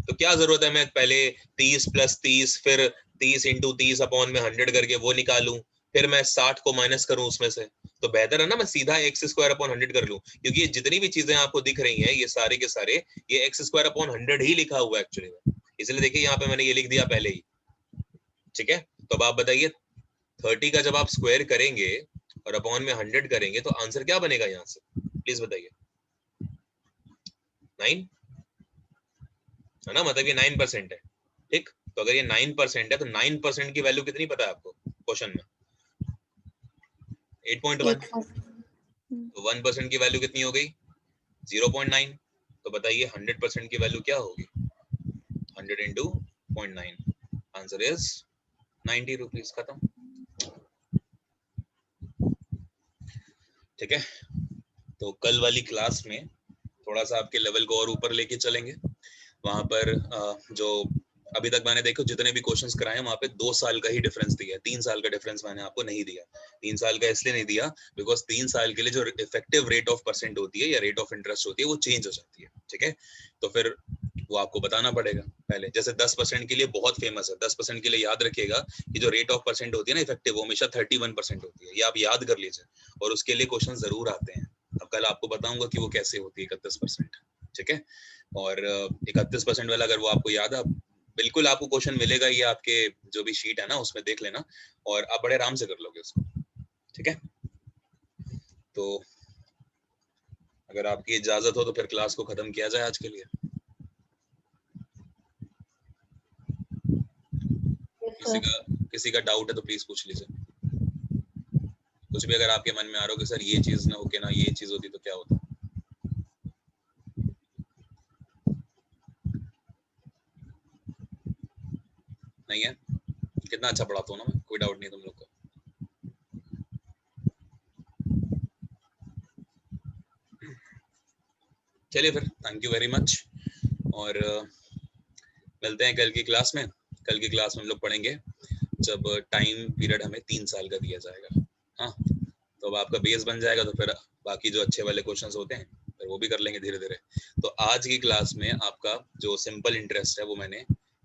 तो क्या जरूरत है मैं पहले 30 + 30 फिर 30 × 30/100 करके वो निकालूं, फिर मैं 60 को माइनस करूं उसमें से? तो बेहतर है ना मैं सीधा x² / 100 कर लूं, क्योंकि ये जितनी भी चीजें आपको दिख रही हैं ये सारे के सारे ये x² / 100 ही लिखा हुआ है एक्चुअली में। इसलिए देखिए यहाँ पे मैंने ये लिख दिया पहले ही, ठीक है। तो अब आप बताइए 30 का जब आप स्क्वायर करेंगे और अपॉन में 100 करेंगे तो आंसर क्या बनेगा यहाँ से, प्लीज बताइए? 9 है ना, मतलब ये 9% है, ठीक। तो अगर ये 9% है तो 9% की वैल्यू कितनी पता है आपको क्वेश्चन में? 8.1। तो 1% की वैल्यू कितनी हो गई? 0.9। तो बताइए 100% की वैल्यू क्या होगी? 100 × 0.9, आंसर इज 90 रुपीज। खत्म, ठीक है। तो कल वाली क्लास में थोड़ा सा आपके लेवल को और ऊपर लेके चलेंगे। वहां पर जो अभी तक मैंने देखो जितने भी क्वेश्चंस कराए वहां पे 2 साल का ही डिफरेंस दिया है, 3 साल का डिफरेंस मैंने आपको नहीं दिया। 3 साल का इसलिए नहीं दिया बिकॉज 3 साल के लिए जो इफेक्टिव रेट ऑफ परसेंट होती है या रेट ऑफ इंटरेस्ट होती है वो चेंज हो जाती है, ठीक है। तो फिर वो आपको बताना पड़ेगा पहले। जैसे 10% के लिए बहुत फेमस है, 10% के लिए याद रखिएगा कि जो रेट ऑफ परसेंट होती है ना इफेक्टिव, वो हमेशा 31% होती है। ये आप याद कर लीजिए, और उसके लिए क्वेश्चन जरूर आते हैं। अब कल आपको बताऊंगा कि वो कैसे होती है 31%, ठीक है। और 31% वाला अगर वो आपको याद है, बिल्कुल आपको क्वेश्चन मिलेगा, ये आपके जो भी शीट है ना उसमें देख लेना, और आप बड़े आराम से कर लोगे उसको, ठीक है। तो अगर आपकी इजाजत हो तो फिर क्लास को खत्म किया जाए आज के लिए। किसी का डाउट है तो प्लीज पूछ लीजिए। कुछ भी अगर आपके मन में आ रहा हो कि सर ये चीज ना होके ना ये चीज होती तो क्या होता। नहीं है? कितना अच्छा पढ़ाता हूँ ना मैं, कोई डाउट नहीं तुम लोग को। चलिए फिर, थैंक यू वेरी मच, और मिलते हैं कल की क्लास में। कल की क्लास में हम लोग पढ़ेंगे जब टाइम पीरियड हमें 3 साल का दिया जाएगा। हाँ, तो अब आपका बेस बन जाएगा, तो फिर बाकी जो अच्छे वाले क्वेश्चंस होते हैं फिर वो भी कर लेंगे धीरे धीरे। तो आज की क्लास में आपका जो सिंपल इंटरेस्ट है वो मैंने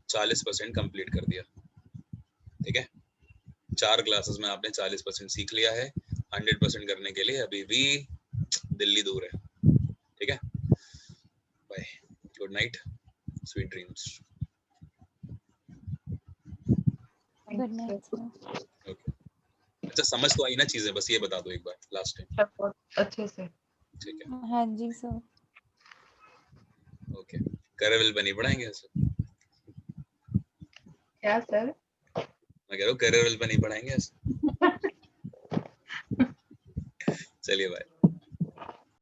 40% कंप्लीट कर दिया, ठीक है। 4 क्लासेस में आपने 40% सीख लिया है। 100% करने के लिए अभी भी दिल्ली दूर है, ठीक है। Bye, good night, sweet dreams. Good night sir. Okay, अच्छा समझ तो आई ना चीजें, बस ये बता दो एक बार लास्ट टाइम, बहुत अच्छे से। ठीक है। हाँ जी सर। ओके, करियर बनी पढ़ाएंगे ऐसे? क्या सर? मैं कह रहा हूँ करियर बनी पढ़ाएंगे ऐसे। चलिए बाय।